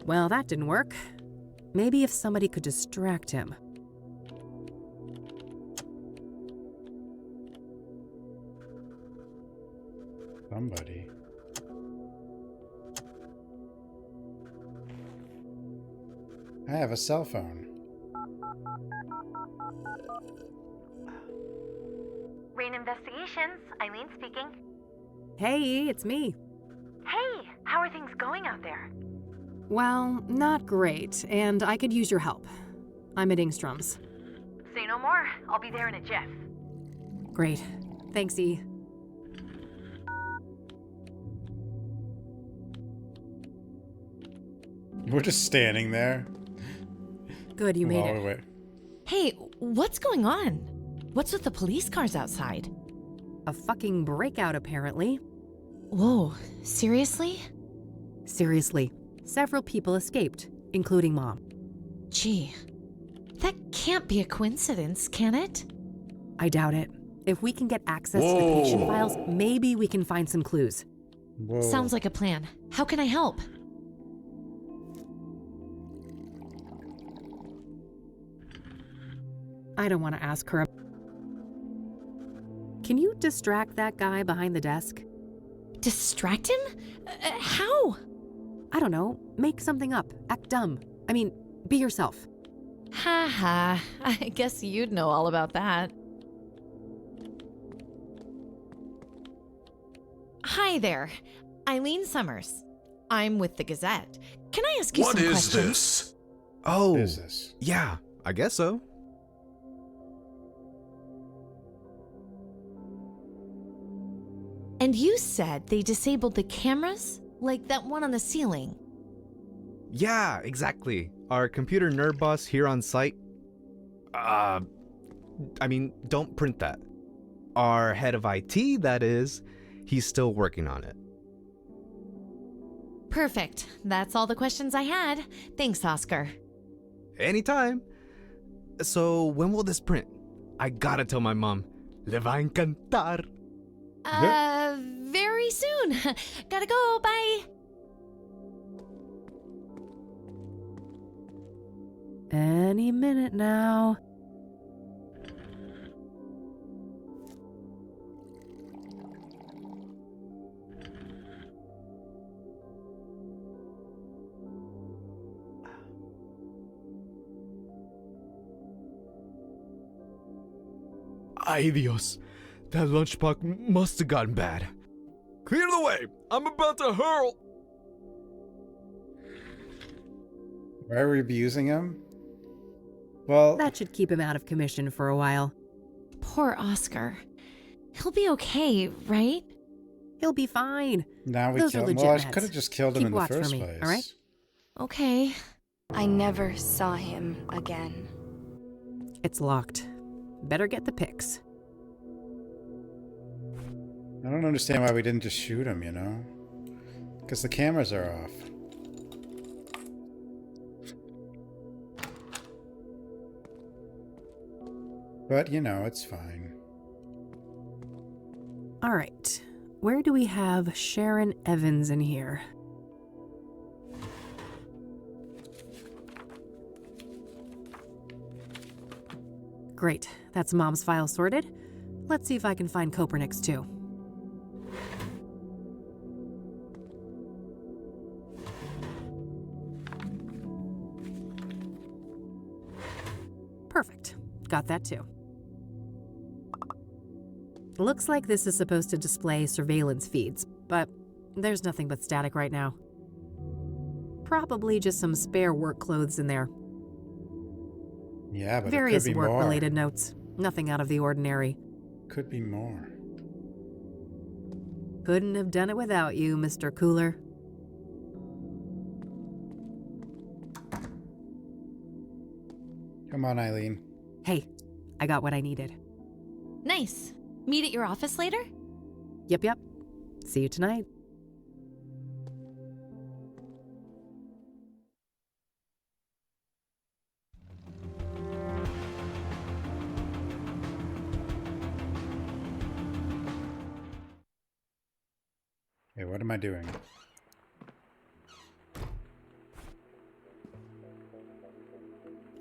Well, that didn't work. Maybe if somebody could distract him. Somebody. I have a cell phone. Rain Investigations, Eileen speaking. Hey, it's me. Hey, how are things going out there? Well, not great, and I could use your help. I'm at Ingstrom's. Say no more. I'll be there in a jiff. Great. Thanks, E. We're just standing there. Good, you made it. Wait. Hey, what's going on? What's with the police cars outside? A fucking breakout, apparently. Whoa, seriously? Seriously. Several people escaped, including Mom. Gee, that can't be a coincidence, can it? I doubt it. If we can get access to the patient files, maybe we can find some clues. Whoa. Sounds like a plan. How can I help? I don't want to ask her. Can you distract that guy behind the desk? Distract him? How? I don't know. Make something up. Act dumb. I mean, be yourself. Ha ha. I guess you'd know all about that. Hi there. Eileen Summers. I'm with the Gazette. Can I ask you some questions? What is this? Oh, What is this? yeah, I guess so. And you said they disabled the cameras? Like that one on the ceiling? Yeah, exactly. Our computer nerd boss here on site. I mean, don't print that. Our head of IT, that is, he's still working on it. Perfect. That's all the questions I had. Thanks, Oscar. Anytime. So, when will this print? I gotta tell my mom. Le va encantar. Very soon. Gotta go. Bye. Any minute now. Ay Dios. That lunchbox must have gotten bad. Clear the way! I'm about to hurl! Why are we abusing him? Well, That should keep him out of commission for a while. Poor Oscar. He'll be okay, right? He'll be fine. now we Those kill are him. legit Well, I meds. could have just killed him Keep in the watch for first me, place. all right? Okay. I never saw him again. It's locked. Better get the pics. I don't understand why we didn't just shoot him, you know? Because the cameras are off. But, you know, it's fine. All right. Where do we have Sharon Evans in here? Great. That's Mom's file sorted. Let's see if I can find Kopernik's too. Perfect. Got that too. Looks like this is supposed to display surveillance feeds, but there's nothing but static right now. Probably just some spare work clothes in there. Yeah, but Various it could be more. work-related notes. Nothing out of the ordinary. Could be more. Couldn't have done it without you, Mr. Cooler. Come on, Eileen. Hey, I got what I needed. Nice. Meet at your office later? Yep. See you tonight. Hey, what am I doing?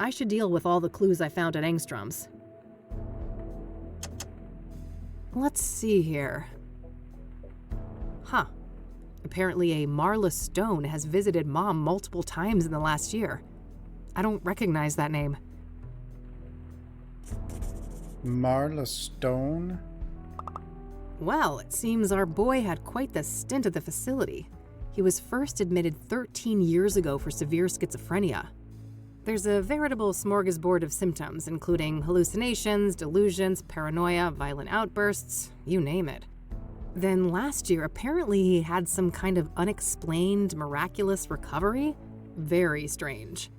I should deal with all the clues I found at Engstrom's. Let's see here. Huh. Apparently a Marla Stone has visited Mom multiple times in the last year. I don't recognize that name. Marla Stone? Well, it seems our boy had quite the stint at the facility. He was first admitted 13 years ago for severe schizophrenia. There's a veritable smorgasbord of symptoms, including hallucinations, delusions, paranoia, violent outbursts, you name it. Then last year, apparently he had some kind of unexplained, miraculous recovery? Very strange.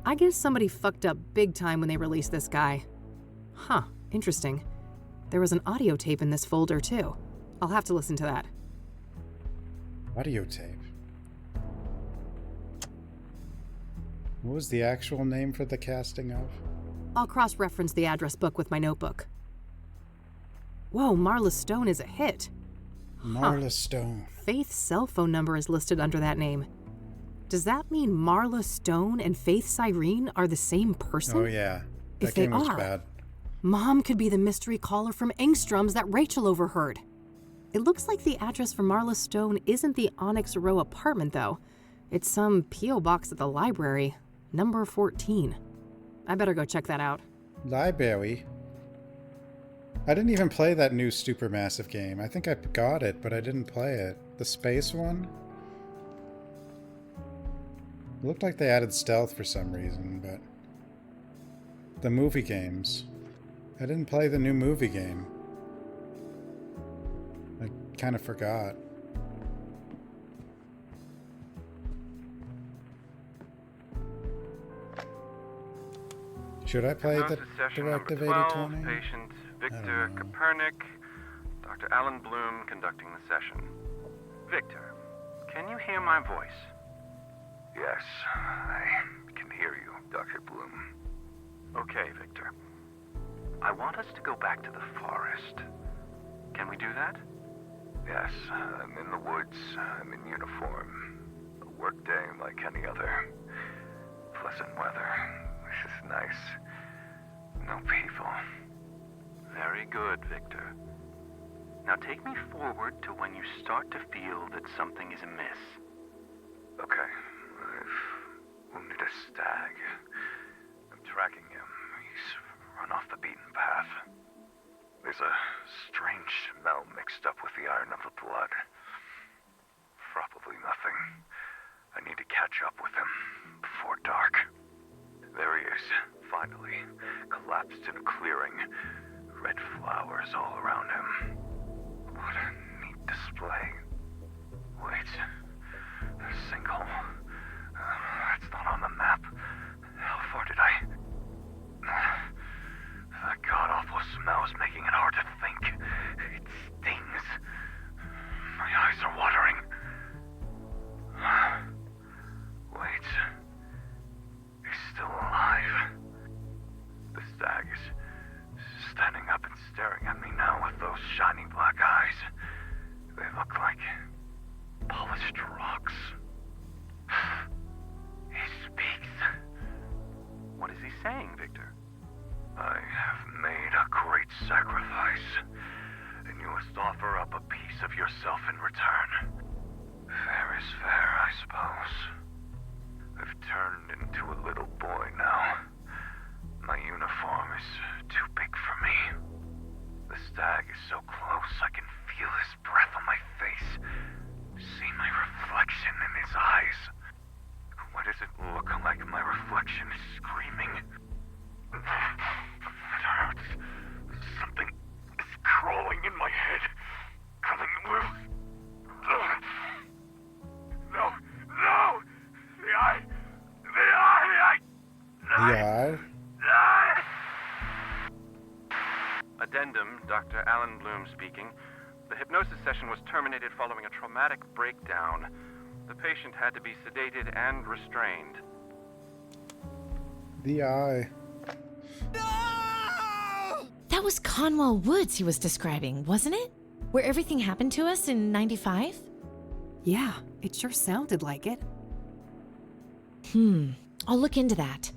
I guess somebody fucked up big time when they released this guy. Huh, interesting. There was an audio tape in this folder, too. I'll have to listen to that. Audio tape? What was the actual name for the casting of? I'll cross-reference the address book with my notebook. Whoa, Marla Stone is a hit. Marla Stone. Faith's cell phone number is listed under that name. Does that mean Marla Stone and Faith Cyrene are the same person? Oh yeah, that If they game was are, bad. Mom could be the mystery caller from Engstrom's that Rachel overheard. It looks like the address for Marla Stone isn't the Onyx Row apartment, though. It's some P.O. box at the library, number 14. I better go check that out. Library? I didn't even play that new Supermassive game. I think I got it, but I didn't play it. The space one? It looked like they added stealth for some reason, but... The movie games. I didn't play the new movie game. I kind of forgot. Should I play the Directive 8020? Patient Victor Kopernik, Dr. Alan Bloom conducting the session. Victor, can you hear my voice? Yes, I can hear you, Dr. Bloom. Okay, Victor. I want us to go back to the forest. Can we do that? Yes, I'm in the woods. I'm in uniform. A work day like any other. Pleasant weather. This is nice. No people. Very good, Victor. Now take me forward to when you start to feel that something is amiss. Okay. I've wounded a stag. I'm tracking him. He's run off the beaten path. There's a strange smell mixed up with the iron of the blood. Probably nothing. I need to catch up with him before dark. There he is, finally, collapsed in a clearing. Red flowers all around him. What a neat display. Wait, a sinkhole. That's not on the map. How far did I... That god-awful smell is making it hard to think. It stings. My eyes are watering. Wait. He's still alive. The stag is standing up and staring at me now with those shiny black eyes. They look like polished rocks. He speaks. What is he saying, Victor? I have made a great sacrifice, and you must offer up a piece of yourself in return. Fair is fair, I suppose. I've turned into a little boy now. My uniform is too big for me. The stag is so direction, screaming. It hurts. Something is crawling in my head, coming loose. No! No! The eye! The eye! The eye? Addendum, Dr. Alan Bloom speaking. The hypnosis session was terminated following a traumatic breakdown. The patient had to be sedated and restrained. The eye. That was Conwell Woods he was describing, wasn't it? Where everything happened to us in 95? Yeah, it sure sounded like it. I'll look into that.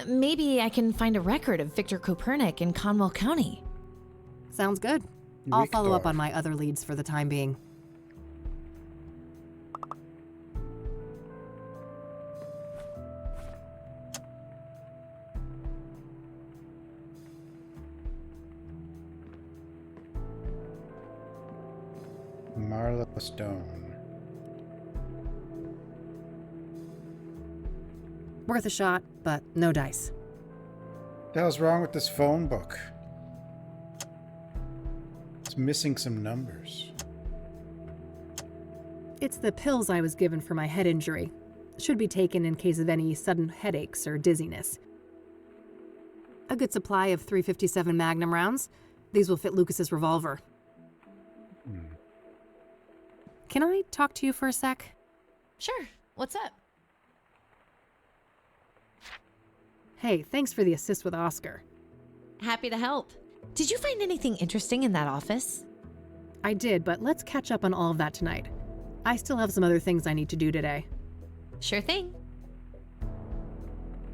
Maybe I can find a record of Victor Kopernik in Conwell County. Sounds good. I'll follow up on my other leads for the time being. Marla Stone. Worth a shot, but no dice. What the hell's wrong with this phone book? It's missing some numbers. It's the pills I was given for my head injury. Should be taken in case of any sudden headaches or dizziness. A good supply of .357 Magnum rounds. These will fit Lucas's revolver. Can I talk to you for a sec? Sure. What's up? Hey, thanks for the assist with Oscar. Happy to help. Did you find anything interesting in that office? I did, but let's catch up on all of that tonight. I still have some other things I need to do today. Sure thing.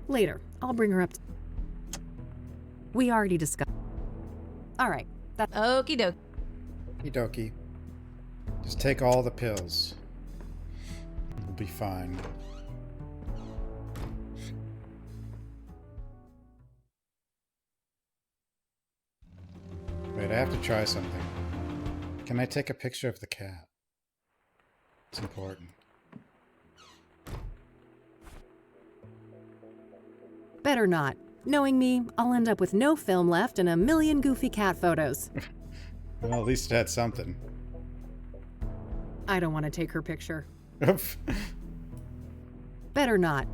Later, I'll bring her up. We already discussed. All right. Okie doke. Okie dokie. Just take all the pills. We'll be fine. Wait, I have to try something. Can I take a picture of the cat? It's important. Better not. Knowing me, I'll end up with no film left and a million goofy cat photos. Well, at least it had something. I don't want to take her picture. Better not.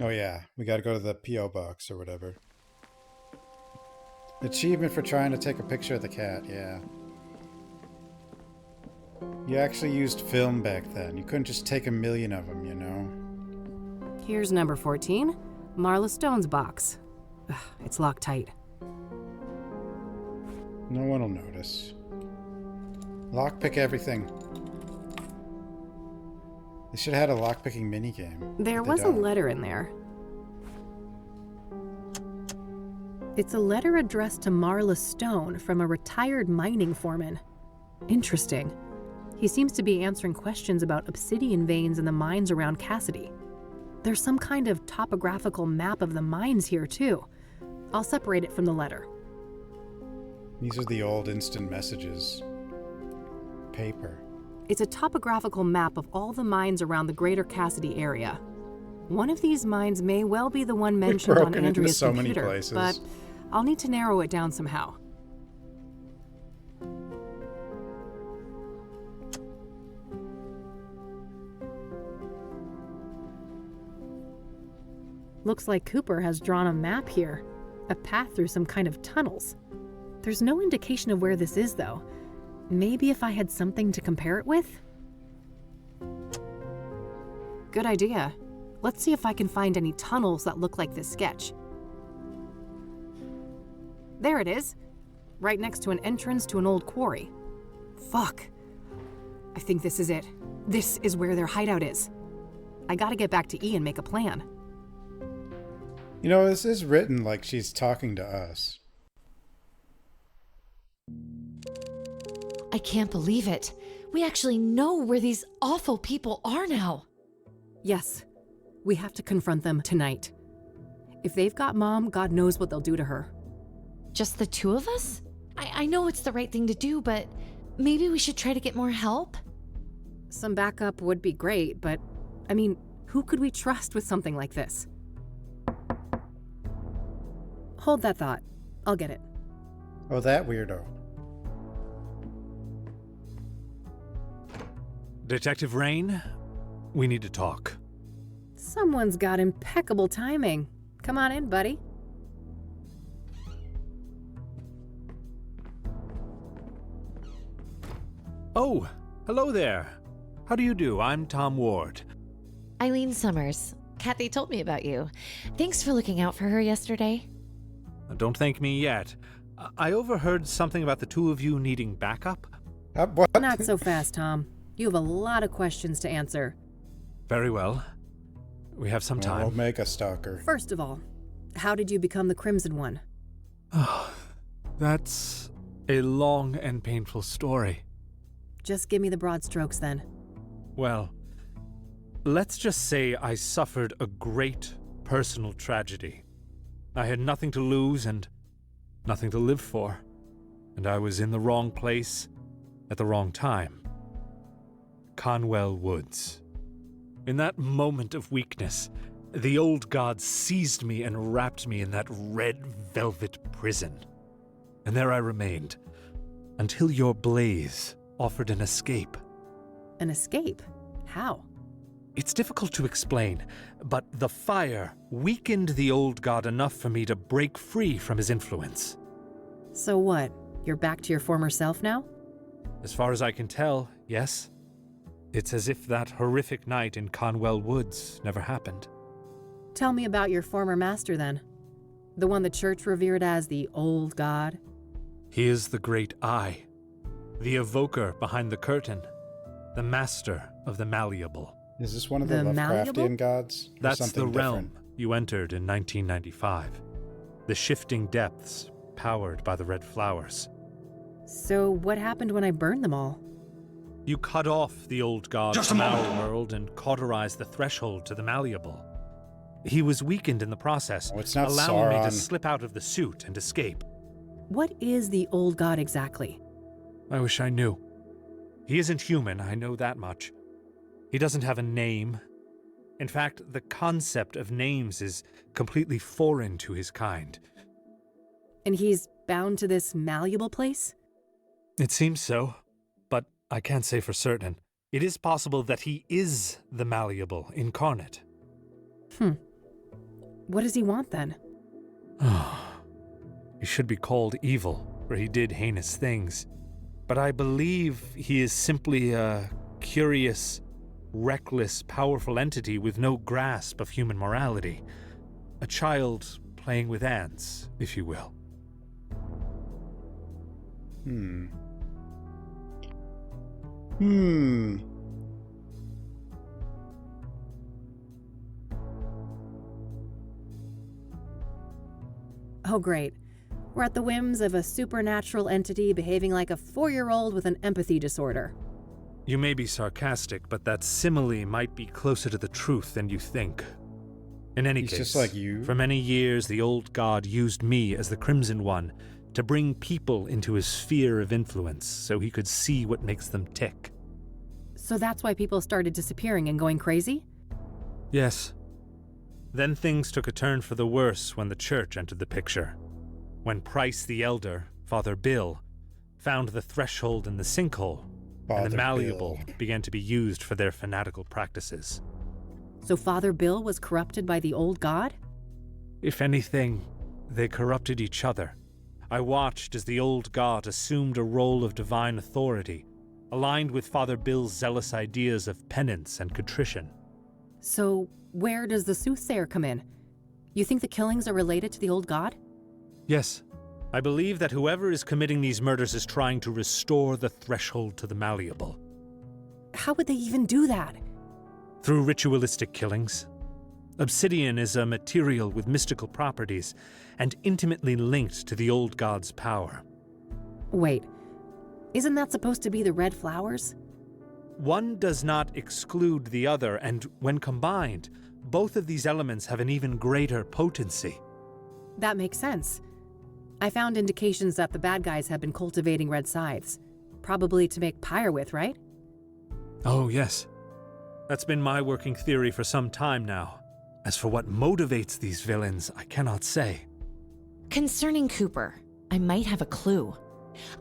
Oh yeah, we gotta go to the P.O. box or whatever. Achievement for trying to take a picture of the cat, yeah. You actually used film back then. You couldn't just take a million of them, you know? Here's number 14, Marla Stone's box. Ugh, it's locked tight. No one will notice. Lockpick everything. They should have had a lockpicking minigame. There was a letter in there. It's a letter addressed to Marla Stone from a retired mining foreman. Interesting. He seems to be answering questions about obsidian veins in the mines around Cassidy. There's some kind of topographical map of the mines here, too. I'll separate it from the letter. These are the old instant messages. Paper. It's a topographical map of all the mines around the greater Cassidy area. One of these mines may well be the one mentioned on Andrea's so computer, many places. but I'll need to narrow it down somehow. Looks like Cooper has drawn a map here, a path through some kind of tunnels. There's no indication of where this is, though. Maybe if I had something to compare it with? Good idea. Let's see if I can find any tunnels that look like this sketch. There it is, right next to an entrance to an old quarry. Fuck. I think this is it. This is where their hideout is. I gotta get back to E and make a plan. You know, this is written like she's talking to us. I can't believe it. We actually know where these awful people are now. Yes. We have to confront them tonight. If they've got Mom, God knows what they'll do to her. Just the two of us? I know it's the right thing to do, but maybe we should try to get more help? Some backup would be great, but, I mean, who could we trust with something like this? Hold that thought. I'll get it. Oh, that weirdo. Detective Rain, we need to talk. Someone's got impeccable timing. Come on in, buddy. Oh, hello there. How do you do? I'm Tom Ward. Eileen Summers. Kathy told me about you. Thanks for looking out for her yesterday. Don't thank me yet. I overheard something about the two of you needing backup. What? Not so fast, Tom. You have a lot of questions to answer. Very well. We have some time. We'll make a stalker. First of all, how did you become the Crimson One? Oh, that's a long and painful story. Just give me the broad strokes then. Well, let's just say I suffered a great personal tragedy. I had nothing to lose and nothing to live for. And I was in the wrong place at the wrong time. Conwell Woods. In that moment of weakness, the old god seized me and wrapped me in that red velvet prison. And there I remained, until your blaze offered an escape. An escape? How? It's difficult to explain, but the fire weakened the old god enough for me to break free from his influence. So what? You're back to your former self now? As far as I can tell, yes. It's as if that horrific night in Conwell Woods never happened. Tell me about your former master then. The one the church revered as the old god. He is the great I, the evoker behind the curtain, the master of the malleable. Is this one of the Lovecraftian gods? That's the realm you entered in 1995. The shifting depths powered by the red flowers. So what happened when I burned them all? You cut off the old god from our world and cauterized the threshold to the malleable. He was weakened in the process, allowing me to slip out of the suit and escape. What is the old god exactly? I wish I knew. He isn't human, I know that much. He doesn't have a name. In fact, the concept of names is completely foreign to his kind. And he's bound to this malleable place? It seems so, but I can't say for certain. It is possible that he is the malleable incarnate. What does he want then? He should be called evil, for he did heinous things. But I believe he is simply a curious, reckless, powerful entity with no grasp of human morality. A child playing with ants, if you will. Oh great. We're at the whims of a supernatural entity behaving like a 4-year-old with an empathy disorder. You may be sarcastic, but that simile might be closer to the truth than you think. In any case, just like you. For many years the old god used me as the Crimson One to bring people into his sphere of influence so he could see what makes them tick. So that's why people started disappearing and going crazy? Yes. Then things took a turn for the worse when the church entered the picture. When Price the Elder, Father Bill, found the threshold in the sinkhole, and the malleable began to be used for their fanatical practices. So Father Bill was corrupted by the old god? If anything, they corrupted each other. I watched as the old god assumed a role of divine authority, aligned with Father Bill's zealous ideas of penance and contrition. So where does the Soothsayer come in? You think the killings are related to the old god? Yes. I believe that whoever is committing these murders is trying to restore the threshold to the malleable. How would they even do that? Through ritualistic killings. Obsidian is a material with mystical properties and intimately linked to the old god's power. Wait, isn't that supposed to be the red flowers? One does not exclude the other, and when combined, both of these elements have an even greater potency. That makes sense. I found indications that the bad guys have been cultivating red scythes. Probably to make pyre with, right? Oh, yes. That's been my working theory for some time now. As for what motivates these villains, I cannot say. Concerning Cooper, I might have a clue.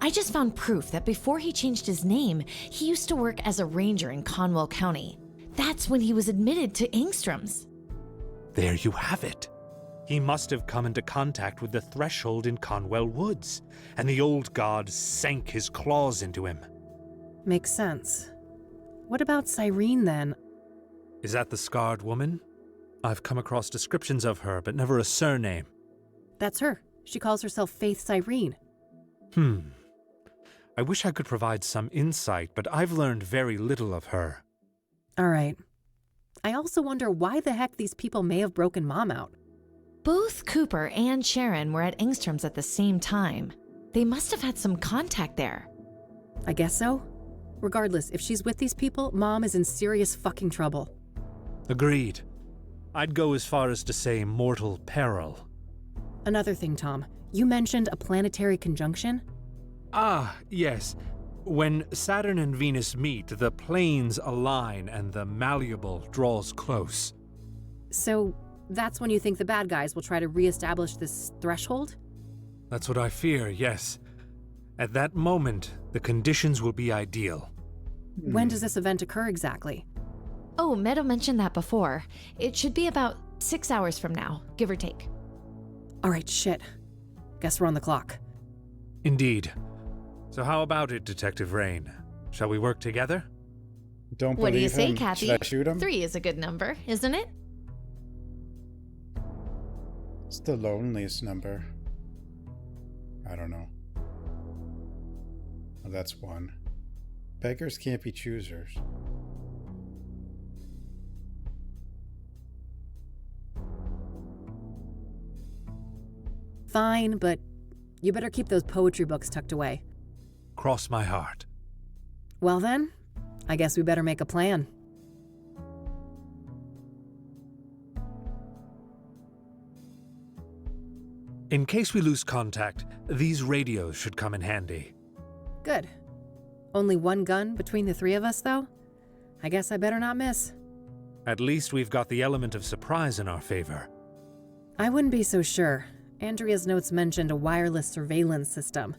I just found proof that before he changed his name, he used to work as a ranger in Conwell County. That's when he was admitted to Engstrom's. There you have it. He must have come into contact with the threshold in Conwell Woods, and the old god sank his claws into him. Makes sense. What about Cyrene, then? Is that the scarred woman? I've come across descriptions of her, but never a surname. That's her. She calls herself Faith Cyrene. I wish I could provide some insight, but I've learned very little of her. All right. I also wonder why the heck these people may have broken Mom out. Both Cooper and Sharon were at Engstrom's at the same time. They must have had some contact there. I guess so. Regardless, if she's with these people, Mom is in serious fucking trouble. Agreed. I'd go as far as to say mortal peril. Another thing, Tom. You mentioned a planetary conjunction? Ah, yes. When Saturn and Venus meet, the planes align and the malleable draws close. So, that's when you think the bad guys will try to re-establish this threshold? That's what I fear, yes. At that moment, the conditions will be ideal. When does this event occur exactly? Oh, Meadow mentioned that before. It should be about 6 hours from now, give or take. All right, shit. Guess we're on the clock. Indeed. So how about it, Detective Rain? Shall we work together? Don't believe What do you say, him. Kathy? Should I shoot him? 3 is a good number, isn't it? It's the loneliest number. I don't know. Oh, that's 1. Beggars can't be choosers. Fine, but you better keep those poetry books tucked away. Cross my heart. Well then, I guess we better make a plan. In case we lose contact, these radios should come in handy. Good. Only one gun between the 3 of us, though? I guess I better not miss. At least we've got the element of surprise in our favor. I wouldn't be so sure. Andrea's notes mentioned a wireless surveillance system.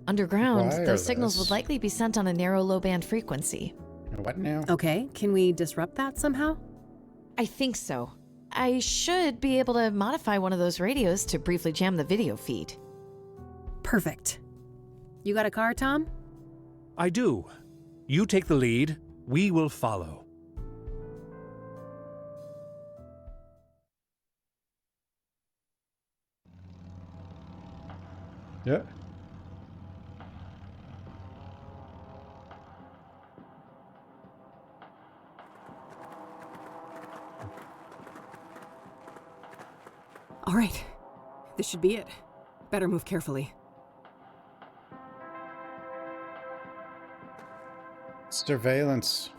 Underground, Wireless. those signals would likely be sent on a narrow low-band frequency. What now? Okay, can we disrupt that somehow? I think so. I should be able to modify one of those radios to briefly jam the video feed. Perfect. You got a car, Tom? I do. You take the lead, we will follow. Yeah. All right. This should be it. Better move carefully. Surveillance.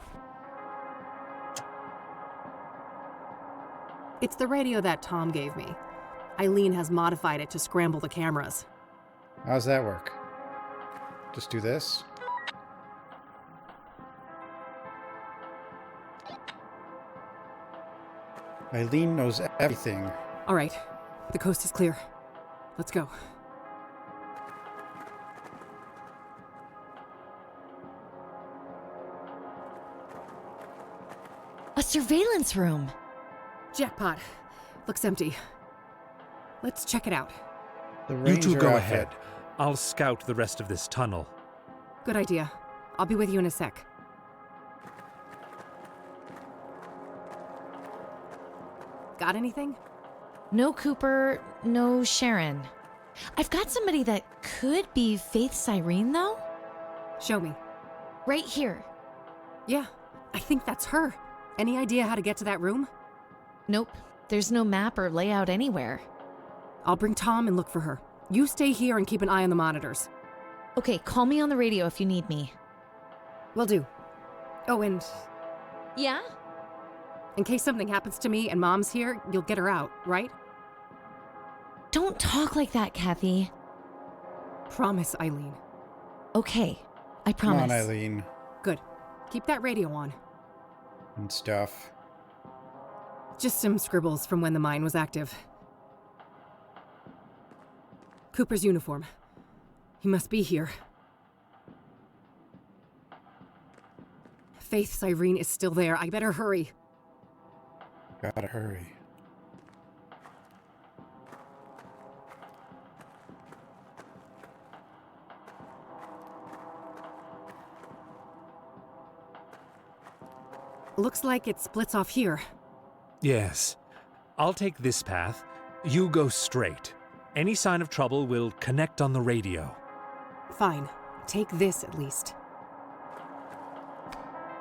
It's the radio that Tom gave me. Eileen has modified it to scramble the cameras. How's that work? Just do this? Eileen knows everything. All right. The coast is clear. Let's go. A surveillance room! Jackpot. Looks empty. Let's check it out. The You two ranger go outfit. ahead. I'll scout the rest of this tunnel. Good idea. I'll be with you in a sec. Got anything? No Cooper, no Sharon. I've got somebody that could be Faith Cyrene, though. Show me. Right here. Yeah, I think that's her. Any idea how to get to that room? Nope. There's no map or layout anywhere. I'll bring Tom and look for her. You stay here and keep an eye on the monitors. Okay, call me on the radio if you need me. Will do. Oh, and... Yeah? In case something happens to me and Mom's here, you'll get her out, right? Don't talk like that, Kathy. Promise, Eileen. Okay, I promise. Come on, Eileen. Good. Keep that radio on. And stuff. Just some scribbles from when the mine was active. Cooper's uniform. He must be here. Faith's Irene is still there. I better hurry. Gotta hurry. Looks like it splits off here. Yes. I'll take this path. You go straight. Any sign of trouble will connect on the radio. Fine. Take this at least.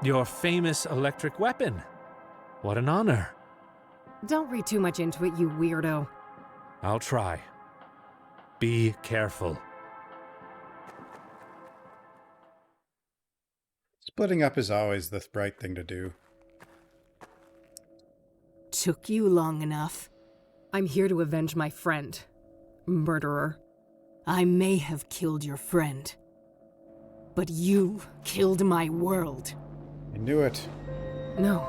Your famous electric weapon. What an honor. Don't read too much into it, you weirdo. I'll try. Be careful. Splitting up is always the right thing to do. Took you long enough. I'm here to avenge my friend. Murderer. I may have killed your friend. But you killed my world. I knew it. No.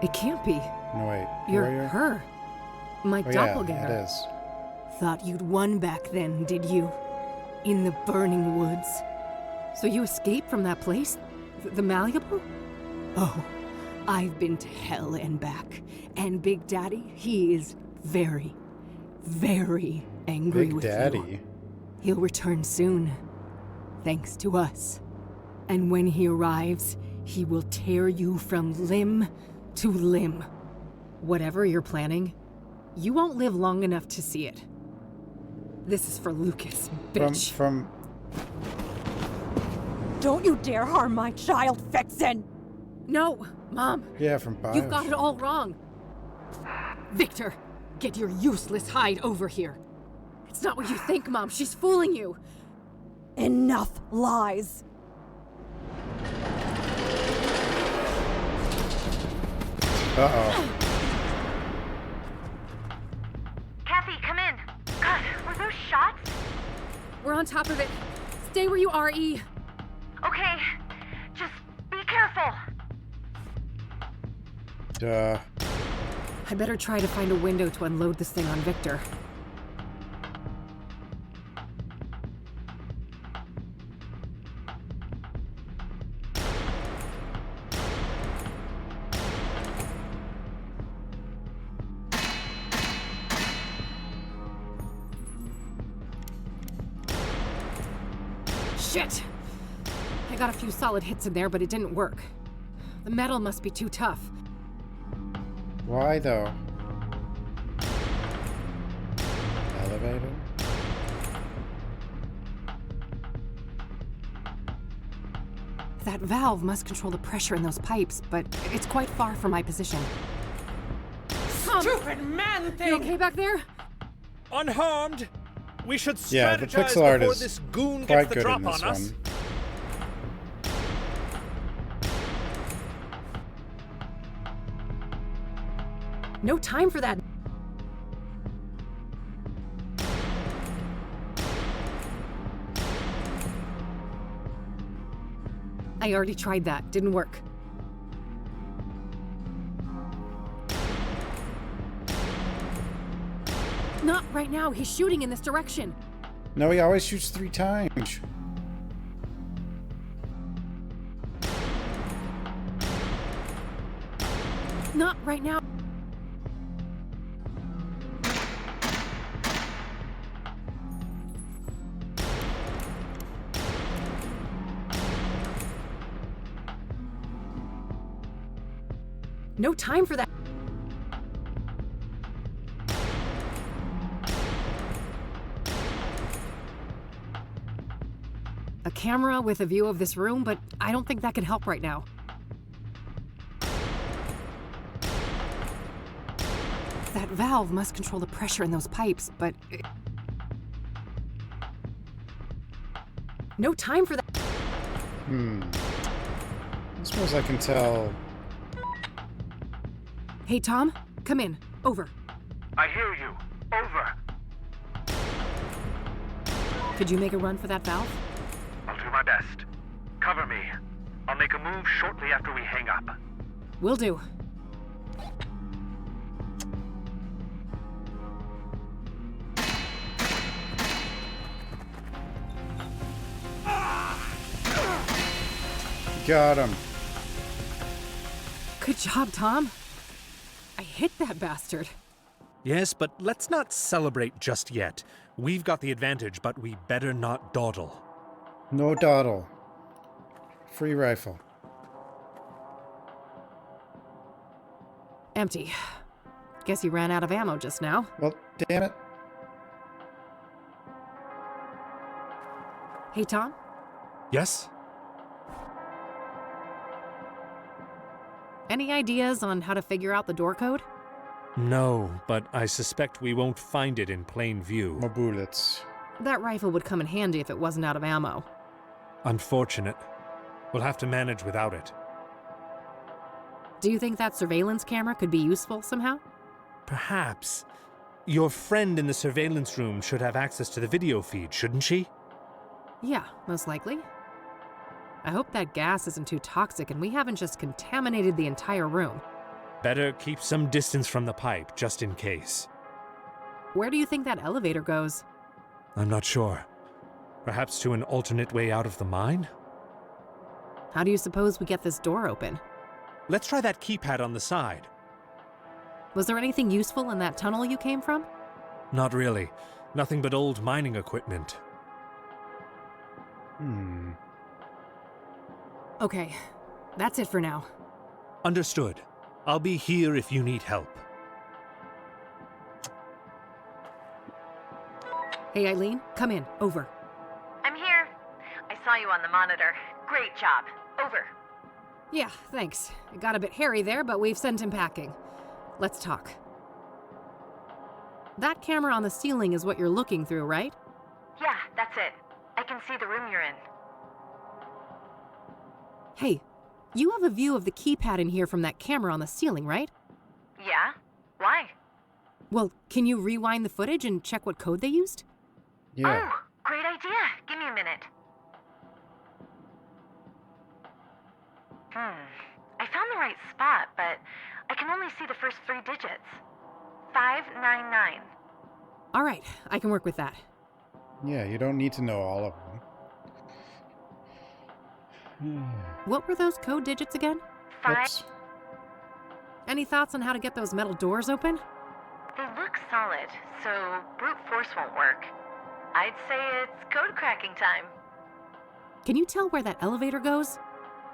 It can't be. No, wait. You're Who are you? her. My doppelganger. Yeah, it is. Thought you'd won back then, did you? In the burning woods. So you escaped from that place? The Malleable? Oh, I've been to hell and back. And Big Daddy, he is very, very angry with Daddy. you. He'll return soon. Thanks to us. And when he arrives, he will tear you from limb to limb. Whatever you're planning, you won't live long enough to see it. This is for Lucas, bitch. From Don't you dare harm my child, Vixen! No, Mom. Yeah, from Bios. You've got it all wrong. Victor, get your useless hide over here. It's not what you think, Mom. She's fooling you. Enough lies. Uh-oh. Kathy, come in. God, were those shots? We're on top of it. Stay where you are, E. Okay, just be careful. Duh. I better try to find a window to unload this thing on Victor. Shit! I got a few solid hits in there, but it didn't work. The metal must be too tough. Why, though? Elevator? That valve must control the pressure in those pipes, but it's quite far from my position. Stupid man thing! You okay back there? Unharmed. We should strategize Yeah, the pixel art before is this goon quite gets the good drop in this on us. one. No time for that. I already tried that. Didn't work. Not right now. He's shooting in this direction. No, he always shoots 3 times. Not right now. No time for that. A camera with a view of this room, but I don't think that can help right now. That valve must control the pressure in those pipes, but... No time for that. I suppose I can tell Hey, Tom, come in. Over. I hear you. Over. Could you make a run for that valve? I'll do my best. Cover me. I'll make a move shortly after we hang up. Will do. Got him. Good job, Tom. I hit that bastard. Yes, but let's not celebrate just yet. We've got the advantage, but we better not dawdle. No dawdle. Free rifle. Empty. Guess you ran out of ammo just now. Well, damn it. Hey, Tom? Yes? Any ideas on how to figure out the door code? No, but I suspect we won't find it in plain view. No bullets. That rifle would come in handy if it wasn't out of ammo. Unfortunate. We'll have to manage without it. Do you think that surveillance camera could be useful somehow? Perhaps. Your friend in the surveillance room should have access to the video feed, shouldn't she? Yeah, most likely. I hope that gas isn't too toxic and we haven't just contaminated the entire room. Better keep some distance from the pipe, just in case. Where do you think that elevator goes? I'm not sure. Perhaps to an alternate way out of the mine? How do you suppose we get this door open? Let's try that keypad on the side. Was there anything useful in that tunnel you came from? Not really. Nothing but old mining equipment. Okay, that's it for now. Understood. I'll be here if you need help. Hey, Eileen, come in. Over. I'm here. I saw you on the monitor. Great job. Over. Yeah, thanks. It got a bit hairy there, but we've sent him packing. Let's talk. That camera on the ceiling is what you're looking through, right? Yeah, that's it. I can see the room you're in. Hey, you have a view of the keypad in here from that camera on the ceiling, right? Yeah? Why? Well, can you rewind the footage and check what code they used? Yeah. Oh, great idea. Give me a minute. I found the right spot, but I can only see the first 3 digits. 599. All right, I can work with that. Yeah, you don't need to know all of them. What were those code digits again? 5. Whoops. Any thoughts on how to get those metal doors open? They look solid, so brute force won't work. I'd say it's code cracking time. Can you tell where that elevator goes?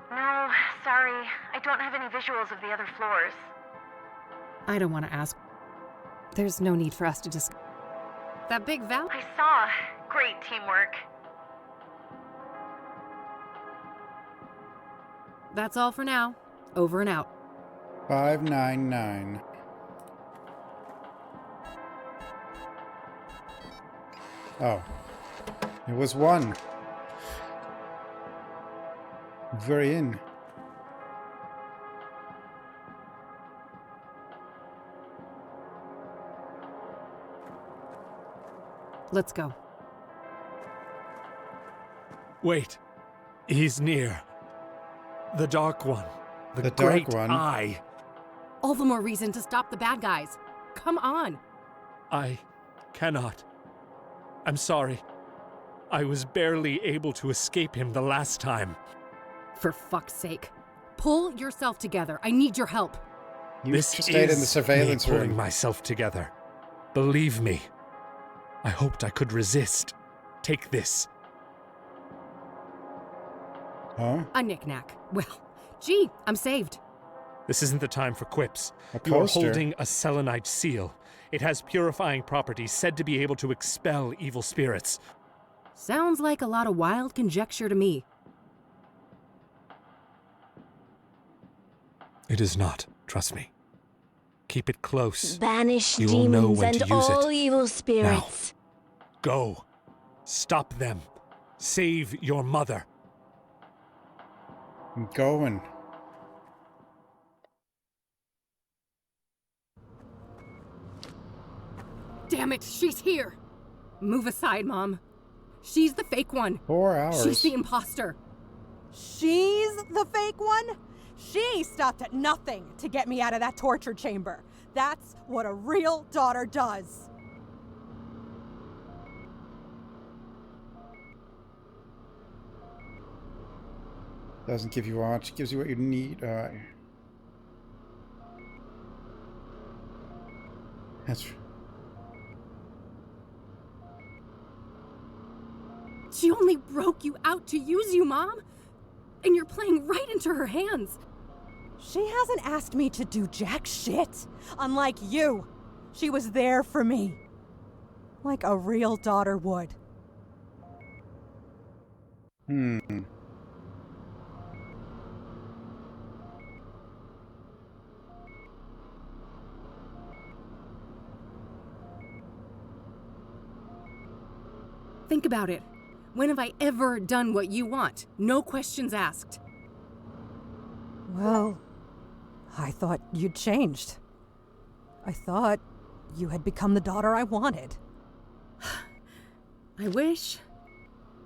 No, sorry. I don't have any visuals of the other floors. I don't want to ask. There's no need for us to discuss. That big valve? I saw. Great teamwork. That's all for now. Over and out. 599. Oh. It was 1. Very in. Let's go. Wait. He's near. The Dark One. The Dark Great One? Eye. All the more reason to stop the bad guys. Come on. I cannot. I'm sorry. I was barely able to escape him the last time. For fuck's sake. Pull yourself together. I need your help. You This stayed in the is surveillance me pulling room. myself together. Believe me. I hoped I could resist. Take this. Huh? A knick-knack. Well, gee, I'm saved. This isn't the time for quips. A You're poster. holding a selenite seal. It has purifying properties said to be able to expel evil spirits. Sounds like a lot of wild conjecture to me. It is not, trust me. Keep it close. Banish You will know demons when to and use all it. evil spirits. Go. Stop them. Save your mother. I'm going. Damn it, she's here! Move aside, Mom. She's the fake one. 4 hours. She's the imposter. She's the fake one? She stopped at nothing to get me out of that torture chamber. That's what a real daughter does. Doesn't give you much, gives you what you need. That's... She only broke you out to use you, Mom. And you're playing right into her hands. She hasn't asked me to do jack shit. Unlike you. She was there for me. Like a real daughter would. Think about it. When have I ever done what you want? No questions asked. Well, I thought you'd changed. I thought you had become the daughter I wanted. I wish.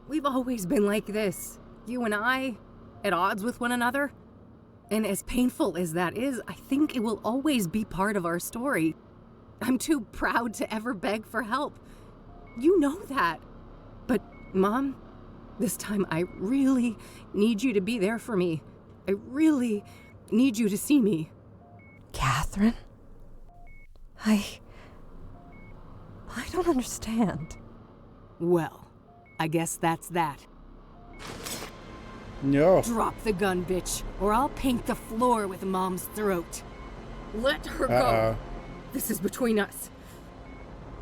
We've always been like this. You and I, at odds with one another. And as painful as that is, I think it will always be part of our story. I'm too proud to ever beg for help. You know that. But, Mom, this time I really need you to be there for me. I really need you to see me. Catherine? I don't understand. Well, I guess that's that. No. Drop the gun, bitch, or I'll paint the floor with Mom's throat. Let her go. This is between us.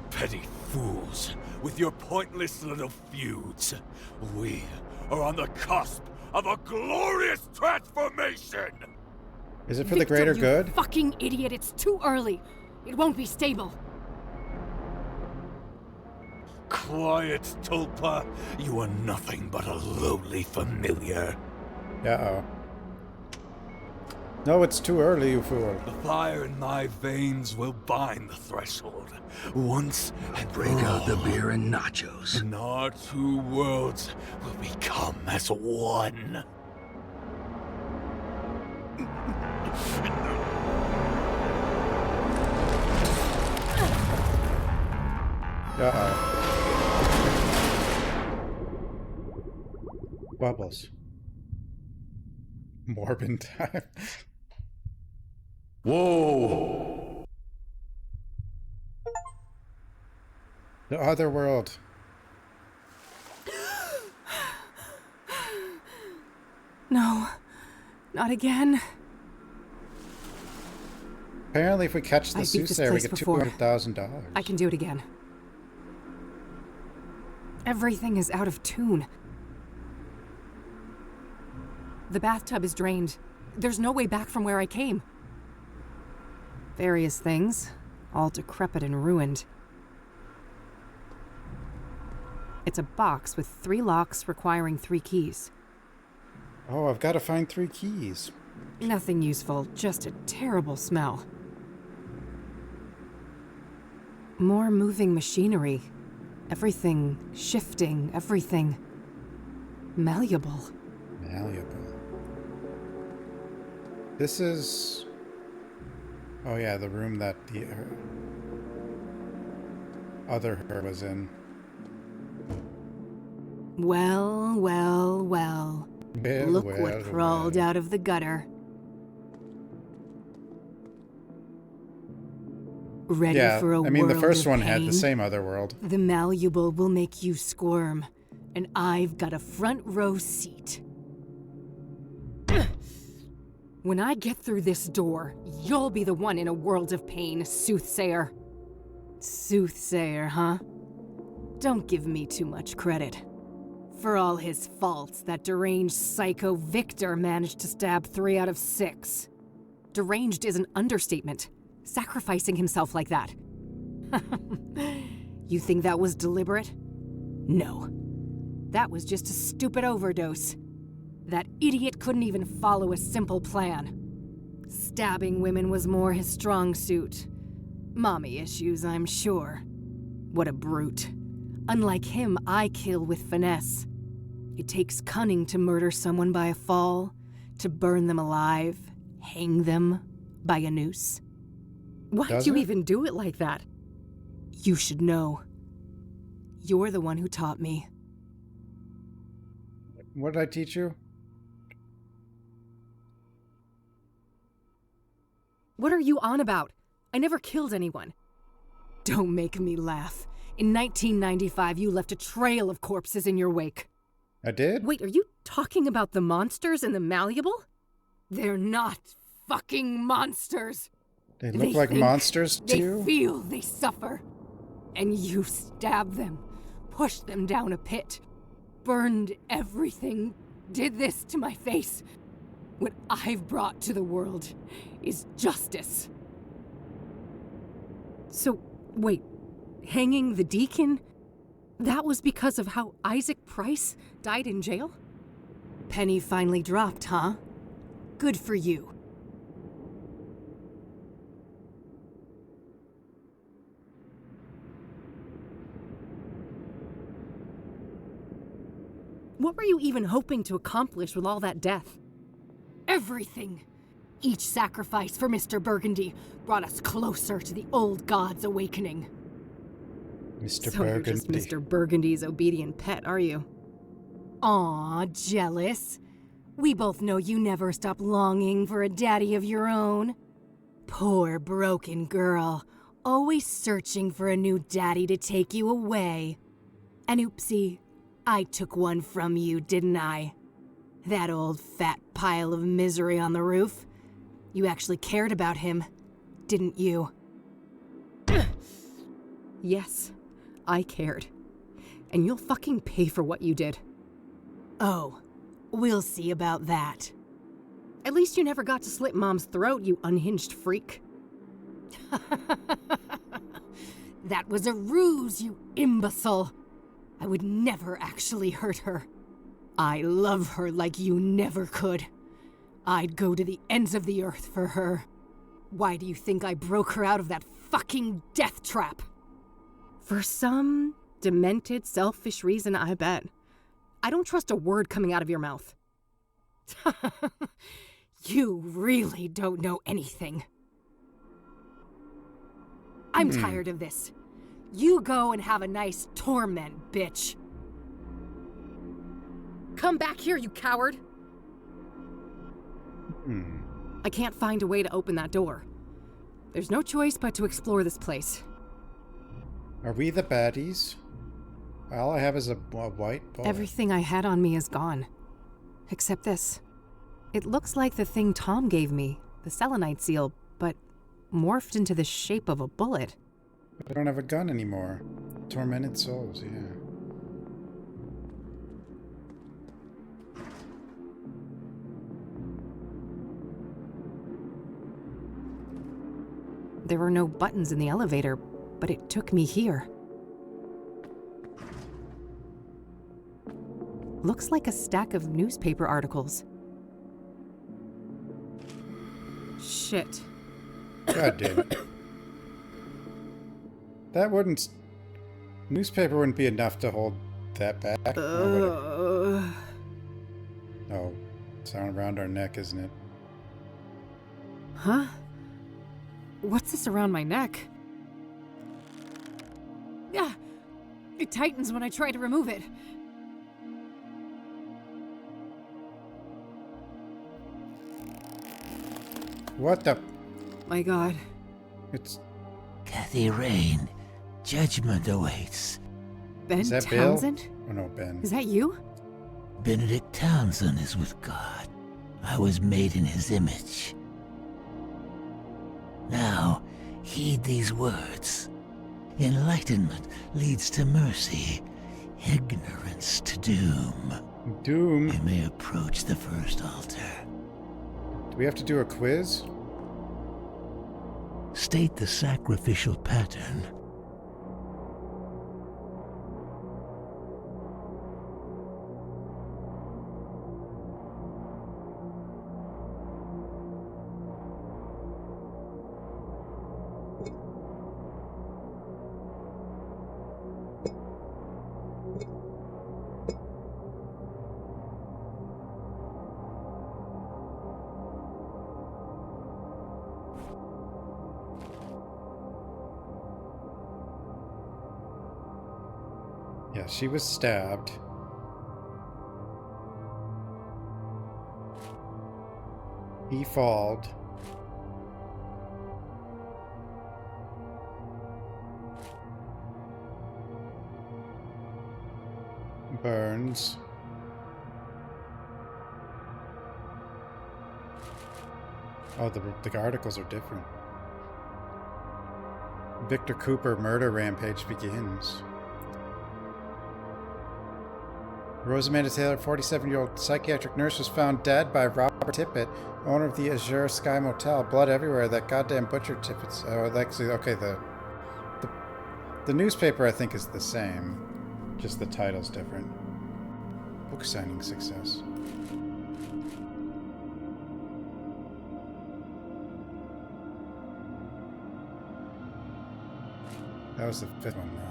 Petty fools, with your pointless little feuds. We are on the cusp of a glorious transformation! Is it for the greater good? You fucking idiot, it's too early. It won't be stable. Quiet, Tulpa. You are nothing but a lowly familiar. Uh-oh. No, it's too early, you fool. The fire in my veins will bind the threshold. Once and break out the beer and nachos. And our two worlds will become as one. Uh-oh. Bubbles. Morbin time. Whoa! The other world. No, not again. Apparently, if we catch the Soothsayer, we get $200,000. I can do it again. Everything is out of tune. The bathtub is drained. There's no way back from where I came. Various things, all decrepit and ruined. It's a box with 3 locks requiring 3 keys. Oh, I've got to find 3 keys. Nothing useful, just a terrible smell. More moving machinery. Everything shifting, everything malleable. Malleable. This is... Oh yeah, the room that the other her was in. Well, well, well. Look what crawled out of the gutter. Ready for a world of pain? the first one had the same other world. The malleable will make you squirm, and I've got a front row seat. When I get through this door, you'll be the one in a world of pain, Soothsayer. Soothsayer, huh? Don't give me too much credit. For all his faults, that deranged psycho Victor managed to stab 3 out of 6. Deranged is an understatement. Sacrificing himself like that. You think that was deliberate? No. That was just a stupid overdose. That idiot couldn't even follow a simple plan. Stabbing women was more his strong suit. Mommy issues, I'm sure. What a brute. Unlike him, I kill with finesse. It takes cunning to murder someone by a fall, to burn them alive, hang them by a noose. Why'd you even do it like that? You should know. You're the one who taught me. What did I teach you? What are you on about? I never killed anyone. Don't make me laugh. In 1995, you left a trail of corpses in your wake. I did? Wait, are you talking about the monsters in the Malleable? They're not fucking monsters. They look like monsters to you? They feel they suffer. And you stabbed them, pushed them down a pit, burned everything, did this to my face. What I've brought to the world is justice. So, wait, hanging the deacon? That was because of how Isaac Price died in jail? Penny finally dropped, huh? Good for you. What were you even hoping to accomplish with all that death? Everything! Each sacrifice for Mr. Burgundy brought us closer to the old god's awakening. Mr. So Burgundy. you're just Mr. Burgundy's obedient pet, are you? Aw, jealous. We both know you never stop longing for a daddy of your own. Poor broken girl, always searching for a new daddy to take you away. And oopsie, I took one from you, didn't I? That old fat pile of misery on the roof. You actually cared about him, didn't you? Yes, I cared. And you'll fucking pay for what you did. Oh, we'll see about that. At least you never got to slit Mom's throat, you unhinged freak. That was a ruse, you imbecile. I would never actually hurt her. I love her like you never could. I'd go to the ends of the earth for her. Why do you think I broke her out of that fucking death trap? For some demented, selfish reason, I bet. I don't trust a word coming out of your mouth. You really don't know anything. I'm tired of this. You go and have a nice torment, bitch. Come back here, you coward! I can't find a way to open that door. There's no choice but to explore this place. Are we the baddies? All I have is a white bullet. Everything I had on me is gone. Except this. It looks like the thing Tom gave me, the selenite seal, but morphed into the shape of a bullet. I don't have a gun anymore. Tormented souls, yeah. There were no buttons in the elevator, but it took me here. Looks like a stack of newspaper articles. Shit. God damn it. That wouldn't... Newspaper wouldn't be enough to hold that back. Oh, it's down around our neck, isn't it? Huh? What's this around my neck? Yeah, it tightens when I try to remove it. What the... My God. It's... Kathy Rain, judgment awaits. Ben Is that Townsend? Bill? Oh no, Ben. Is that you? Benedict Townsend is with God. I was made in his image. Now, heed these words. Enlightenment leads to mercy, ignorance to doom. Doom? You may approach the first altar. Do we have to do a quiz? State the sacrificial pattern. Yeah, she was stabbed. He falled. Burns. Oh, the articles are different. Victor Cooper murder rampage begins. Rosamanda Taylor, 47-year-old psychiatric nurse, was found dead by Robert Tippett, owner of the Azure Sky Motel. Blood everywhere. That goddamn butcher Tippett's. Oh, actually, okay. The newspaper I think is the same, just the title's different. Book signing success. That was the fifth one now.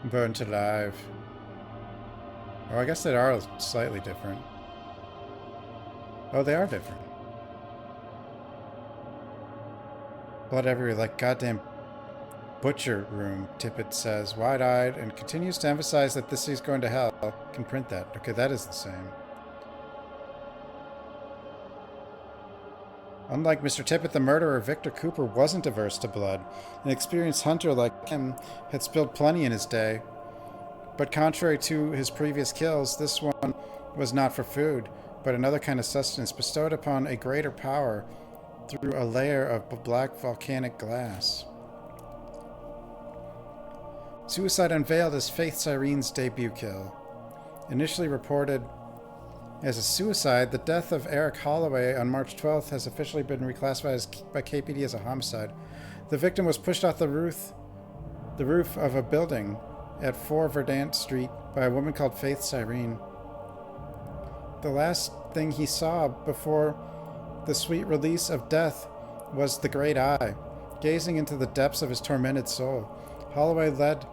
Burnt alive. Oh, I guess they are slightly different. Oh, they are different. Blood everywhere, like goddamn butcher room, Tippett says, wide-eyed, and continues to emphasize that this is going to hell. Can print that. Okay, that is the same. Unlike Mr. Tippett, the murderer, Victor Cooper, wasn't averse to blood. An experienced hunter like him had spilled plenty in his day. But contrary to his previous kills, this one was not for food, but another kind of sustenance bestowed upon a greater power through a layer of black volcanic glass. Suicide unveiled as Faith Syrene's debut kill. Initially reported as a suicide, the death of Eric Holloway on March 12th has officially been reclassified by KPD as a homicide. The victim was pushed off the roof of a building at 4 Verdant Street by a woman called Faith Syrene. The last thing he saw before the sweet release of death was the great eye, gazing into the depths of his tormented soul. Holloway led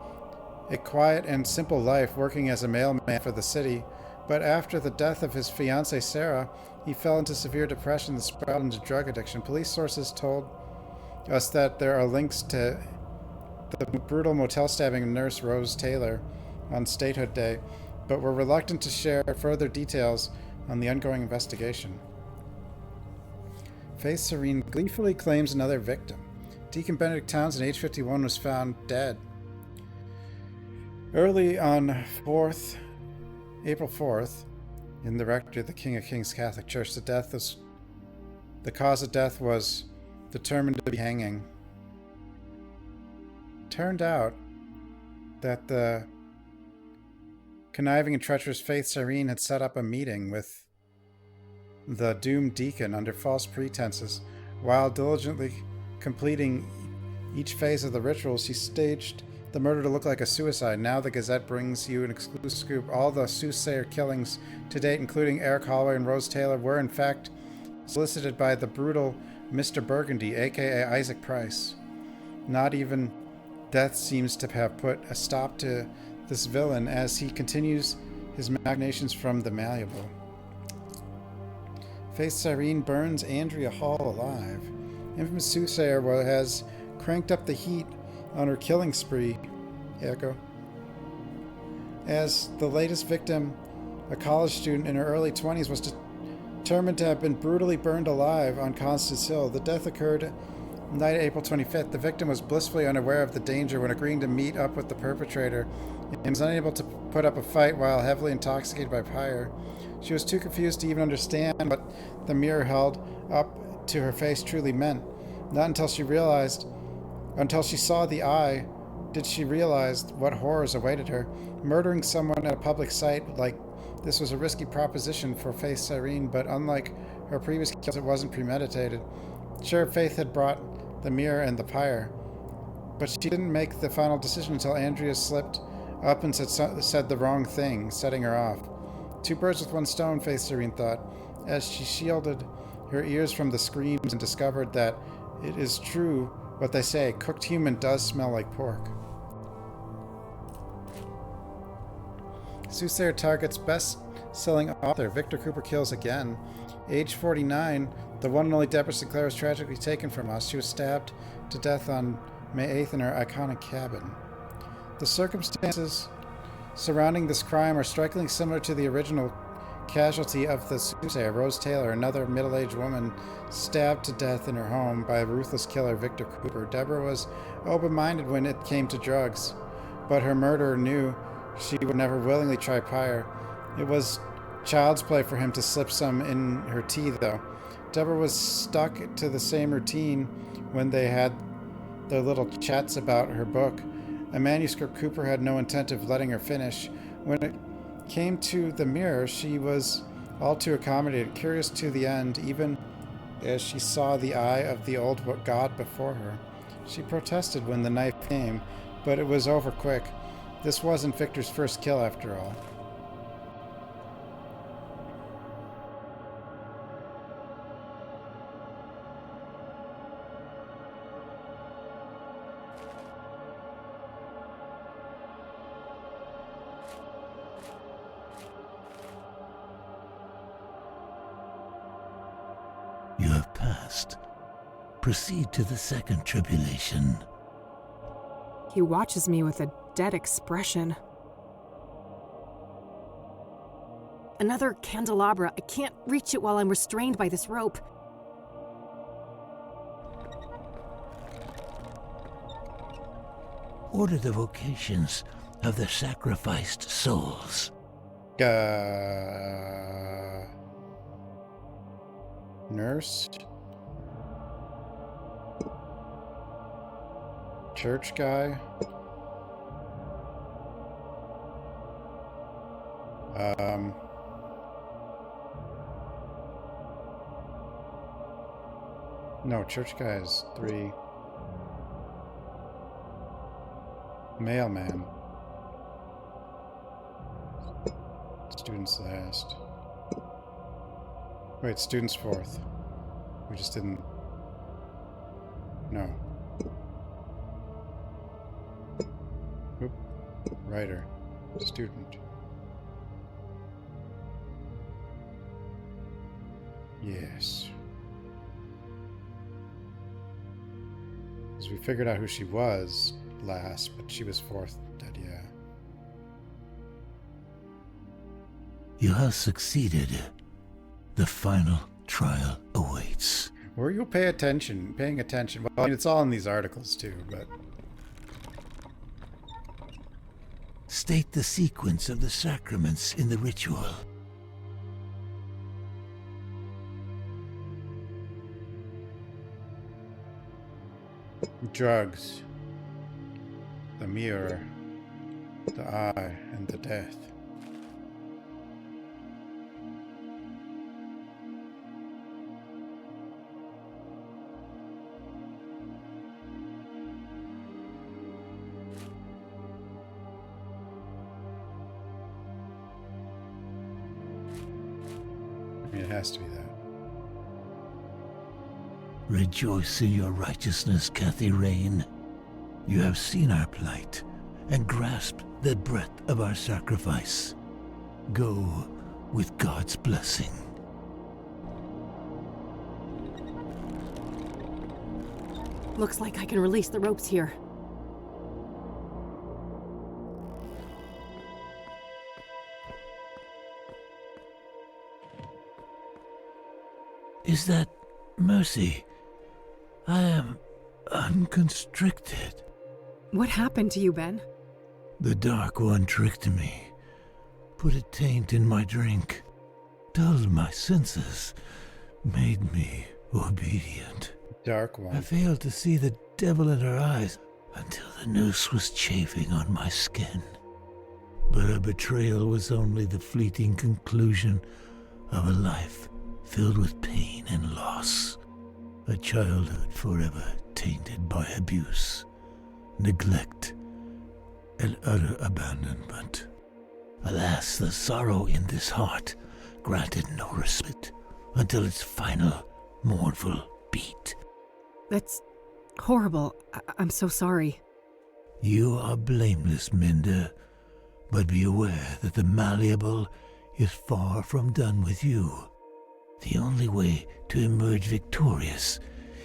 a quiet and simple life, working as a mailman for the city, but after the death of his fiancée Sarah, he fell into severe depression that spiraled into drug addiction. Police sources told us that there are links to the brutal motel stabbing of nurse Rose Taylor on Statehood Day, but were reluctant to share further details on the ongoing investigation. Faith Syrene gleefully claims another victim. Deacon Benedict Townsend, age 51, was found dead. Early on April 4th, in the rectory of the King of Kings Catholic Church, the cause of death was determined to be hanging. Turned out that the conniving and treacherous Faith Syrene had set up a meeting with the doomed deacon under false pretenses. While diligently completing each phase of the ritual, she staged the murder to look like a suicide. Now the Gazette brings you an exclusive scoop. All the Soothsayer killings to date, including Eric Holloway and Rose Taylor, were in fact solicited by the brutal Mr. Burgundy, aka Isaac Price. Not even death seems to have put a stop to this villain as he continues his machinations from the malleable. Faith Syrene burns Andrea Hall alive. Infamous Soothsayer has cranked up the heat on her killing spree, Echo. As the latest victim, a college student in her early 20s, was determined to have been brutally burned alive on Constance Hill. The death occurred night of April 25th. The victim was blissfully unaware of the danger when agreeing to meet up with the perpetrator and was unable to put up a fight while heavily intoxicated by pyre. She was too confused to even understand what the mirror held up to her face truly meant. Not until she saw the eye did she realize what horrors awaited her. Murdering someone at a public site like this was a risky proposition for Faith Syrene, but unlike her previous kills, it wasn't premeditated. Sure, Faith had brought the mirror and the pyre, but she didn't make the final decision until Andrea slipped up and said the wrong thing, setting her off. Two birds with one stone, Faith Syrene thought, as she shielded her ears from the screams and discovered that it is true what they say, cooked human does smell like pork. Soothsayer targets best-selling author Victor Cooper kills again. Age 49, the one and only Deborah Sinclair was tragically taken from us. She was stabbed to death on May 8th in her iconic cabin. The circumstances surrounding this crime are strikingly similar to the original casualty of the Soothsayer, Rose Taylor, another middle-aged woman stabbed to death in her home by a ruthless killer, Victor Cooper. Deborah was open-minded when it came to drugs, but her murderer knew she would never willingly try fire. It was child's play for him to slip some in her tea, though. Deborah was stuck to the same routine when they had their little chats about her book, a manuscript Cooper had no intent of letting her finish. When it came to the mirror, she was all too accommodated, curious to the end, even as she saw the eye of the old god before her. She protested when the knife came, but it was over quick. This wasn't Victor's first kill, after all. You have passed. Proceed to the second tribulation. He watches me with a dead expression. Another candelabra. I can't reach it while I'm restrained by this rope. Order the vocations of the sacrificed souls. Nurse? Church guy? No, church guy is 3. Mailman. Students last. Wait, students 4th. We just didn't... No. Oop. Writer. Student. Yes. Because we figured out who she was last, but she was 4th dead, yeah. You have succeeded. The final trial awaits. Were you paying attention? Well, I mean, it's all in these articles too, but... State the sequence of the sacraments in the ritual. Drugs. The mirror. The eye and the death. It has to be that. Rejoice in your righteousness, Kathy Rain. You have seen our plight and grasped the breadth of our sacrifice. Go with God's blessing. Looks like I can release the ropes here. Is that mercy? I am unconstricted. What happened to you, Ben? The Dark One tricked me, put a taint in my drink, dulled my senses, made me obedient. Dark One. I failed to see the devil in her eyes until the noose was chafing on my skin. But her betrayal was only the fleeting conclusion of a life filled with pain and loss. A childhood forever tainted by abuse, neglect, and utter abandonment. Alas, the sorrow in this heart granted no respite until its final mournful beat. That's horrible. I'm so sorry. You are blameless, Minda, but be aware that the malleable is far from done with you. The only way to emerge victorious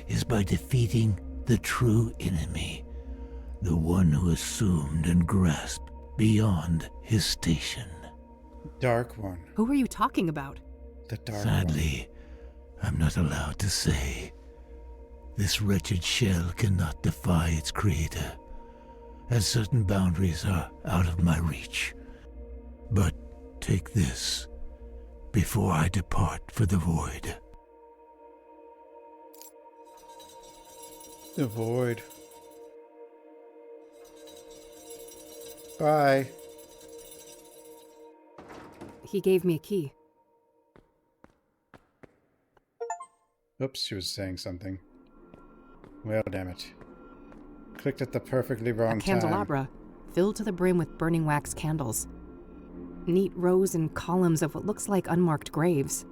is by defeating the true enemy, The one who assumed and grasped beyond his station. Dark One. Who are you talking about? The Dark Sadly, I'm not allowed to say. This wretched shell cannot defy its creator, as certain boundaries are out of my reach. But take this before I depart for the void. The void. Bye. He gave me a key. Oops, she was saying something. Well, damn it. Clicked at the perfectly wrong A candelabra, filled to the brim with burning wax candles. Neat rows and columns of what looks like unmarked graves.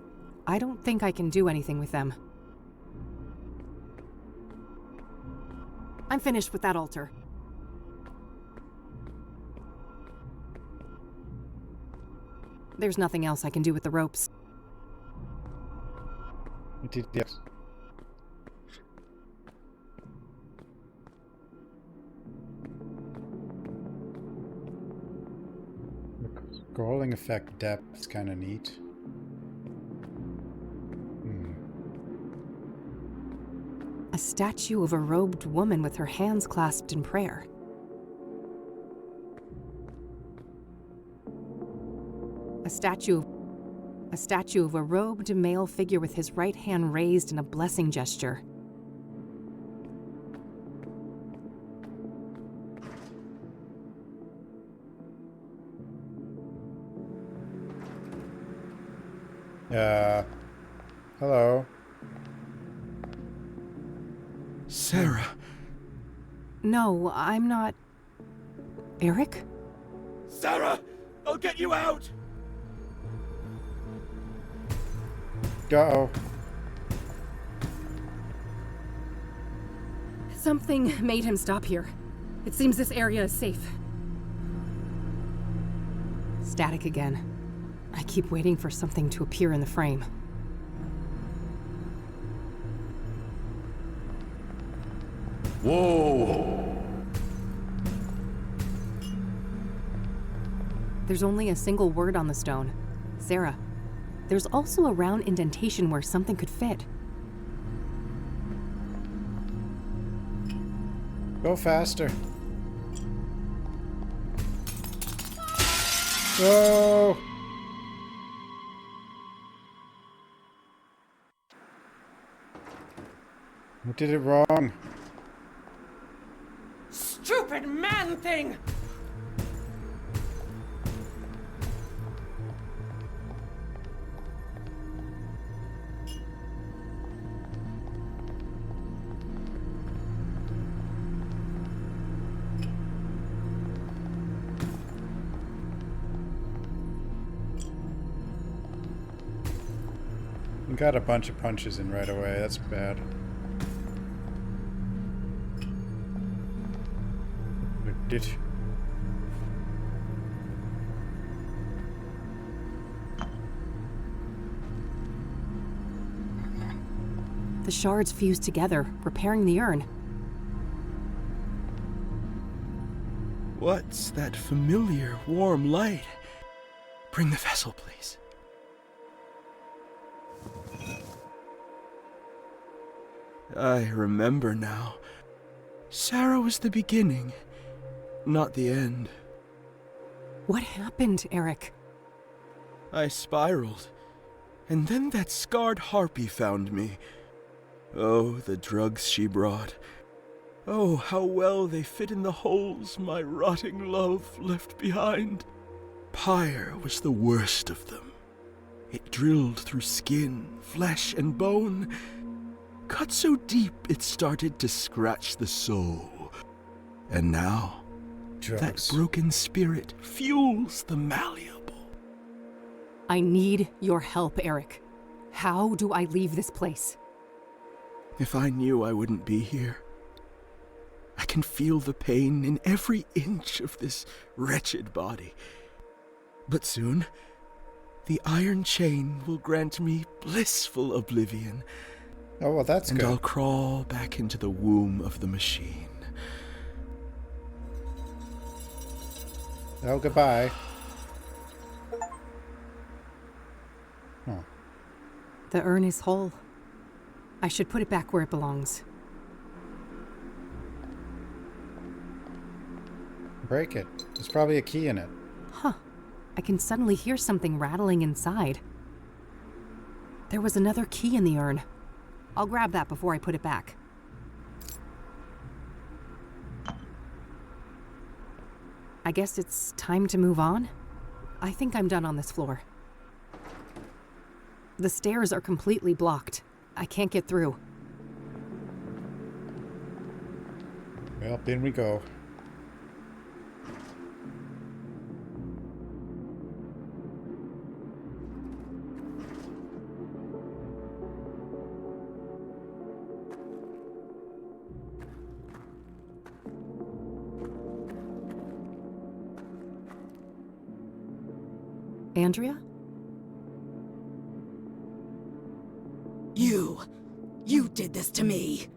I don't think I can do anything with them. I'm finished with that altar. There's nothing else I can do with the ropes. Yes. The scrolling effect depth is kind of neat. A statue of a robed woman with her hands clasped in prayer. A statue of a robed male figure with his right hand raised in a blessing gesture. Hello. Sarah. No, I'm not... Eric? Sarah! I'll get you out! Go. Something made him stop here. It seems this area is safe. Static again. I keep waiting for something to appear in the frame. Whoa! There's only a single word on the stone. Sarah. There's also a round indentation where something could fit. Go faster. Go! What did it wrong? Stupid man thing! We got a bunch of punches in right away. That's bad. Did The shards fuse together, repairing the urn. What's that familiar, warm light? Bring the vessel, please. I remember now. Sarah was the beginning, not the end. What happened, Eric? I spiraled, and then that scarred harpy found me. Oh, the drugs she brought. Oh, how well they fit in the holes my rotting love left behind. Pyre was the worst of them. It drilled through skin, flesh, and bone, cut so deep it started to scratch the soul. And now, that broken spirit fuels the malleable. I need your help, Eric. How do I leave this place? If I knew I wouldn't be here. I can feel the pain in every inch of this wretched body. But soon, the iron chain will grant me blissful oblivion. Oh, well, that's and good. I'll crawl back into the womb of the machine. Oh, goodbye. Oh. The urn is whole. I should put it back where it belongs. Break it. There's probably a key in it. Huh. I can suddenly hear something rattling inside. There was another key in the urn. I'll grab that before I put it back. I guess it's time to move on. I think I'm done on this floor. The stairs are completely blocked. I can't get through. Well, in we go. Andrea? You did this to me.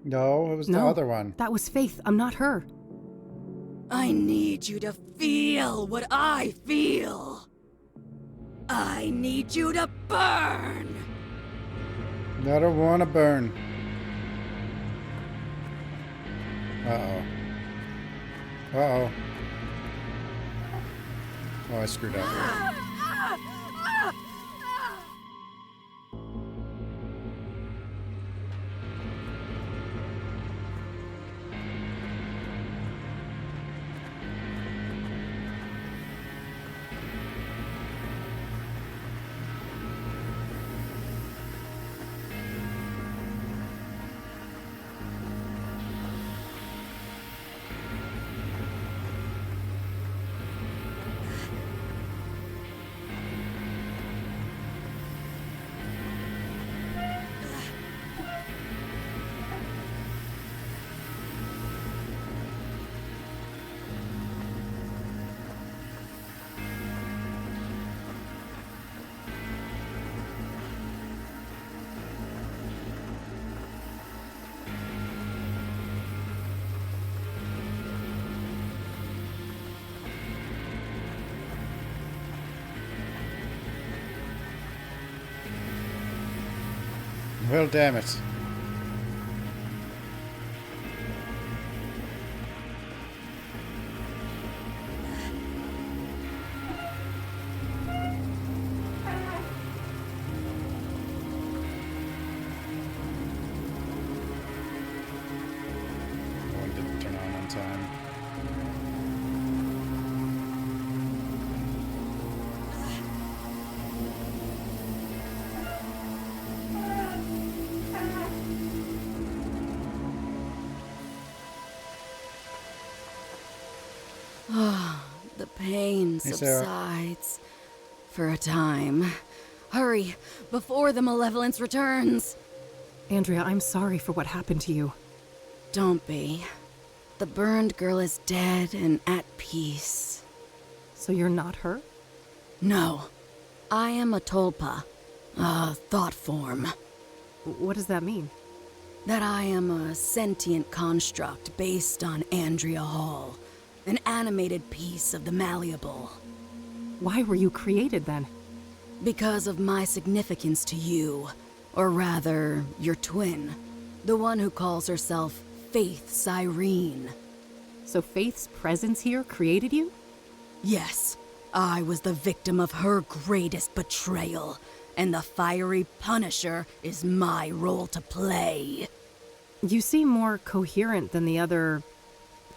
No, it was the other one. That was Faith. I'm not her. I need you to feel what I feel. I need you to burn. I don't want to burn. Uh-oh. Uh-oh. Oh, I screwed up. Well, damn it. One didn't turn on time. The pain Hey, Sarah. subsides. For a time. Hurry, before the malevolence returns. Andrea, I'm sorry for what happened to you. Don't be. The burned girl is dead and at peace. So you're not her? No. I am a tulpa. A thought form. What does that mean? That I am a sentient construct based on Andrea Hall. An animated piece of the malleable. Why were you created then? Because of my significance to you. Or rather, your twin. The one who calls herself Faith Cyrene. So Faith's presence here created you? Yes. I was the victim of her greatest betrayal. And the fiery Punisher is my role to play. You seem more coherent than the other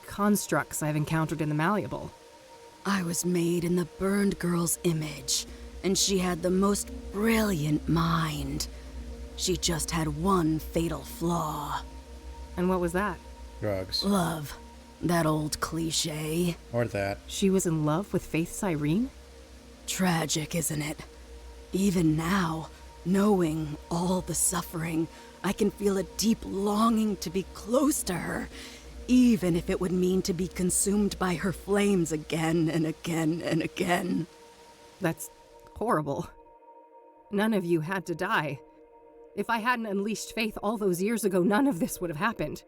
constructs I've encountered in the malleable. I was made in the burned girl's image, and she had the most brilliant mind. She just had one fatal flaw. And what was that? Drugs. Love. That old cliche. Or that. She was in love with Faith Cyrene? Tragic, isn't it? Even now, knowing all the suffering, I can feel a deep longing to be close to her, even if it would mean to be consumed by her flames again and again and again. That's horrible. None of you had to die. If I hadn't unleashed Faith all those years ago, none of this would have happened.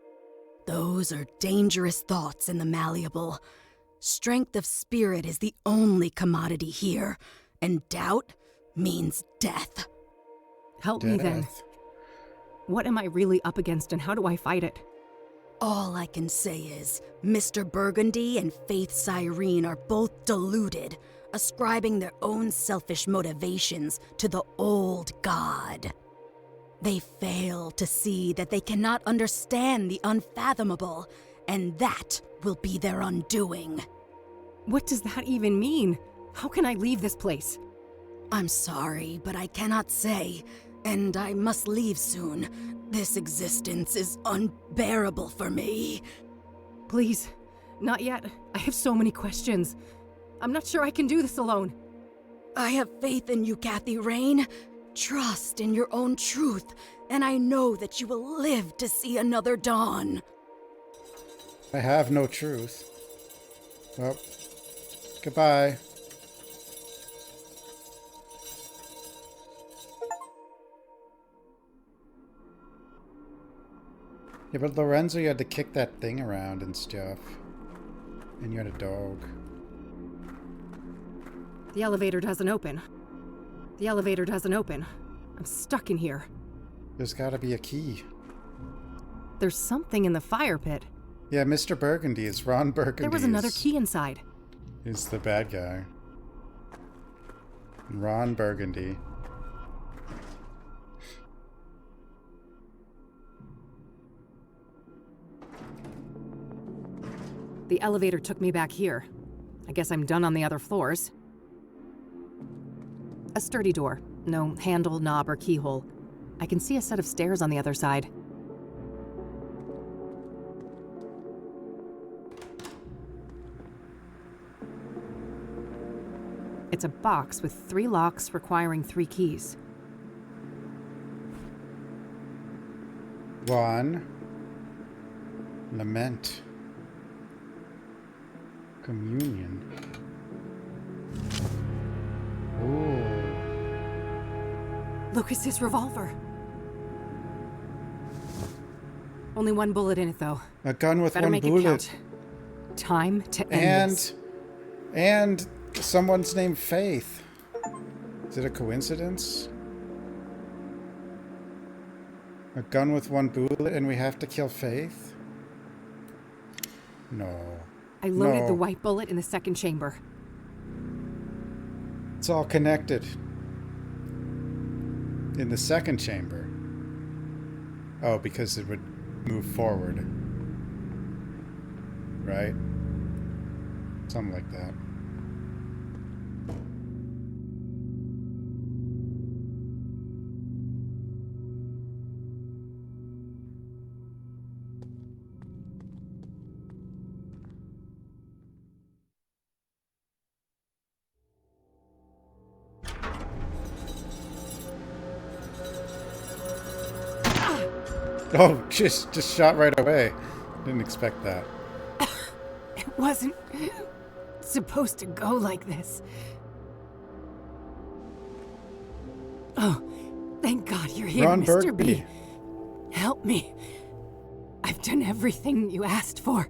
Those are dangerous thoughts in the malleable. Strength of spirit is the only commodity here, and doubt means death. Help me then. What am I really up against and how do I fight it? All I can say is, Mr. Burgundy and Faith Cyrene are both deluded, ascribing their own selfish motivations to the old god. They fail to see that they cannot understand the unfathomable, and that will be their undoing. What does that even mean? How can I leave this place? I'm sorry, but I cannot say, and I must leave soon. This existence is unbearable for me. Please, not yet. I have so many questions. I'm not sure I can do this alone. I have faith in you, Kathy Rain. Trust in your own truth, and I know that you will live to see another dawn. I have no truth. Well, goodbye. Yeah, but Lorenzo, you had to kick that thing around and stuff. And you had a dog. The elevator doesn't open. The elevator doesn't open. I'm stuck in here. There's gotta be a key. There's something in the fire pit. Yeah, Mr. Burgundy. It's Ron Burgundy. There was another key inside. He's the bad guy. Ron Burgundy. The elevator took me back here. I guess I'm done on the other floors. A sturdy door. No handle, knob, or keyhole. I can see a set of stairs on the other side. It's a box with 3 locks requiring 3 keys. 1. Lament. Communion. Ooh. Lucas's revolver. Only 1 bullet in it, though. A gun with Better 1 make bullet. It count. Time to end this. And someone's named Faith. Is it a coincidence? A gun with 1 bullet and we have to kill Faith? No. I loaded the white bullet in the second chamber. It's all connected. In the second chamber. Oh, because it would move forward. Right? Something like that. Oh, just shot right away. Didn't expect that. It wasn't supposed to go like this. Oh, thank God you're here, Ron Mr. Burgundy. B. Help me. I've done everything you asked for.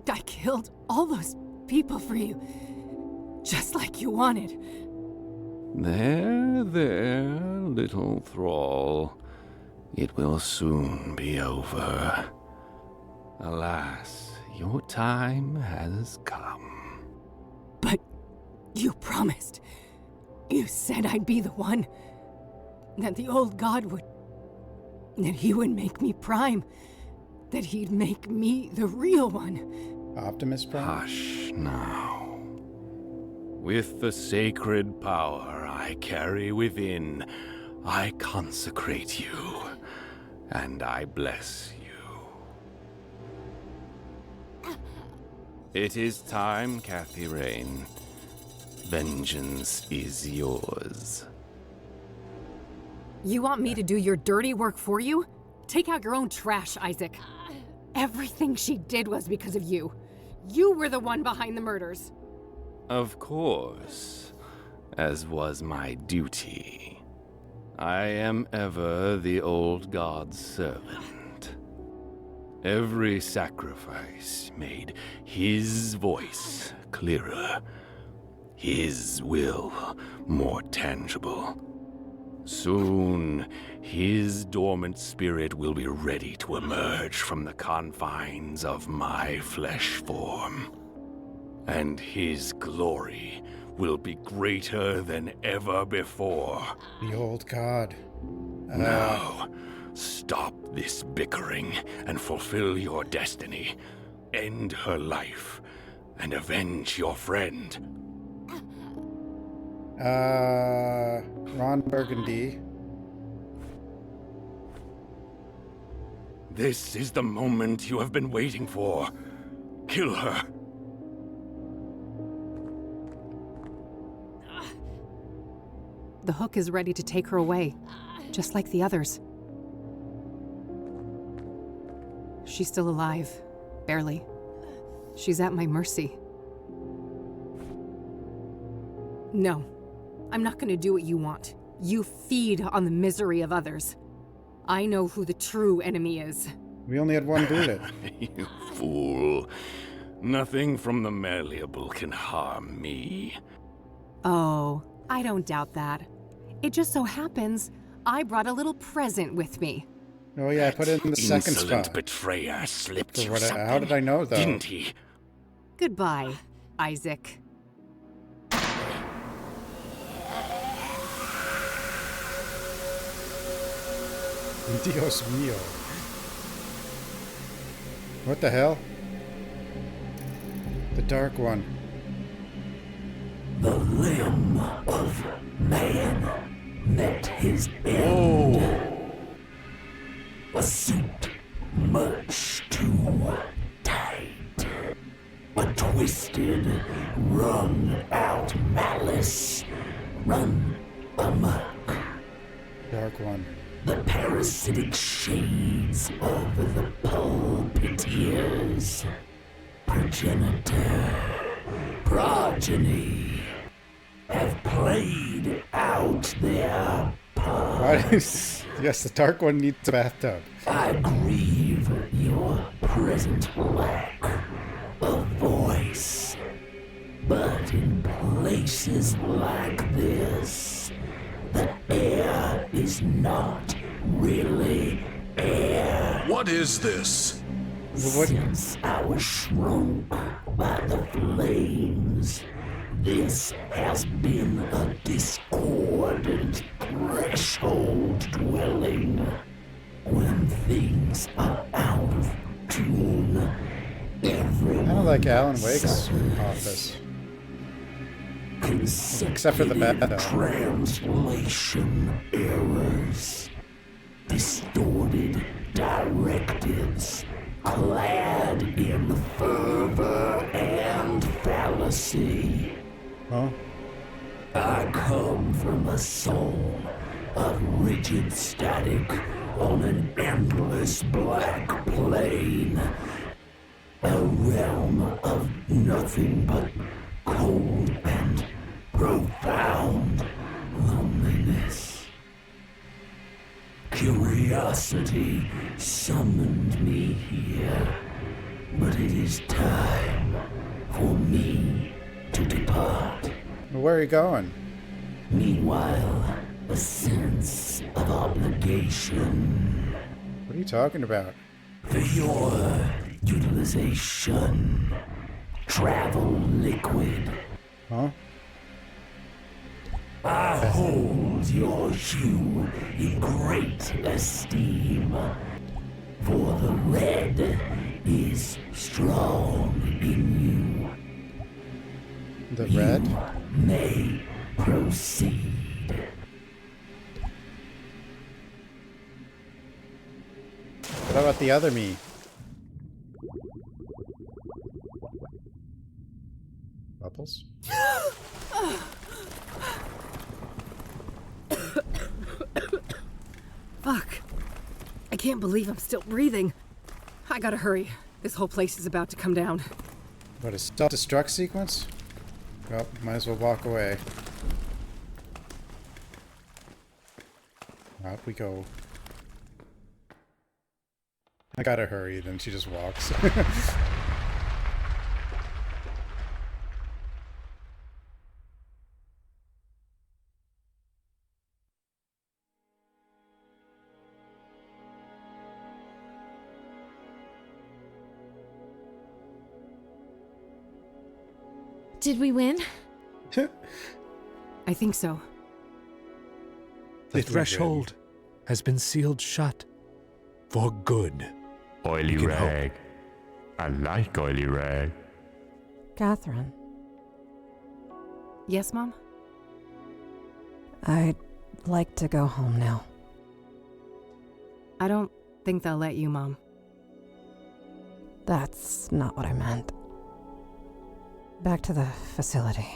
I killed all those people for you, just like you wanted. There, little thrall. It will soon be over. Alas, your time has come. But you promised. You said I'd be the one. That the old god would... That he would make me Prime. That he'd make me the real one. Optimus Prime? Hush now. With the sacred power I carry within, I consecrate you, and I bless you. It is time, Kathy Rain. Vengeance is yours. You want me to do your dirty work for you? Take out your own trash, Isaac. Everything she did was because of you. You were the one behind the murders. Of course, as was my duty. I am ever the old god's servant. Every sacrifice made his voice clearer, his will more tangible. Soon, his dormant spirit will be ready to emerge from the confines of my flesh form. And his glory will be greater than ever before. The old god. Now, stop this bickering and fulfill your destiny. End her life and avenge your friend. Ron Burgundy. This is the moment you have been waiting for. Kill her. The hook is ready to take her away, just like the others. She's still alive. Barely. She's at my mercy. No. I'm not gonna do what you want. You feed on the misery of others. I know who the true enemy is. We only had one bullet. You fool. Nothing from the malleable can harm me. Oh, I don't doubt that. It just so happens I brought a little present with me. Oh yeah, I put it in the second Insolent spot. betrayer slipped you How something, did I know, though? didn't he? Goodbye, Isaac. Dios mío. What the hell? The Dark One. The limb of man met his end. A suit much too tight. A twisted, wrung-out malice run amok. Dark One. The parasitic shades of the pulpiteers. Progenitor, progeny, have played out their part. Why does... Yes, the Dark One needs a bathtub. I grieve your present lack of voice. But in places like this, the air is not really air. What is this? Since I was shrunk by the flames, this has been a discordant threshold dwelling. When things are out of tune, everyone Kind of like Alan Wake's office. Except for the bathtub. Translation errors, distorted directives, clad in fervor and fallacy. Huh? I come from a soul of rigid static on an endless black plane. A realm of nothing but cold and profound loneliness. Curiosity summoned me here, but it is time for me to depart. Where are you going? Meanwhile, a sense of obligation. What are you talking about? For your utilization. Travel liquid. Huh? I hold your hue in great esteem, for the red is strong in you. The red? You may proceed. What about the other me? Bubbles? Fuck. I can't believe I'm still breathing. I gotta hurry. This whole place is about to come down. What, a self-destruct sequence? Well, might as well walk away. Up we go. I gotta hurry, then she just walks. Did we win? I think so. The threshold has been sealed shut. For good. Oily rag. I like oily rag. Catherine, Yes, Mom? I'd like to go home now. I don't think they'll let you, Mom. That's not what I meant. Back to the facility.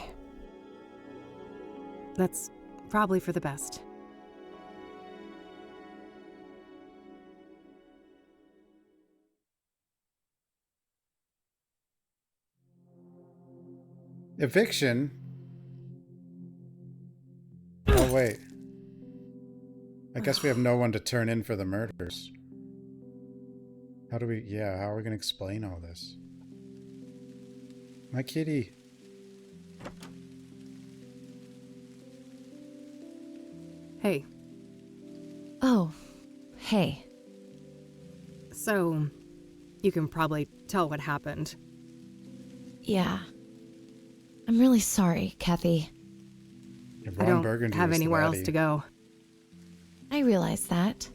That's probably for the best. Eviction? Oh, wait. I guess we have no one to turn in for the murders. How are we going to explain all this? My kitty. Hey. Oh, hey. So, you can probably tell what happened. Yeah. I'm really sorry, Kathy. I don't have anywhere else to go. I realize that.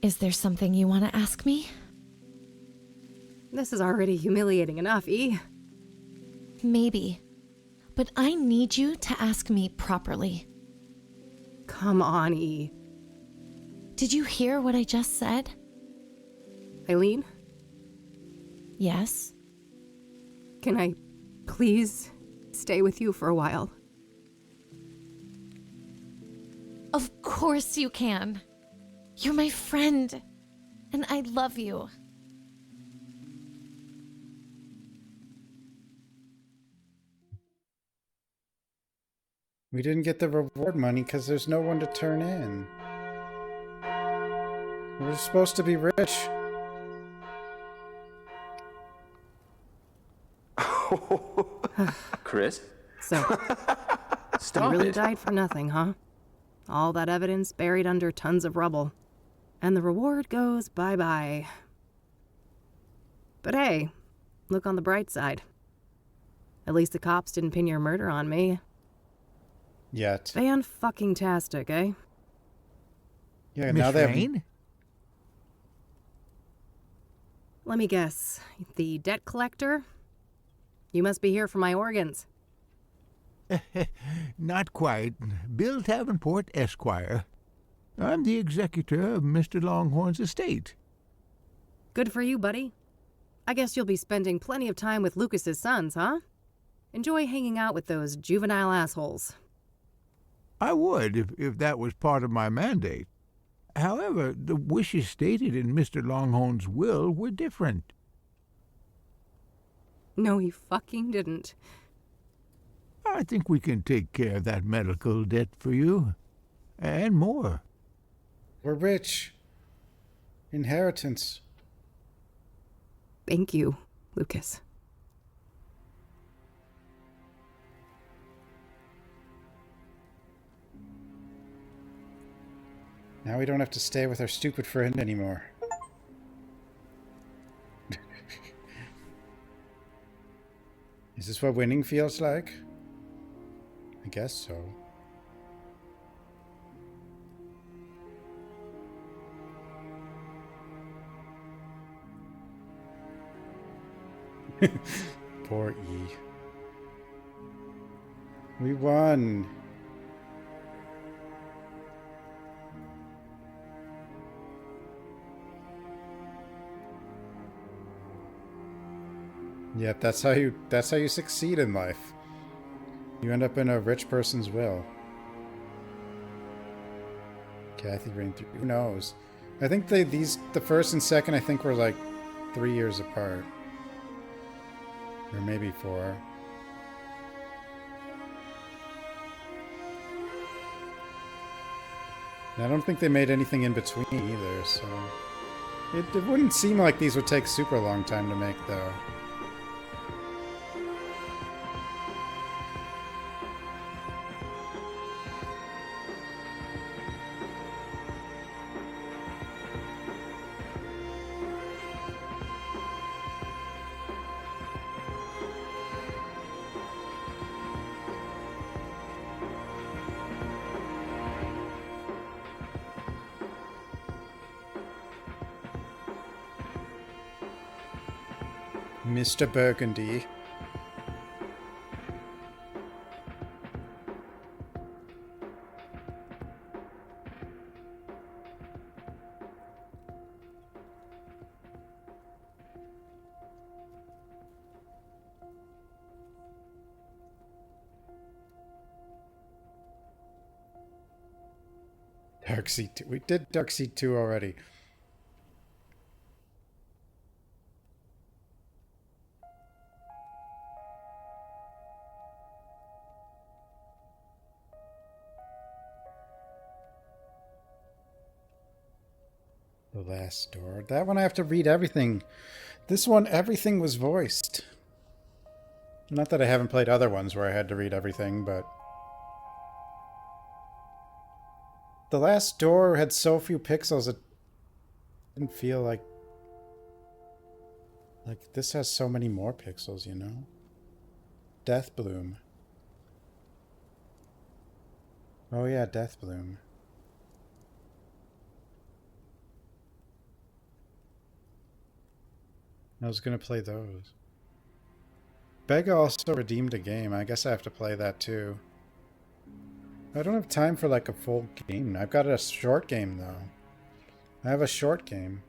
Is there something you want to ask me? This is already humiliating enough, E. Maybe. But I need you to ask me properly. Come on, E. Did you hear what I just said? Eileen? Yes? Can I please stay with you for a while? Of course you can. You're my friend. And I love you. We didn't get the reward money because there's no one to turn in. We're supposed to be rich. Chris? So, Stop you really it. died for nothing, huh? All that evidence buried under tons of rubble. And the reward goes bye-bye. But hey, look on the bright side. At least the cops didn't pin your murder on me. Yet. Fan-fucking-tastic, eh? Yeah, now they have... Let me guess. The debt collector? You must be here for my organs. Not quite. Bill Davenport, Esquire. I'm the executor of Mr. Longhorn's estate. Good for you, buddy. I guess you'll be spending plenty of time with Lucas's sons, huh? Enjoy hanging out with those juvenile assholes. I would, if that was part of my mandate. However, the wishes stated in Mr. Longhorn's will were different. No, he fucking didn't. I think we can take care of that medical debt for you. And more. We're rich. Inheritance. Thank you, Lucas. Now we don't have to stay with our stupid friend anymore. Is this what winning feels like? I guess so. Poor E. We won. Yep, that's how you succeed in life. You end up in a rich person's will. Kathy reigned through. Who knows? I think the first and second I think were like 3 years apart. Or maybe 4. And I don't think they made anything in between either, so It wouldn't seem like these would take super long time to make, though. Mr. Burgundy. Darkseid 2. We did Darkseid 2 already. The Last Door. That one I have to read everything. This one, everything was voiced. Not that I haven't played other ones where I had to read everything, but... The Last Door had so few pixels, it didn't feel like... Like, this has so many more pixels, you know? Deathbloom. Oh yeah, Deathbloom. I was gonna play those. Bega also redeemed a game. I guess I have to play that too. I don't have time for like a full game. I've got a short game though. I have a short game.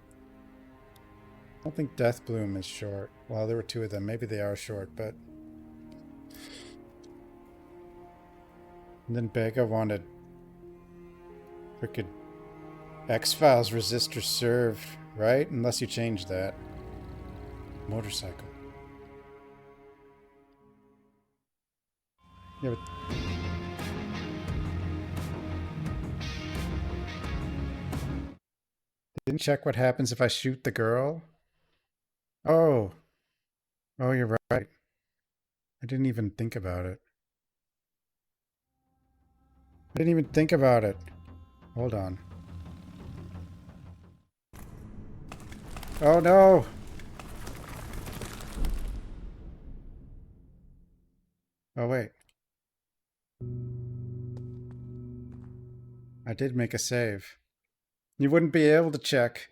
I don't think Deathbloom is short. Well, there were two of them. Maybe they are short, but... And then Bega wanted... Frickin' X-Files resistor serve, right? Unless you change that. Motorcycle. Yeah, but... Didn't check what happens if I shoot the girl? Oh. Oh, you're right. I didn't even think about it. I didn't even think about it. Hold on. Oh no! Oh wait. I did make a save. You wouldn't be able to check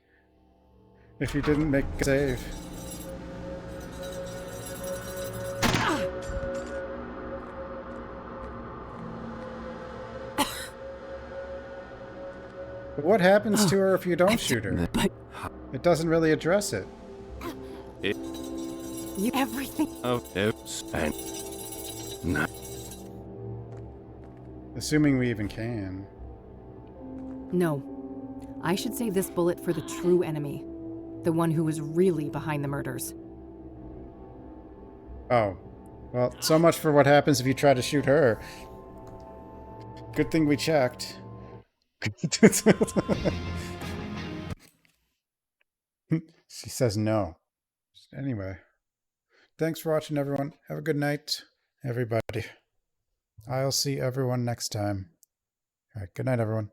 if you didn't make a save. But what happens to her if you don't shoot her? It doesn't really address it. You everything. And not. Assuming we even can. No. I should save this bullet for the true enemy. The one who was really behind the murders. Oh. Well, so much for what happens if you try to shoot her. Good thing we checked. She says no. Anyway. Thanks for watching, everyone. Have a good night, everybody. I'll see everyone next time. All right, good night, everyone.